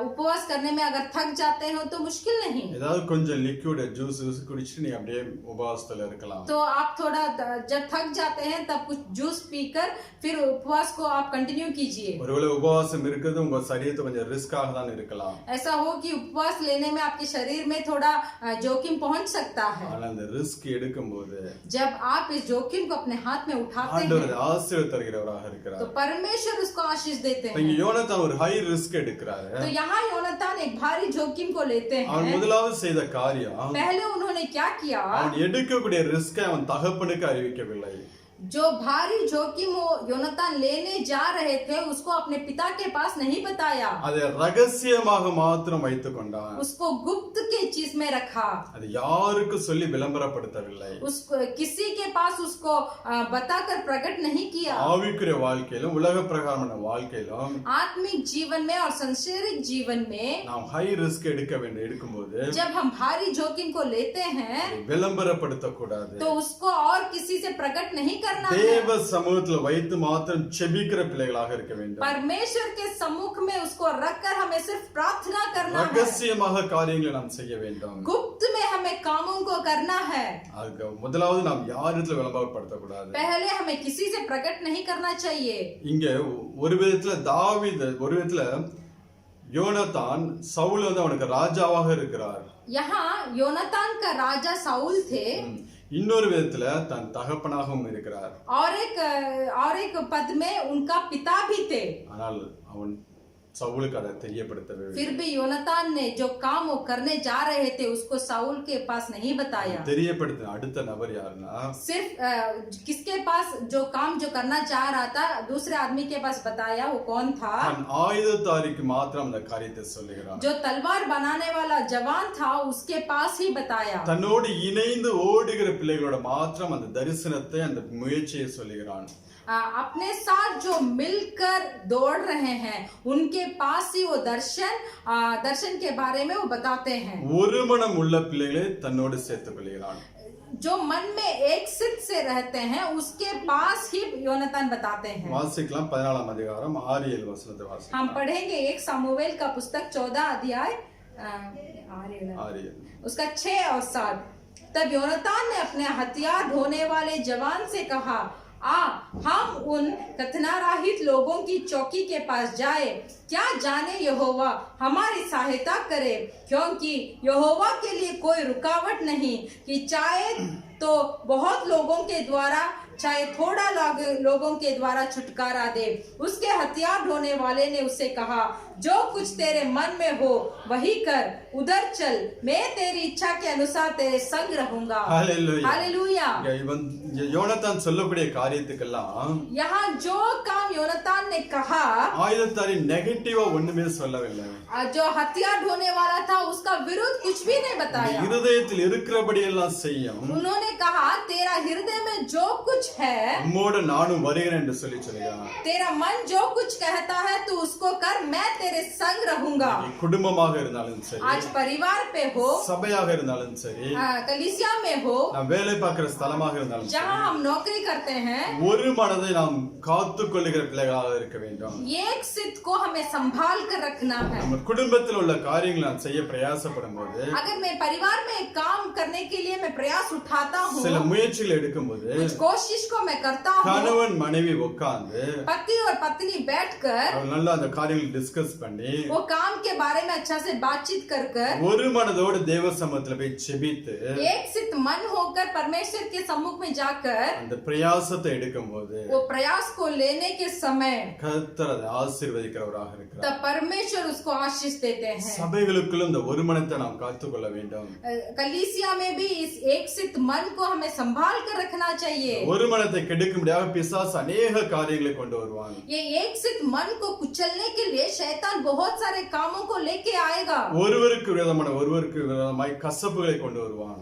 उपवास करने में अगर थक जाते हो तो मुश्किल नहीं, ஏதாவது கொஞ்சம் லிக்விட் ஜூஸ் குடிச்சிட்டு நீங்க அப்படியே உபவாசத்துல இருக்கலாம். तो आप थोड़ा जब थक जाते हैं तब कुछ जूस पीकर फिर उपवास को आप कंटिन्यू कीजिए. ஒருவேளை உபவாசம் இருக்குது உங்க சரீரத்தை கொஞ்சம் ரிஸ்காக தான் இருக்கலாம், ऐसा हो कि उपवास लेने में आपके शरीर में थोड़ा जोखिम पहुंच सकता है. ஆனா அந்த ரிஸ்க் எடுக்கும்போது जब आप इस जोखिम को अपने हाथ में उठाते ஆண்டவர் हैं ஆசீர்வாதம் தருகிறவராக तो இருக்கிறார். परमेश्वर उसको आशीष देते இங்க हैं. யோனத்தான் ஒரு ஹை ரிஸ்க் எடுக்கிறாரு. तो यहाँ योनातान एक भारी जोखिम को लेते அவன் हैं. முதலாவது செய்த காரியம், पहले उन्होंने क्या किया, அவன் எடுக்கக்கூடிய ரிஸ்கை அவன் தகப்பனுக்கு அறிவிக்கவில்லை. जो भारी जोखिम वो योनातान लेने जा रहे थे उसको अपने पिता के पास नहीं बताया, அதை ரகசியமாக மாத்திரம் வைத்துக் கொண்டான். उसको गुप्त के चीज में रखा, அது யாருக்கு சொல்லி விளம்பரப்படுத்தவில்லை. उसको किसी के पास उसको बताकर प्रकट नहीं किया. ஆவிக்குரிய வாழ்க்கையிலும் உலக பிரகாரமான வாழ்க்கையிலும் आत्मिक जीवन में और संसारिक जीवन में நாம் ஹை ரிஸ்க் எடுக்கும்போது जब हम भारी जोखिम को लेते हैं விளம்பரப்படுத்தக்கூடாது. तो उसको और किसी से प्रकट नहीं करना है. தேவ சமூகத்துல வைத்து மாத்திரம் செபிக்கிற பிள்ளைகளாக இருக்க வேண்டும். परमेश्वर के सम्मुख में उसको रखकर हमें सिर्फ प्रार्थना करना है. ரகசியமாக காரியங்களை நாம் செய்ய வேண்டும். गुप्त में हमें कामों को करना है. அதுக்கு முதலாவது நாம் யாரிடத்துல விளம்பரப்படுத்தக்கூடாது. पहले हमें किसी से प्रकट नहीं करना चाहिए. இங்க ஒரு விதத்துல தாவீது ஒரு விதத்துல யோனத்தான் சவுல் வந்து அவனுக்கு ராஜாவாக இருக்கிறார். यहाँ योनातान का राजा साउल थे, இன்னொரு விதத்துல தன் தகப்பனாகவும் இருக்கிறார். और एक पद में उनका पिता भी थे. ஆனால் அவன் சவுலுக்கு அதை தெரியப்படுத்தவே फिर भी योनातान ने जो काम वो करने जा रहे थे उसको साउल के पास नहीं बताया. தெரியப்படுத்தின அடுத்த நபர் யாருன்னா, सिर्फ किसके पास जो काम जो करना चाह रहा था दूसरे आदमी के पास बताया, वो कौन था? தன் ஆயுததாரிக்கு மாத்திரம் அந்த காரியத்தை சொல்லுகிறான். जो तलवार बनाने वाला जवान था उसके पास ही बताया. தன்னோடு இணைந்து ஓடுகிற பிள்ளைகளோட மாத்திரம் அந்த தரிசனத்தை அந்த முயற்சியை சொல்லுகிறான். अपने साथ जो मिलकर दौड़ रहे हैं उनके पास ही वो दर्शन के बारे में वो बताते हैं. ஒரு மனம் உள்ள பிள்ளைகளை தன்னோடு சேர்த்துக் கொள்கிறான். जो मन में एक सिद्ध से रहते हैं उसके पास ही योनातान बताते हैं. வாசிக்கலாம் 14ஆம் அதிகாரம் 6-7 வசனத்தை हम வாசிக்கலாம். पढ़ेंगे 1 सामुएल का पुस्तक 14 अध्याय 6-7 उसका 6 और 7. तब योनातान ने अपने हथियार ढोने वाले जवान से कहा, हम उन कथनारहित लोगों की चौकी के पास जाए, क्या जाने यहोवा हमारी सहायता करे, क्योंकि यहोवा के लिए कोई रुकावट नहीं कि चाहे तो बहुत लोगों के द्वारा चाहे थोड़ा लोगों के द्वारा छुटकारा दे. उसके हथियार ढोने वाले ने उससे कहा, जो कुछ तेरे मन में हो वही कर, उधर चल, मैं तेरी इच्छा के अनुसार तेरे संग रहूंगा. हालेलुया. हालेलुया. இவன் யோனத்தான் சொல்லக்கூடிய காரியத்துக்கெல்லாம் यहाँ जो काम योनातान ने कहा, ஆயுதத்தாரி நெகட்டிவா ஒண்ணுமே சொல்லவில்லை. जो हथियार ढोने वाला था उसका विरोध कुछ भी नहीं बताया. இருதயத்தில் இருக்கிறபடி எல்லாம் செய்யும். उन्होंने कहा, तेरा हृदय में जो कुछ है, உம்மோடு நானும் வருகிறேன் என்று சொல்லுகிறான். तेरा मन जो कुछ कहता है तू उसको कर, मैं तेरे संग रहूंगा. குடும்பமாக இருந்தாலும் சரி, आज परिवार पे हो, சபையாக இருந்தாலும் சரி, कलीसिया में हो, நாம் வேலை பார்க்கிற ஸ்தலமாக இருந்தாலும் சரி, जहाँ हम नौकरी करते हैं, ஒரு மனதை நாம் காத்துக் கொள்ளுகிற பிள்ளைகளாக இருக்க வேண்டும். एक सिद्ध को हमें संभाल कर रखना है. நம்ம குடும்பத்தில் உள்ள காரியங்களை நான் செய்ய பிரயாசப்படும் போது, अगर मैं परिवार में काम करने के लिए मैं प्रयास उठाता हूँ, சில முயற்சிகள் எடுக்கும்போது कुछ कोशिश को मैं करता हूँ, கணவன் மனைவி உட்கார்ந்து पति और पत्नी बैठकर அவங்க நல்லா அந்த காரியங்களை டிஸ்கஸ் பண்ணி वो काम के बारे में अच्छा से बातचीत कर ஒரு மனதோடு தேவ சமூகத்துல போய் ஜெபித்து एक सिद्ध मन होकर परमेश्वर के सम्मुख में जाकर அந்த பிரயாசத்தை எடுக்கும்போது वो प्रयास को लेने के समय கர்த்தர் அதை ஆசீர்வதிக்கிறவராக இருக்கிறார். तब परमेश्वर उसको आशीष देते हैं. சபைகளுக்குள்ள இந்த ஒரு மனத்தை நாம் காத்துக்கொள்ள வேண்டும். कलीसिया में भी इस एक सिद्ध मन को हमें संभाल कर रखना चाहिए. ஒரு மனத்தை கெடுக்கும்படியாக பிசாசு अनेक காரியங்களை கொண்டு வருவான். ये एक सिद्ध मन को कुचलने के लिए शैतान बहुत सारे कामों को लेके आएगा. ஒருவருக்கு விரோதமாய் கசப்புகளை கொண்டு வருவான்.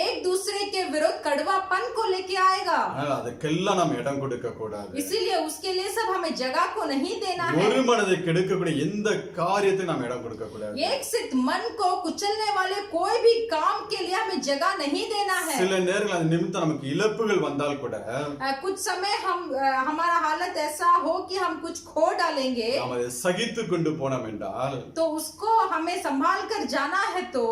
एक दूसरे के विरुद्ध कड़वापन को लेके आएगा. அதுக்கெல்லாம் நாம் இடம் கொடுக்க கூடாது. इसीलिए उसके लिए सब हमें जगह को नहीं देना है. ஒரு மனதை கெடுக்கக்கூடிய எந்த காரியத்தை நாம் இடம் கொடுக்க கூடாது. एक सिद्ध मन को कुचलने वाले कोई भी काम के लिए हमें जगह नहीं देना है. சில நேரங்கள் அந்த நிமித்தம் நமக்கு இழப்புகள் வந்தால் கூட कुछ समय हमारा हालत ऐसा हो कि हम कुछ खो डालेंगे, நாம் அதை சகித்துக் கொண்டு போனோம் என்றால் तो उसको हमें संभाल कर जाना है. तो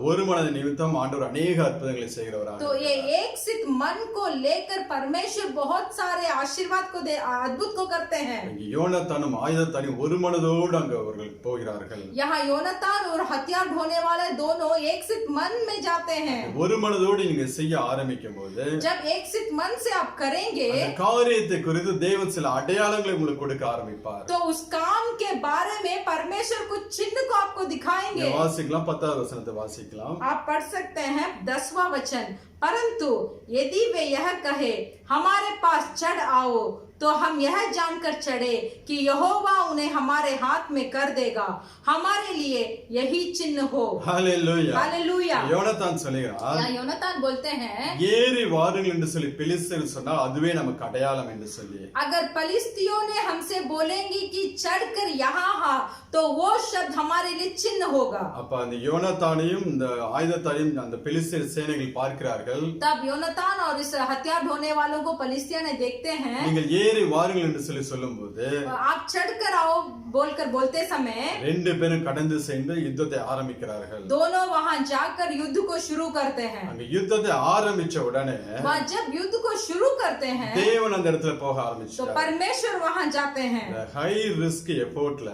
ஒரு மனதை நிமித்தம் ஆண்டவர் अनेक அற்புதங்களை செய்கிறவராக. तो ये एक सिद्ध मन को लेकर परमेश्वर बहुत सारे आशीर्वाद को अद्भुत को करते हैं. யோனத்தானும் ஆயுதத்தானும் ஒரு மனதோடு அங்கு அவர்கள் போகிறார்கள். यहाँ योनातान और हथियार ढोने वाले दोनों एक सिद्ध मन में जाते हैं. ஒரு மனதோடு நீங்க செய்ய ஆரம்பிக்கும் போது जब एक सिद्ध मन से आप करेंगे அந்த காரியத்தை குறித்து தேவன் சில அடையாளங்களை உங்களுக்கு கொடுக்க ஆரம்பிப்பார். तो उस काम के बारे में परमेश्वर कुछ चिन्ह को आपको दिखाएंगे. வாசிக்கலாம் 10வது வசனத்தை வாசிக்கலாம். आप पढ़ सकते हैं 10वां वचन. परंतु यदि वे यह कहे, हमारे पास चढ़ आओ, तो हम यह जानकर चढ़े कि यहोवा उन्हें हमारे हाथ में कर देगा, हमारे लिए यही चिन्ह हो. ஹalleluya. हालेलुया. யோனத்தான் சொல்கிறார், यहाँ योनातान बोलते हैं, ஏறி வாருங்கள் என்று சொல்லி பெலிஸ்தர் சொன்னால் அதுவே நமக்கு அடையாளம் என்று சொல்லி, अगर पलिस्तियों ने हमसे बोलेंगे कि चढ़कर यहाँ हा, तो वो शब्द हमारे लिए चिन्ह होगा. அப்ப அந்த யோனத்தானையும் இந்த ஆயுதத்தானையும் அந்த பெலிஸ்தர் சேனைகள் பார்க்கிறார்கள். तब योनातान और इस हथियार ढोने वालों को पलिस्तिया ने देखते हैं, நீங்கள் ஏறி வாருங்கள் என்று சொல்லும்போது आप चढ़कर आओ बोलकर बोलते समय ரெண்டு பேரும் கடந்து சென்று யுத்தத்தை ஆரம்பிக்கிறார்கள். दोनों वहां जाकर युद्ध को शुरू करते हैं. அங்க யுத்தத்தை ஆரம்பிச்ச உடனே वहां जब युद्ध को शुरू करते हैं தேவன் அந்த இடத்துல போக तो ஆரம்பிச்சார். परमेश्वर वहां जाते हैं. ஹை ரிஸ்க் எஃபோர்ட்ல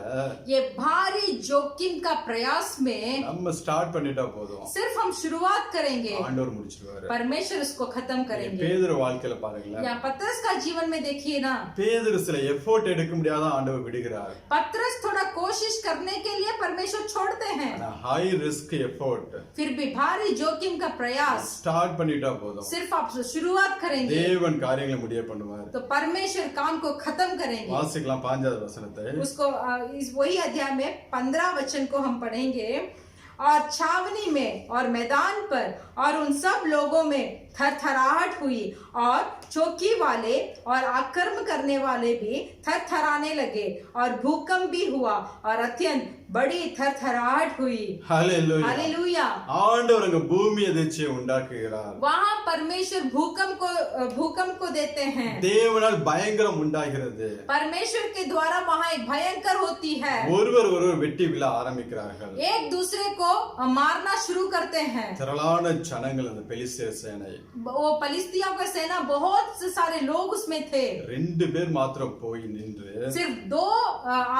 ये भारी जोखिम का प्रयास में நம்ம ஸ்டார்ட் பண்ணிட்டா போதும், सिर्फ हम शुरुआत करेंगे, ஆண்டவர் முடிச்சிடுவாரு. परमेश्वर उसको खत्म करेंगे. பேதுரு வாழ்க்கையில பாருங்களேன், या पतरस का जीवन में देखिए ना, பேதுரு சில எஃபோர்ட் எடுக்க முடியாத ஆண்டவர் விடுகிறார். पतरस थोड़ा कोशिश करने के लिए परमेश्वर छोड़ते हैं. ஆனா ஹை ரிஸ்க் எஃபோர்ட் फिर भी भारी जोखिम का प्रयास ஸ்டார்ட் பண்ணிட்டா போதும், सिर्फ आप शुरुआत करेंगे தேவன் காரியங்களை முடிய பண்ணுவார். तो परमेश्वर काम को खत्म करेंगे. வாசிக்கலாம் 5வது வசனத்தை. उसको इस वही अध्याय में 15 वचन को हम पढ़ेंगे. और छावनी में और मैदान पर और उन सब लोगों में थरथराहट हुई और चौकी वाले और आक्रमण करने वाले भी थरथराने लगे और भूकंप भी हुआ और अत्यंत बड़ी थरथराहट हुई. ஹalleluya. हालेलुया. ஆண்டவர் அங்க பூமி அதிர்ச்சியை உண்டாக்குகிறார். वहां परमेश्वर भूकंप को देते हैं. தேவனால் பயங்கரம் உண்டாகிறது. परमेश्वर के द्वारा वहां एक भयंकर होती है. ஒருவர் ஒருவர் வெட்டி விழ ஆரம்பிக்கிறார்கள். एक दूसरे को मारना शुरू करते हैं. திரளான ஜனங்கள் அந்த பெலிஸ்தியர் சேனை, वो पलिस्तियों का सेना बहुत से सारे लोग उसमें थे. ரெண்டு பேர் மாத்திரம் போய் நின்று सिर्फ 2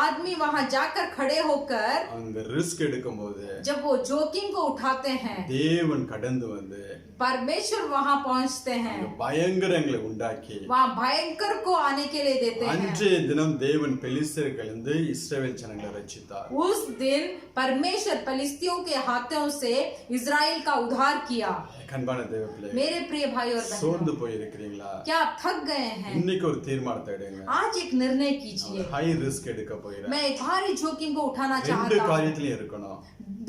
आदमी वहां जाकर खड़े होकर அங்க ரிஸ்க் எடுக்கும்போது जब वो जोखिम को उठाते हैं, தேவன் கடந்து வந்து परमेश्वर वहां पहुंचते हैं. அங்க பயங்கரங்களை உண்டாக்கி वहां भयंकर को आने के लिए देते हैं. அன்றைய தினம் தேவன் பெலிஸ்தியர்களிருந்து இஸ்ரவேல் ஜனங்களை ரட்சித்தார். उस दिन परमेश्वर पलिस्तियों के हाथों से इजराइल का उद्धार किया. கண்பான தேவ பிள்ளைகளே, मेरे प्रिय भाई और बहनों, சோர்ந்து போயிருக்கிறீங்களா? क्या आप थक गए हैं? இன்னைக்கு ஒரு தீர்மானத்தை எடுங்க. आज एक निर्णय कीजिए. ஹை ரிஸ்க் எடுக்க போகிறேன். मैं एक भारी जोखिम को उठाना ரெண்டு चाहता हूँ. காரியத்திலயும் இருக்கணும்.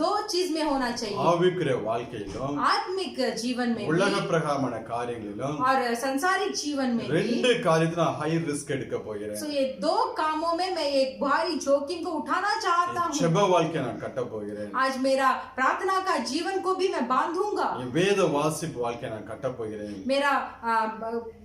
2 चीज में होना चाहिए. ஆவிக்குரிய வாழ்க்கையிலும் आत्मिक जीवन में உலக भी பிரகாரமான காரியங்களிலும் और संसारिक जीवन में भी. ரெண்டு காரியத்துல ஹை ரிஸ்க் எடுக்க போகிறேன். सो ये 2 कामों में मैं एक भारी जोखिम को उठाना चाहता हूँ. ஜெப வாழ்க்கையை நான் கட்ட போகிறேன். आज मेरा प्रार्थना का जीवन को भी मैं बांधूंगा. என் வேத வாசிப்பு வாழ்க்கையை நான் கட்ட போகிறேன். मेरा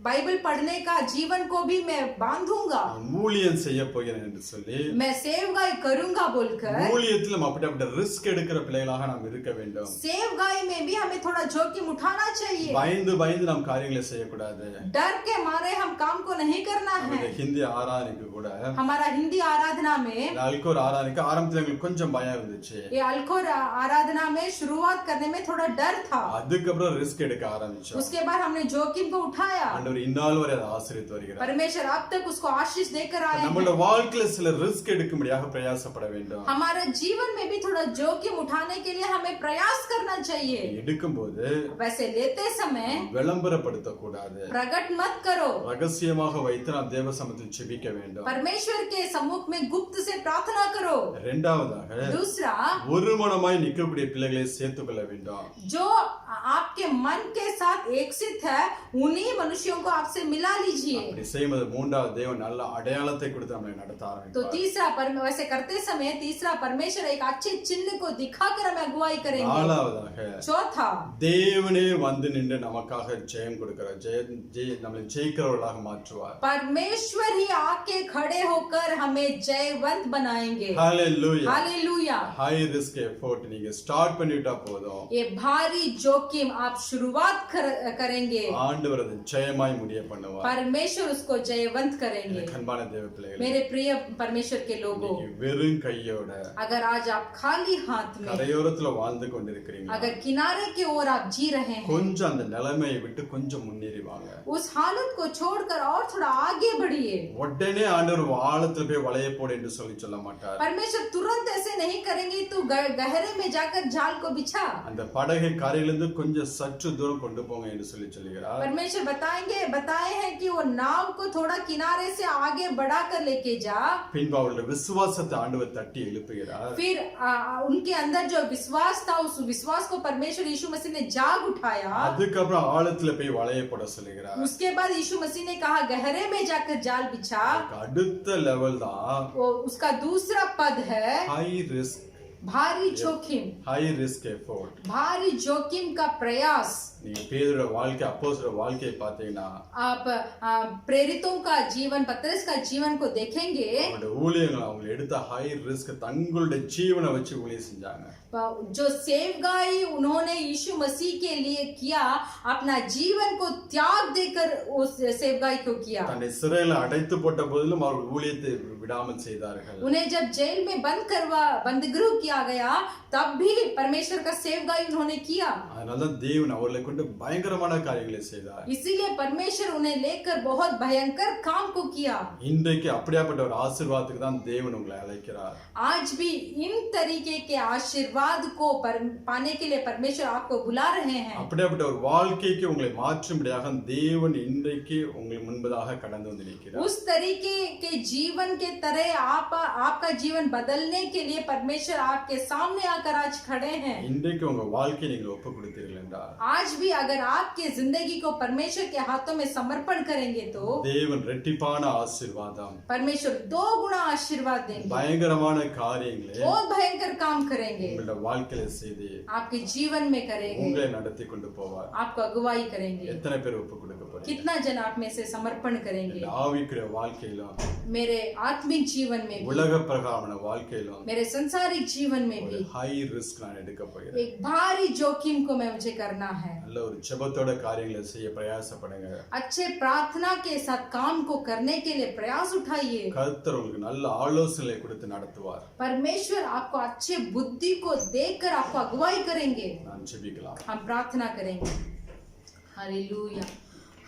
बाइबल पढ़ने का जीवन को भी मैं बांधूंगा. நான் ஊழியம் செய்ய போகிறேன் என்று சொல்லி मैं सेवगाई करूंगा बोलकर. ஊழியத்திலும் அப்படிப்பட்ட ரிஸ்க் எடுக்கிற பிள்ளைகளாக நாம் இருக்க வேண்டும். सेवगाई में भी हमें थोड़ा जोखिम उठाना चाहिए. பயந்து பயந்து நாம் காரியங்களை செய்யக்கூடாது. डर के मारे हम काम को नहीं करना है. நம்முடைய ஹிந்தி ஆராதனைக்கு கூட हमारा हिंदी आराधना में அல்கோர் ஆராதனைக்கு ஆரம்பத்துல எங்களுக்கு கொஞ்சம் பயம் இருந்துச்சு. ये अल्कोर आराधना में शुरुआत करने में थोड़ा डर था. அதுக்கப்புறம் ரிஸ்க் எடுக்க ஆரம்பிச்சோம். उसके बाद हमने जोखिम को उठाया. ஆண்டவர் இந்நாள் வரை அதை ஆசீர்வதித்து வருகிறார். परमेश्वर अब तक उसको आशीष देकर आए நம்மளோட हैं. வாழ்க்கையில சில ரிஸ்க் எடுக்கும்படியாக பிரயாசப்பட வேண்டும். हमारे जीवन में भी थोड़ा जोखिम उठाने के लिए हमें प्रयास करना चाहिए. எடுக்கும்போது वैसे लेते समय விளம்பரப்படுத்த கூடாது. प्रकट मत करो. ரகசியமாக வைத்து நாம் தேவ சமூகத்தில் ஜெபிக்க வேண்டும். परमेश्वर के सम्मुख में गुप्त से प्रार्थना करो. இரண்டாவதாக दूसरा, ஒரு மனமாய் நிற்கக்கூடிய பிள்ளைகளை சேர்த்துக் கொள்ள வேண்டும். जो आपके मन के साथ एकसित है उन्हीं मनुष्यों को आपसे मिला लीजिए. அப்படி செய்யும்போது மூன்றாவது தேவன் நல்ல அடையாளத்தை கொடுத்து நம்மை நடத்த तो ஆரம்பிப்பார். तीसरा वैसे करते समय तीसरा परमेश्वर एक अच्छे चिन्ह को दिखाकर हमें अगुवाई करेंगे. நாலாவதாக चौथा, தேவனே வந்து நின்று நமக்காக ஜெயம் கொடுக்கிறார். நம்மளை ஜெயிக்கிறவர்களாக மாற்றுவார். परमेश्वर ही आके खड़े होकर हमें जयवंत बनाएंगे. ஹalleluya. हालेलुया. ஹை ரிஸ்க் எஃபோர்ட் நீங்க ஸ்டார்ட் பண்ணிட்டா போதும், ये भारी जोखिम आप शुरुआत करेंगे, ஆண்டவர் அதை ஜெயமாய் முடிய பண்ணுவார். परमेश्वर उसको जयवंत करेंगे. கண்பான தேவ பிள்ளைகளே, मेरे प्रिय परमेश्वर के लोगों, நீங்க வெறும் கையோட अगर आज आप खाली हाथ में, கரையோரத்துல வாழ்ந்து கொண்டிருக்கிறீங்க, अगर किनारे की ओर आप जी रहे हैं, கொஞ்சம் அந்த நிலைமையை விட்டு கொஞ்சம் முன்னேறி வாங்க. उस हालत को छोड़कर और थोड़ा आगे बढ़िए. உடனே ஆண்டவர் ஆழத்துல போய் வளைய போடு என்று சொல்ல மாட்டார். परमेश्वर तुरंत ऐसे नहीं करेंगे तू गहरे में जाकर जाल को बिछा. அந்த படகை கரையிலிருந்து கொஞ்சம் சற்று தூரம் கொண்டு போங்க என்று சொல்லுகிறார். परमेश्वर बताए हैं कि वो नाव को थोड़ा किनारे से आगे बढ़ाकर लेके जा. பின்பு அவருடைய விசுவாசத்தை ஆண்டவர் தட்டி எழுப்புகிறார். फिर उनके अंदर जो विश्वास था उस विश्वास को परमेश्वर यीशु मसीह ने जाग उठाया. அதுக்கப்புறம் ஆழத்துல போய் வளைய போட சொல்லுகிறார். उसके बाद यीशु मसीह ने कहा गहरे में जाकर जाल बिछा. அடுத்த லெவல் தான் वो उसका दूसरा पद है ஹை ரிஸ்க் भारी जोखिम, high risk effort. भारी जोखिम का प्रयास। நீங்க பேதுருவோட வாழ்க்கை, அப்போஸ்தலரோட வாழ்க்கையை பார்த்தீங்கன்னா आप प्रेरितों का जीवन, पतरस का जीवन को देखेंगे, அவங்களோட ஊழியங்கள் அவங்க எடுத்த ஹை ரிஸ்க் தங்களுடைய ஜீவனை வச்சு ஊழியம் செஞ்சாங்க. जो सेवगाई उन्होंने यीशु मसीह के लिए किया, अपना जीवन को त्याग देकर उस सेवगाई को किया। தன்னை சிறையில் அடைத்து போட்ட போதிலும் அவர்கள் ஊழியத்தை விடாமல் செய்தார்கள். उन्हें जब जेल में बंदगृह किया गया, तब भी परमेश्वर का सेवगाई उन्होंने किया। அதனால தேவன் அவர்களை கொண்டு பயங்கரமான காரியங்களை செய்தார். इसीलिए परमेश्वर उन्हें लेकर बहुत भयंकर काम को किया। இன்றைக்கு அப்படியாப்பட்ட ஒரு ஆசீர்வாதத்துக்கு தான் தேவன் உங்களை அழைக்கிறார். आज भी इन तरीके के आशीर्वाद को पाने के लिए परमेश्वर आपको बुला रहे हैं। அப்படியாப்பட்ட ஒரு வாழ்க்கைக்கு உங்களை மாற்றும்படியாக தேவன் இன்றைக்கு உங்களுக்கு முன்பதாக கடந்து வந்து நிற்கிறார். उस तरीके के जीवन के तरह आपका जीवन बदलने के लिए परमेश्वर आपके सामने आकर आज खड़े हैं। இன்றைக்கு உங்க வாழ்க்கையை நீங்கள் ஒப்பு கொடுத்தீர்கள் என்றால், आज भी अगर आपके जिंदगी को परमेश्वर के हाथों में समर्पण करेंगे तो தேவன் ரெட்டிப்பான ஆசீர்வாதம், परमेश्वर 2 गुना आशीर्वाद देंगे, பயங்கரமான காரியங்களை बहुत भयंकर काम करेंगे, உங்களுடைய வாழ்க்கையில செய்து आपके जीवन में करेंगे, உங்களை நடத்தி கொண்டு போவார். आपको अगुवाई करेंगे। எத்தனை பேர் ஒப்பு கொடுக்க போறீங்க? कितना जन आप में से समर्पण करेंगे? ஆவிக்குரிய வாழ்க்கையிலும் मेरे आत्मिक जीवन में भी, உலக பிரகாரமான வாழ்க்கையிலும் मेरे संसारिक जीवन में भी ஹை ரிஸ்க் நான் எடுக்க போகிறேன். एक भारी जोखिम को मुझे करना है। நல்ல ஒரு ஜெபத்தோட காரியங்களை செய்ய பிரயாசப்படுங்க. अच्छे प्रार्थना के साथ काम को करने के लिए प्रयास उठाइए। கர்த்தர் உங்களுக்கு நல்ல ஆலோசனை கொடுத்து நடத்துவார். परमेश्वर आपको अच्छे बुद्धि को देकर आपको अगुवाई करेंगे। நான் ஜெபிக்கலாம். हम प्रार्थना करेंगे। Hallelujah,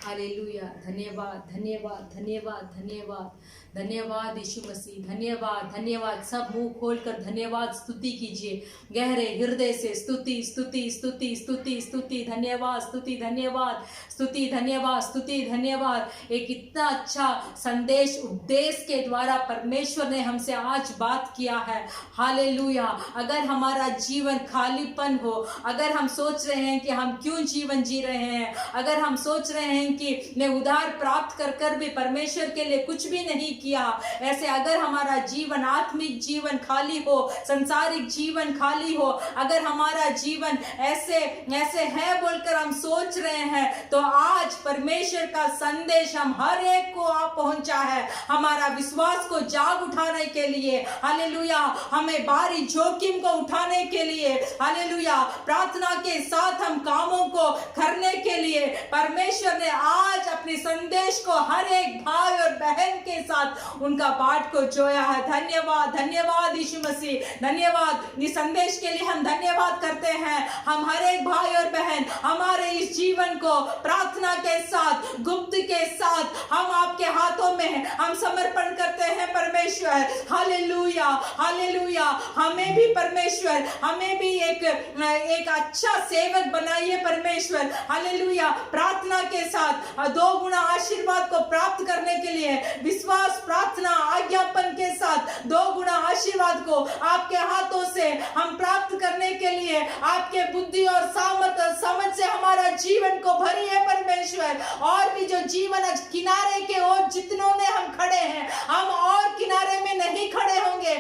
hallelujah. धन्यवाद, धन्यवाद, धन्यवाद, धन्यवाद, धन्यवाद यीशु मसीह। धन्यवाद, धन्यवाद। सब मुंह खोलकर धन्यवाद स्तुति कीजिए, गहरे हृदय से स्तुति, स्तुति, स्तुति, स्तुति, स्तुति, धन्यवाद, स्तुति, धन्यवाद, स्तुति, धन्यवाद, स्तुति, धन्यवाद। एक इतना अच्छा संदेश, उपदेश के द्वारा परमेश्वर ने हमसे आज बात किया है। हालेलुया। अगर हमारा जीवन खालीपन हो, अगर हम सोच रहे हैं कि हम क्यों जीवन जी रहे हैं, अगर हम सोच रहे हैं कि ने उधार प्राप्त कर कर भी परमेश्वर के लिए कुछ भी नहीं किया, ऐसे अगर हमारा जीवन, आत्मिक जीवन खाली हो, संसारिक जीवन खाली हो, अगर हमारा जीवन ऐसे ऐसे है बोलकर हम सोच रहे हैं, तो आज परमेश्वर का संदेश हम हर एक को आप पहुंचा है, हमारा विश्वास को जाग उठाने के लिए। हालेलुया। हमें भारी जोखिम को उठाने के लिए, हालेलुया, प्रार्थना के साथ हम कामों को करने के लिए परमेश्वर ने आज अपने संदेश को हर एक भाई और बहन के साथ उनका बाट को जोया है। धन्यवाद, धन्यवाद यीशु मसीह। धन्यवाद। इस संदेश के लिए हम धन्यवाद करते हैं। हम हर एक भाई और बहन हमारे इस जीवन को प्रार्थना के साथ, गुप्त के साथ हम आपके हाथों में हम समर्पण करते हैं परमेश्वर। Hallelujah, hallelujah. हमें भी परमेश्वर, हमें भी एक अच्छा सेवक बनाइए परमेश्वर। हालेलुया। प्रार्थना के साथ 2 गुना आशीर्वाद को प्राप्त करने के लिए विश्वास, प्रार्थना, आज्ञापन के साथ 2 गुना आशीर्वाद को आपके हाथों से हम प्राप्त करने के लिए आपके बुद्धि और सामर्थ और समझ से हमारा जीवन को भरिए परमेश्वर। और भी जो जीवन आज किनारे के ओर जितनों ने हम खड़े हैं, हम और किनारे में नहीं खड़े होंगे,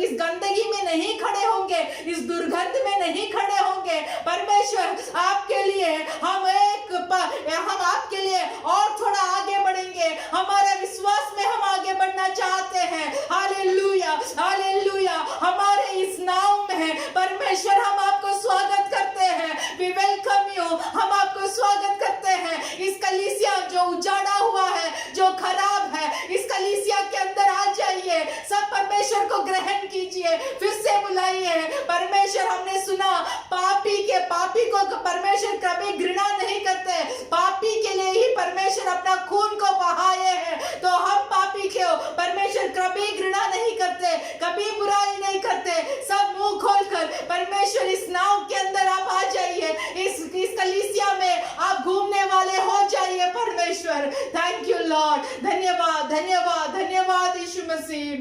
इस गंदगी में नहीं खड़े होंगे, इस दुर्गंध में नहीं खड़े होंगे परमेश्वर। आपके लिए हम आपके लिए और थोड़ा आगे बढ़ेंगे। हमारे विश्वास में हम आगे बढ़ना चाहते हैं। Hallelujah, hallelujah. हमारे इस नाव में परमेश्वर हम आपको स्वागत करते हैं। We welcome you. हम आपको स्वागत करते हैं। इस कलीसिया जो उजाड़ा हुआ है, जो खराब है, इस कलीसिया के अंदर आ जाइए। सब परमेश्वर को ग्रहण कीजिए, फिर से बुलाइए परमेश्वर। हमने सुना पापी को परमेश्वर कभी घृणा नहीं करते, पापी के लिए ही परमेश्वर अपना खून को बहाए हैं। तो हम पापी के परमेश्वर कभी घृणा नहीं करते, कभी बुराई नहीं करते। सब मुंह खोलकर परमेश्वर इस नाव के अंदर आप आ जाइए, इस कलीसिया में आप घूमने वाले हो जाइए परमेश्वर। Thank you Lord. धन्यवाद, धन्यवाद, धन्यवाद यीशु मसीह।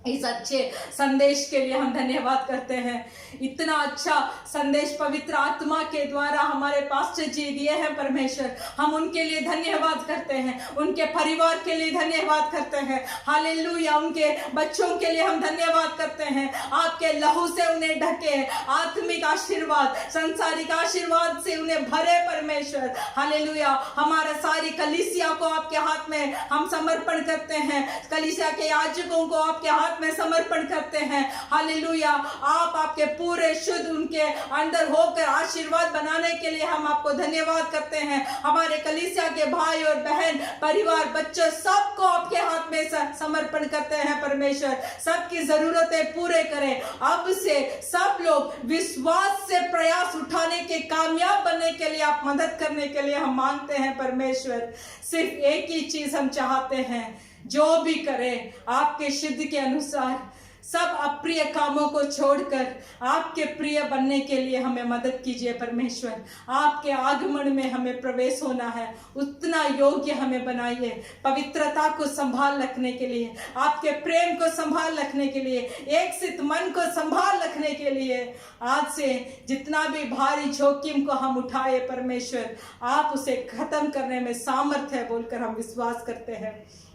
इस अच्छे संदेश के लिए हम धन्यवाद करते हैं। इतना अच्छा संदेश पवित्र आत्मा के द्वारा हमारे पास्टर जी दिए हैं परमेश्वर, हम उनके लिए धन्यवाद करते हैं, उनके परिवार के लिए धन्यवाद करते हैं। हालेलुया। उनके बच्चों के लिए हम धन्यवाद करते हैं। आपके लहू से उन्हें ढके, आत्मिक आशीर्वाद, सांसारिक आशीर्वाद से उन्हें भरे परमेश्वर। हालेलुया। हमारा सारी कलीसिया को आपके हाथ में हम समर्पण करते हैं, कलीसिया के याजकों को आपके हाथ में समर्पण करते हैं। हालेलुया। आप आपके पूरे शुद्ध उनके अंदर होकर आशीर्वाद बनाने के लिए हम आपको धन्यवाद करते हैं। हमारे कलीसिया के भाई और बहन, परिवार, बच्चों सबको आपके हाथ में समर्पण करते हैं परमेश्वर। सबकी जरूरतें पूरे करें। अब से सब लोग विश्वास से प्रयास उठाने के, कामयाब बनने के लिए आप मदद करने के लिए हम मांगते हैं परमेश्वर। सिर्फ एक ही चीज हम चाहते हैं, जो भी करें आपके शुद्ध के अनुसार, सब अप्रिय कामों को छोड़कर आपके प्रिय बनने के लिए हमें मदद कीजिए परमेश्वर। आपके आगमन में हमें प्रवेश होना है, उतना योग्य हमें बनाइए, पवित्रता को संभाल रखने के लिए, आपके प्रेम को संभाल रखने के लिए, एक सित मन को संभाल रखने के लिए। आज से जितना भी भारी जोखिम को हम उठाए परमेश्वर, आप उसे खत्म करने में सामर्थ है बोलकर हम विश्वास करते हैं।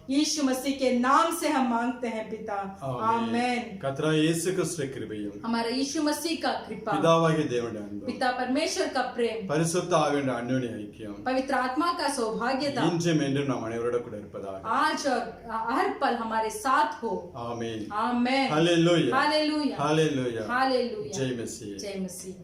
यीशु मसीह के नाम से हम मांगते हैं पिता, आमेन। கர்த்தராகிய இயேசு கிறிஸ்துவின் கிருபையும் हमारा यीशु मसीह का कृपा, பிதாவாகிய தேவனுடைய அன்பும் पिता परमेश्वर का प्रेम, பரிசுத்த ஆவியின் அந்யோன்ய ஐக்கியம் पवित्र आत्मा का सौभाग्यता இன்றும் என்றும் நாம் அனைவரோட கூட இருப்பதாக आज और हर पल हमारे साथ हो। ஆமென் आमेन। हालेलुया हालेलुया। हालेलुया हालेलुया। जय मसीह जय मसीह।